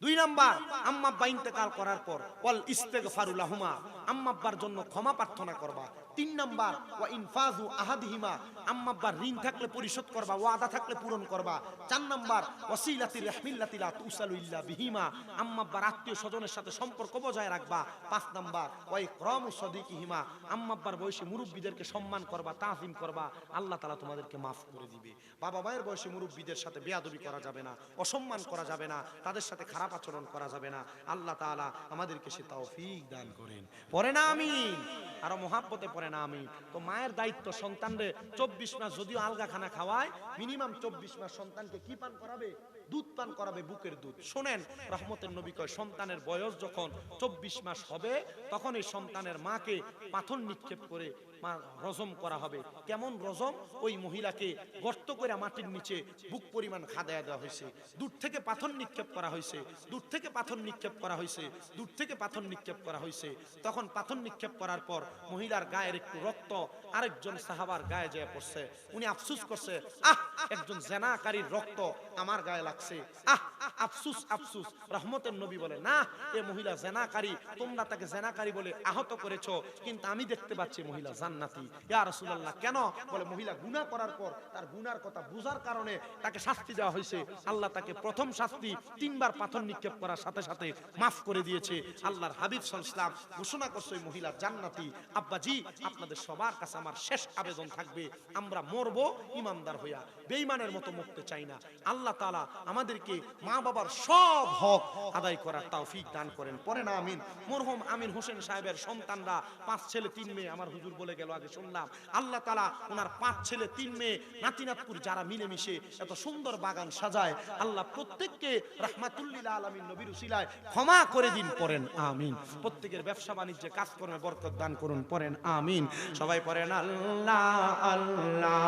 2 নাম্বার আম্মা আব্বা ইন্তেকাল করার পর ওয়াল ইস্তিগফারু লাহুমা, আম্মা আব্বার জন্য ক্ষমা প্রার্থনা করবা। 3 নাম্বার ওয়া ইনফাযু আহাদিহিমা, আম্মা আব্বার ঋণ থাকলে পরিশোধ করবা, ওয়াদা থাকলে পূরণ করবা। 4 নাম্বার ওয়াসিলাতির রাহমিল্লাতি লা তুসালু ইল্লা বিহিমা, আম্মা আব্বার আত্মীয় স্বজনের সাথে সম্পর্ক বজায় রাখবা। 5 নাম্বার ওয়া ইকরামু সাদিকিহিমা, আম্মা আব্বার বয়সী মুরব্বিদেরকে সম্মান করবা, তাজিম করবা, আল্লাহ তাআলা তোমাদেরকে maaf করে দিবে। বাবা মায়ের বয়সী মুরব্বিদের সাথে বেয়াদবি করা যাবে না, অসম্মান করা যাবে না, তাদের সাথে খারাপ আচরণ করা যাবে না। আল্লাহ তাআলা আমাদেরকে সে তৌফিক দান করেন। পড়ে না আমিন, আরো মহাব্বতে পড়ে না আমিন। তো মায়ের দায়িত্ব সন্তানরে 24 মাস যদিও আলগা খানা খাওয়ায়, মিনিমাম 24 মাস সন্তানকে কি পান করাবে? দুধ পান করাবে, বুকের দুধ। শোনেন, রহমতের নবী কয়, সন্তানের বয়স যখন 24 মাস হবে তখন এই সন্তানের মাকে পাথর নিক্ষেপ করে মা রজম করা হবে। কেমন রজম? ওই মহিলাকে গর্ত করে মাটির নিচে বুক পরিমাণ খাদায়া দেওয়া হয়েছে, দূর থেকে পাথর নিক্ষেপ করা হয়েছে, দূর থেকে পাথর নিক্ষেপ করা হয়েছে, দূর থেকে পাথর নিক্ষেপ করা হয়েছে। তখন পাথর নিক্ষেপ করার পর মহিলার গায়ের একটু রক্ত আরেকজন সাহাবার গায়ে যেয়ে পড়ছে। উনি আফসুস করছে, আহ, একজন জেনাকারীর রক্ত আমার গায়ে লাগছে, আহ, আফসুস আফসুস। রহমতের নবী বলে, না, এ মহিলা জেনাকারী, তোমরা তাকে জেনাকারী বলে আহত করেছো, কিন্তু আমি দেখতে পাচ্ছি মহিলা জান্নাতি। ইয়া রাসূলুল্লাহ, কেন? বলে, মহিলা গুনাহ করার পর তার গুনার কথা বুঝার কারণে তাকে শাস্তি দেওয়া হয়েছে। আল্লাহ তাকে প্রথম শাস্তি 3 বার পাথর নিক্ষেপ করার সাথে সাথে মাফ করে দিয়েছে। আল্লাহর হাবিব সাল্লাল্লাহু আলাইহি ওয়াসাল্লাম ঘোষণা করছে ওই মহিলা জান্নাতি। আব্বাজি, আপনাদের সবার কাছে আমার শেষ আবেদন থাকবে, আমরা মরবো ইমানদার হইয়া, বেঈমানের মতো মরতে চাই না। আল্লাহ তাআলা আমাদেরকে মা বাবার সব হক আদায় করার তৌফিক দান করেন। পরে না আমিন। মরহুম আমিন হোসেন সাহেবের সন্তানরা 5 ছেলে 3 মেয়ে, আমার হুজুর বলে গেল আগে শুনলাম, আল্লাহ তাআলা ওনার 5 ছেলে 3 মেয়ে নাতি নাতপুর যারা মিলেমিশে এত সুন্দর বাগান সাজায়, আল্লাহ প্রত্যেককে রাহমাতুল লিল আলামিন নবীর উসিলায় ক্ষমা করে দিন, পড়েন আমিন। প্রত্যেকের ব্যবসা বাণিজ্যে কাজকর্মে বরকত দান করুন, পড়েন আমিন। সবাই পড়েন আল্লাহ আল্লাহ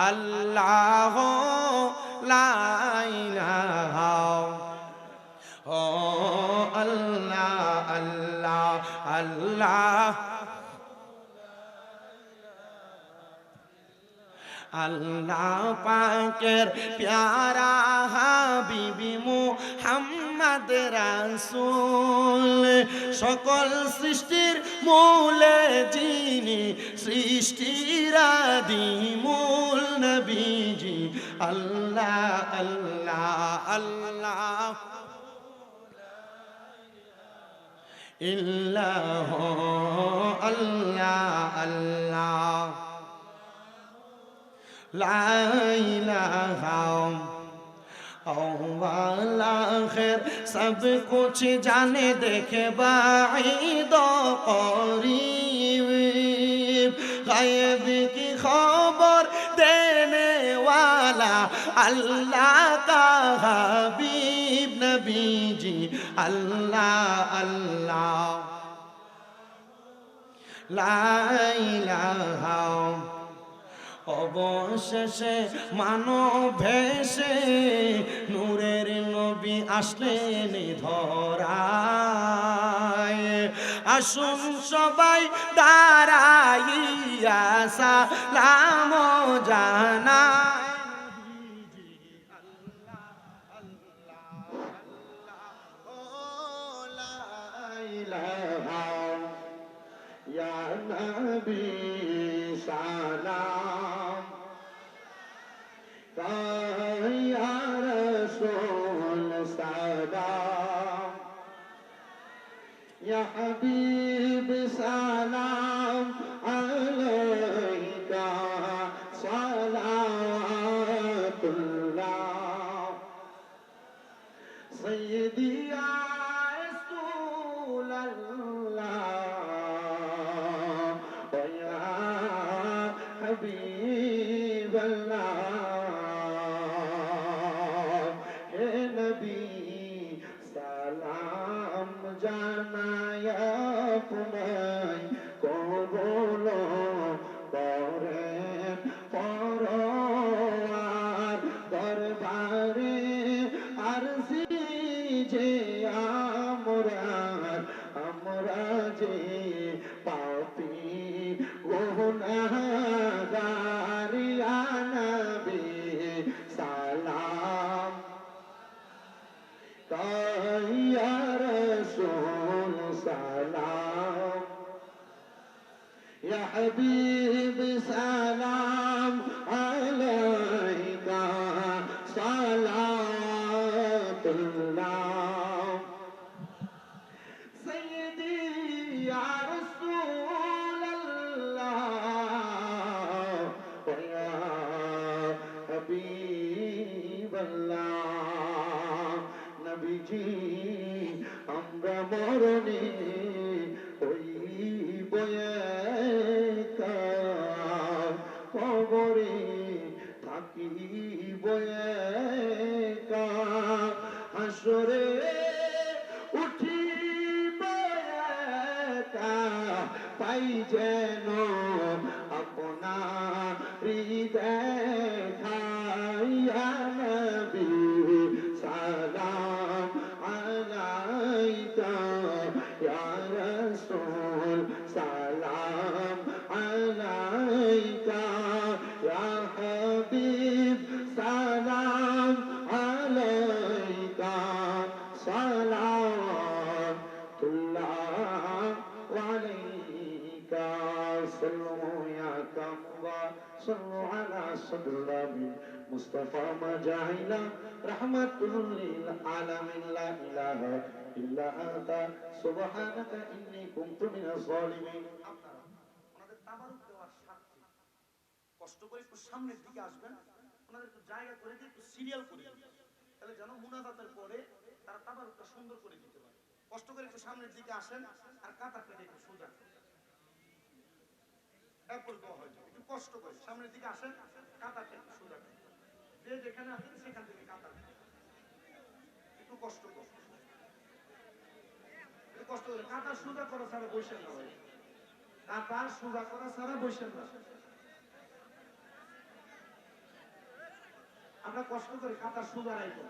আল্লাহ লা ইলাহা ও আল্লাহ আল্লাহ আল্লাহ আল্লাহ পাকের প্যারা হাবিবি মুহাম্মদ রাসূল, সকল সৃষ্টির মূলে যিনি, সৃষ্টির আদি মূল নবীজি। আল্লাহ আল্লাহ আল্লাহ ইল্লাহ আল্লাহ আল্লাহ লা ইলাহা আখির সব কুছ জানে দেখে বাঈদ করিব, গায়ব কি খবর দেনে वाला अल्लाह का हबीब नबी जी। अल्लाह अल्लाह ला इलाहा অবশেষে মানব ভেসে নূরের নবী আসলেন ধরায়, আসুন সবাই দাঁড়াইয়া সালাম জানায়। या नबी सलाम, या रसूल सलाम, या हबीब सलाम अलैका सलावतुल्लाह, सय्यदी या रसूल अल्लाह, हबीब अल्लाह, हे नबी सलाम জানায়া তোমায় কবুল করেন পরওয়ার দরবারে আরজি যে আমরা যে পাপী গুনাহগার, ইয়া নবী সালাম, ইয়া রাসূল সালাম, ইয়া হাবিব সালাম আলাইকা সালাতুল্লাহ, সাইয়্যিদি ইয়া রাসূল আল্লাহ, ইয়া হাবিব আল্লাহ, নবীজি আমরা মরণে হইব একা, কবরে থাকিব একা, হাসরে উঠিব একা, পাই যেন আপনারি দেখা, ইয়া নবী সালাম আলাইকা, ইয়া রাসূল সালাম আলাইকা, ইয়া হাবিব সালাম আলাইকা, সালাতুল্লাহ আলাইকা, সাল্লু ইয়া কামবা সাল্লু আলা সাদরাবি মুস্তাফা মাজাইলা রাহমাতুল লিল আলামিন, লা ইলাহা ইল্লা আনতা সুবহানাকা ইন্নী কুনতু মিনাজ জালিমিন। আপনারা ওনাদের তাবারুক দেওয়ার স্বার্থে কষ্ট করে একটু সামনের দিকে আসবেন, ওনাদের একটু জায়গা করে দিয়ে একটু সিরিয়াল করে দিন। তাহলে যেন মুনাজাতের পরে তারা তাবারুকটা সুন্দর করে দিতে পারে। কষ্ট করে একটু সামনের দিকে আসেন আর কাতার পেটে একটু সোজা এরপর দোয়া হয়ে যাবে। একটু কষ্ট করে সামনের দিকে আসেন, কাতারটা একটু সোজা করেন, যে যেখানে আছেন সেখান থেকে কাতার একটু কষ্ট করে, একটু কষ্ট করে। কাতার সোজা করা ছাড়া বসেন না ভাই, কাতার সোজা করা ছাড়া বসেন না। আমরা কষ্ট করে কাতার সোজা রাখবো।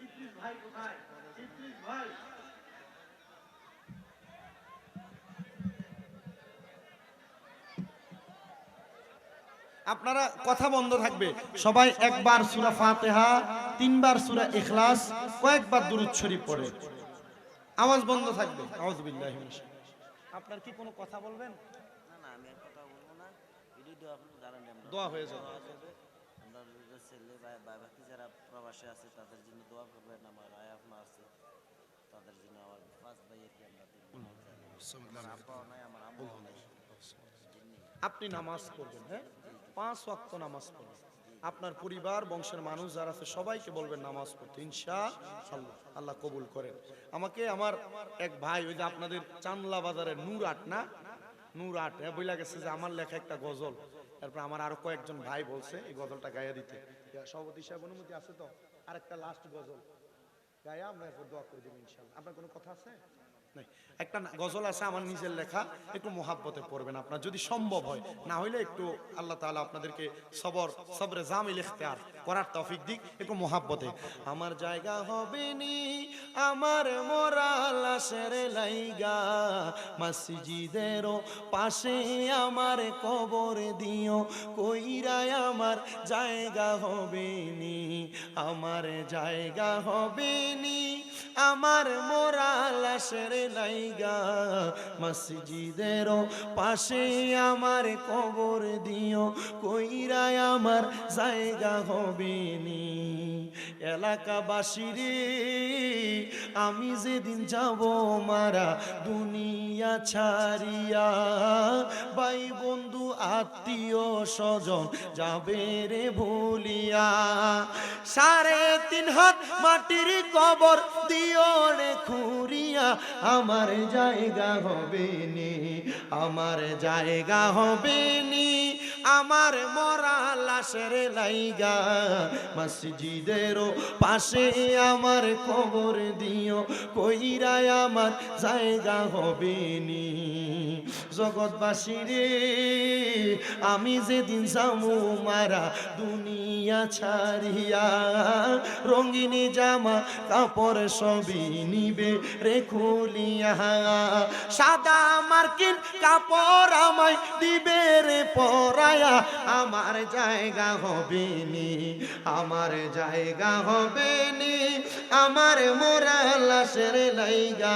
ইদ্রিস ভাই কোথায়? ইদ্রিস ভাই আপনারা কথা বন্ধ থাকবে, সবাই একবার সূরা ফাতিহা, তিনবার সূরা ইখলাস, কয়েকবার দুরূদ শরীফ পড়ে। আওয়াজ বন্ধ থাকবে। আউযু বিল্লাহি মিনাশ শাইতানির। আপনার কি কোনো কথা বলবেন? না না, আমি আর কথা বলবো না। এটাই দোয়া আপনি জানেন, আমরা দোয়া হয়ে যাবে। আমরা ছেলে বাকি যারা প্রবাসে আছে তাদের জন্য দোয়া করবেন। আমার আয়াফ মা আছে তাদের জন্য, আমার পাঁচ ভাইয়ের কি আমরা আমার আব্বাও নাই, আমার আম্মাও নাই। আপনি নামাজ পড়বেন, হ্যাঁ 5 ওয়াক্ত নামাজ পড়বেন। আপনার পরিবার বংশের মানুষ যারা আছে সবাইকে বলবেন নামাজ পড়তে, ইনশাআল্লাহ আল্লাহ কবুল করেন। আমাকে আমার এক ভাই, ওই যে আপনাদের চান্দলা বাজারের নূর আট না, নূর আট বইলা গেছে যে আমার লেখা একটা গজল, তারপর আমার আরো কয়েকজন ভাই বলছে এই গজলটা গাইয়া দিতে। সভাপতি সাহেব অনুমতি আছে তো? আরেকটা লাস্ট গজল গায়া আমরা এরপর দোয়া করে দেব ইনশাআল্লাহ। আপনার কোনো কথা আছে? একটা গজল আছে আমার নিজের লেখা, একটু মোহাব্বতে পড়বেন আপনার যদি সম্ভব হয়, না হইলে একটু আল্লাহ তাআলা আপনাদেরকে সবরে জামিল ইখতিয়ার করার তৌফিক দিক, একটু মোহাব্বতে। আমার জায়গা হবে নি আমার মোরা লাশের লাইগা, মসজিদের পাশে আমার কবর দিও, কইরায় আমার জায়গা হবে নি, আমার জায়গা হবে নি আমার মোরা লাশের লাইগা, মসজিদের পাশে আমার কবর দিও, কইরায় আমার জায়গা হবে নি। এলাকাবাসী রে আমি যেদিন যাব মারা দুনিয়া ছাড়িয়া, ভাই বন্ধু আত্মীয় স্বজন যাবে রে ভুলিয়া, 3.5 হাত মাটির কবর দিও রে খুঁড়িয়া, আমার জায়গা হবে নি, আমার জায়গা হবে নি আমার মরা লাশের লাইগা, মসজিদের পাশে আমার কবর দিও, কইরায় আমার জায়গা হবে নি। জগৎবাসী রে আমি যেদিন যামু মারা দুনিয়া ছাড়িয়া, রঙিনী জামা কাপড় সবই নিবে রে খুলিয়া, সাদা মার্কিন কাপড় আমায় দিবে রে পরায়া, আমার জায়গা হবে নি, আমার জায়গা হবে নি আমার মোরা লাশের লাইগা,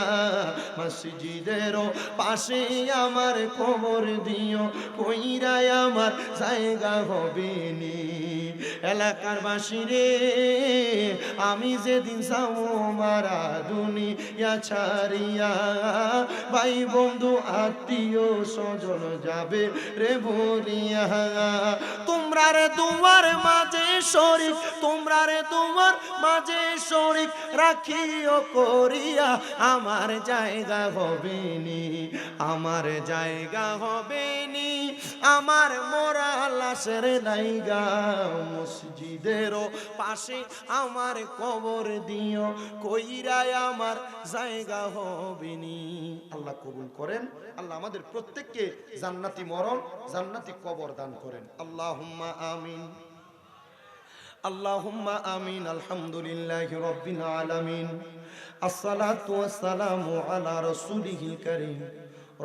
মসজিদের পাশে আমার কবর দিও, কইরায় আমার জায়গা হবে নি। এলাকার বাসী রে আমি যেদিন যাও মারা দুনিয়া ছাড়িয়া, ভাই বন্ধু আত্মীয় স্বজন যাবে রে বলিয়া, তোমরা রে তোমার মাঝে শরীক, তোমরা রে তোমার মাঝে শরীক রাখিও করিয়া, আমার জায়গা হবে নি, আমার জায়গা হবে নি আমার মোরা লাশের লাইগা, মসজিদের পাশে আমার কবর দিও, কইরায় আমার জায়গা হবে নি। আল্লাহ কবুল করেন, আল্লাহ আমাদের প্রত্যেককে জান্নাতি মরণ জান্নাতি কবর দান করেন। আল্লাহুম্মা আমিন, আল্লাহুম্মা আমিন। আলহামদুলিল্লাহি রাব্বিল আলামিন, আসসালাতু ওয়াসসালামু আলা রাসূলিহিল কারীম।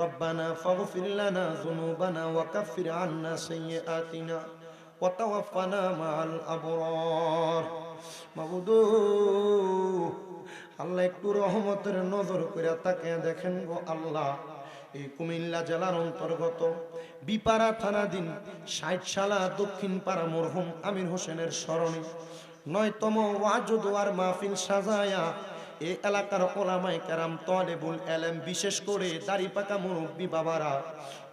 রব্বানা ফাগফির লানা যুনুবানা ওয়া কাফির আন্না সাইয়্যাতিনা ওয়া তাওয়াফানা মাআল আবরার। মাবুদ আল্লাহ একটু রহমতের নজর করে তাকিয়ে দেখেন গো আল্লাহ, এই কুমিল্লা জেলার অন্তর্গত বিপাড়া থানাধীন 60 সালা দক্ষিণ পাড়া মরহুম আমির হোসেনের স্মরণে 9তম ওয়াজ দোয়ার মাহফিল সাজায়া এই এলাকার ওলামায়ে কেরাম, তালেবুল ইলম, বিশেষ করে দাড়ি পাকা মুরব্বী বাবারা,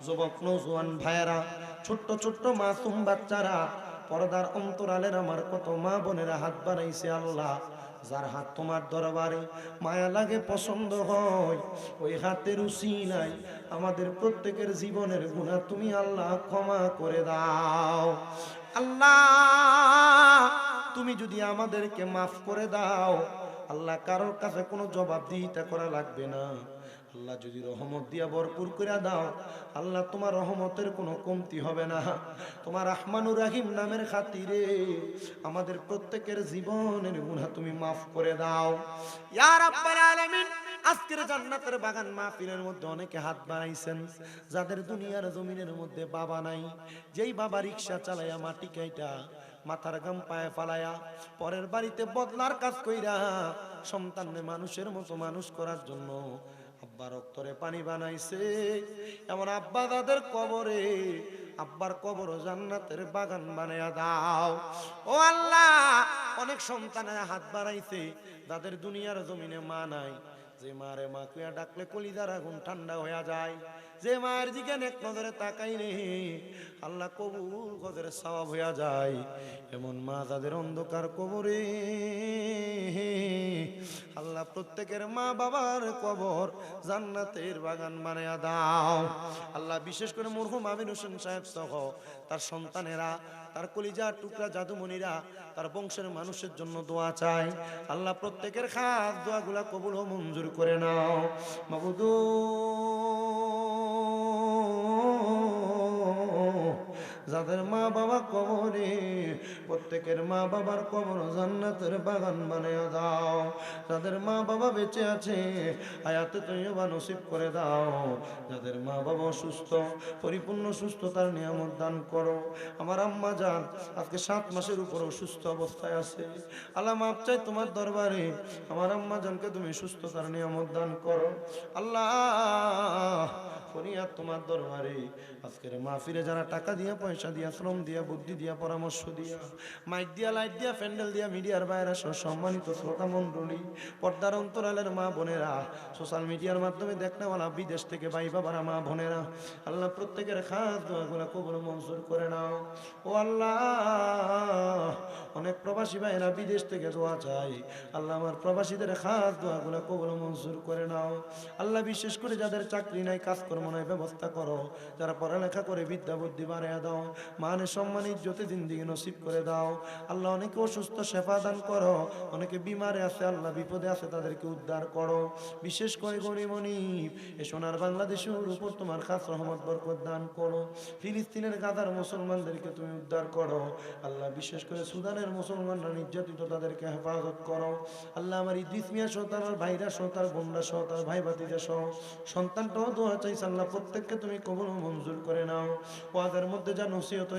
যুবক নওজোয়ান ভাইয়েরা, ছোট্ট ছোট্ট মাসুম বাচ্চারা পর্দার অন্তরালের আমার কত মা বোনেরা হাত বাড়াইছে আল্লাহ, যার হাত তোমার দরবারে মায়া লাগে, পছন্দ হয়, ওই হাতের উসিলাই আমাদের প্রত্যেকের জীবনের গুনাহ তুমি আল্লাহ ক্ষমা করে দাও। আল্লাহ তুমি যদি আমাদেরকে মাফ করে দাও, আল্লাহ কারোর কাছে কোনো জবাবদিহিতা করা লাগবে না। আল্লাহ যদি রহমত দিয়া ভরপুর করে দাও, আল্লাহ তোমার রহমতের কোনো কমতি হবে না। তোমার রহমানুর রাহিম নামের খাতিরে আমাদের প্রত্যেকের জীবনের গুনাহ তুমি মাফ করে দাও ইয়া রাব্বাল আলামিন। আজকের জান্নাতের বাগান মাহফিলের মধ্যে অনেকে হাত বাড়াইছেন, যাদের দুনিয়ার জমিনের মধ্যে বাবা নাই, যেই বাবা রিকশা চালায়া মাটি কাইটা মাথার গাম পায়ে ফালায়া পরের বাড়িতে বদলার কাজ কইরা সন্তানকে মানুষের মতো মানুষ করার জন্য আব্বার রক্তরে পানি বানাইছে, এমন আব্বা দাদের কবরে আব্বার কবর জান্নাতের বাগান বানায়া দাও। ও আল্লাহ, অনেক সন্তানেরা হাত বাড়াইছে যাদের দুনিয়ার জমিনে মা নাই, যে মারে মা কুয়া ডাকলে কলিজার আগুন ঠান্ডা হয়ে যায়, যে মায়ের দিকে নেক নজরে তাকাই রে আল্লাহ কবুল গজের সওয়াব হয়ে যায়, এমন মা যাদের অন্ধকার কবরে আল্লাহ প্রত্যেকের মা বাবার কবর জান্নাতের বাগান বানায়া দাও। আল্লাহ বিশেষ করে মরহুম আমির হোসেন সাহেব সহ তার সন্তানেরা, তার কলিজার টুকরা জাদুমণিরা, তার বংশের মানুষের জন্য দোয়া চায়। আল্লাহ প্রত্যেকের খাস দোয়াগুলা কবুল ও মঞ্জুর করে নাও মাবুদ। যাদের মা বাবা কবরে, প্রত্যেকের মা বাবার কবর জান্নাতের বাগান বানিয়ে দাও। যাদের মা বাবা বেঁচে আছে হায়াতে তৈয়বা নসিব করে দাও। যাদের মা বাবা অসুস্থ, পরিপূর্ণ সুস্থতার নিয়ামত দান করো। আমার আম্মা জান আজকে 7 মাসের উপর অসুস্থ অবস্থায় আছে, আল্লাহ মাপ চাই তোমার দরবারে, আমার আম্মা জানকে তুমি সুস্থতার নিয়ামত দান করো। আল্লাহ ফরিয়াদ তোমার দরবারে, আজকের মাহফিলে যারা টাকা দিয়া, পয়সা দিয়া, শ্রম দিয়া, বুদ্ধি দিয়া, পরামর্শ দিয়া, মাইক দিয়া, লাইট দিয়া, প্যান্ডেল দিয়া, মিডিয়ার বাইরে সহ সম্মানিত শ্রোতা মণ্ডলী, পর্দার অন্তরালের মা বোনেরা, সোশ্যাল মিডিয়ার মাধ্যমে দেখনেওয়ালা বিদেশ থেকে ভাই বাবারা, মা বোনেরা, আল্লাহ প্রত্যেকের খাস দোয়াগুলা কবুল মঞ্জুর করে নাও। ও আল্লাহ, অনেক প্রবাসী ভাইরা বিদেশ থেকে দোয়া চাই, আল্লাহ আমার প্রবাসীদের খাস দোয়াগুলা কবুল মঞ্জুর করে নাও। আল্লাহ বিশেষ করে যাদের চাকরি নাই, কাজকর্ম নাই, ব্যবস্থা করো। যারা পড়ালেখা করে বিদ্যা বুদ্ধি বাড়াইয়া দাও, মানে সম্মান ইজ্জতে জিন্দেগি নসিব করে দাও। আল্লাহ অনেকে অসুস্থ শেফা দান করো, অনেকে বিমারে আছে আল্লাহ বিপদে আছে তাদেরকে উদ্ধার করো। বিশেষ করে গরিমনি এ সোনার বাংলাদেশের উপর তোমার খাস রহমত বরকত দান করো। ফিলিস্তিনের গাদার মুসলমানদেরকে তুমি উদ্ধার করো। আল্লাহ বিশেষ করে সুদানের মুসলমানরা নির্যাতিত তাদেরকে হেফাজত করো। আল্লাহ আমার ইদ্রিস মিয়া সহ তার ভাইরা সহ তার বোনরা সহ তার ভাই ভাতিজা সহ সন্তানটাও দোয়া চাইছে, আল্লাহ প্রত্যেককে তুমি কবুল ও মঞ্জুর করে নাও। ওয়াদের মধ্যে যা নসিহত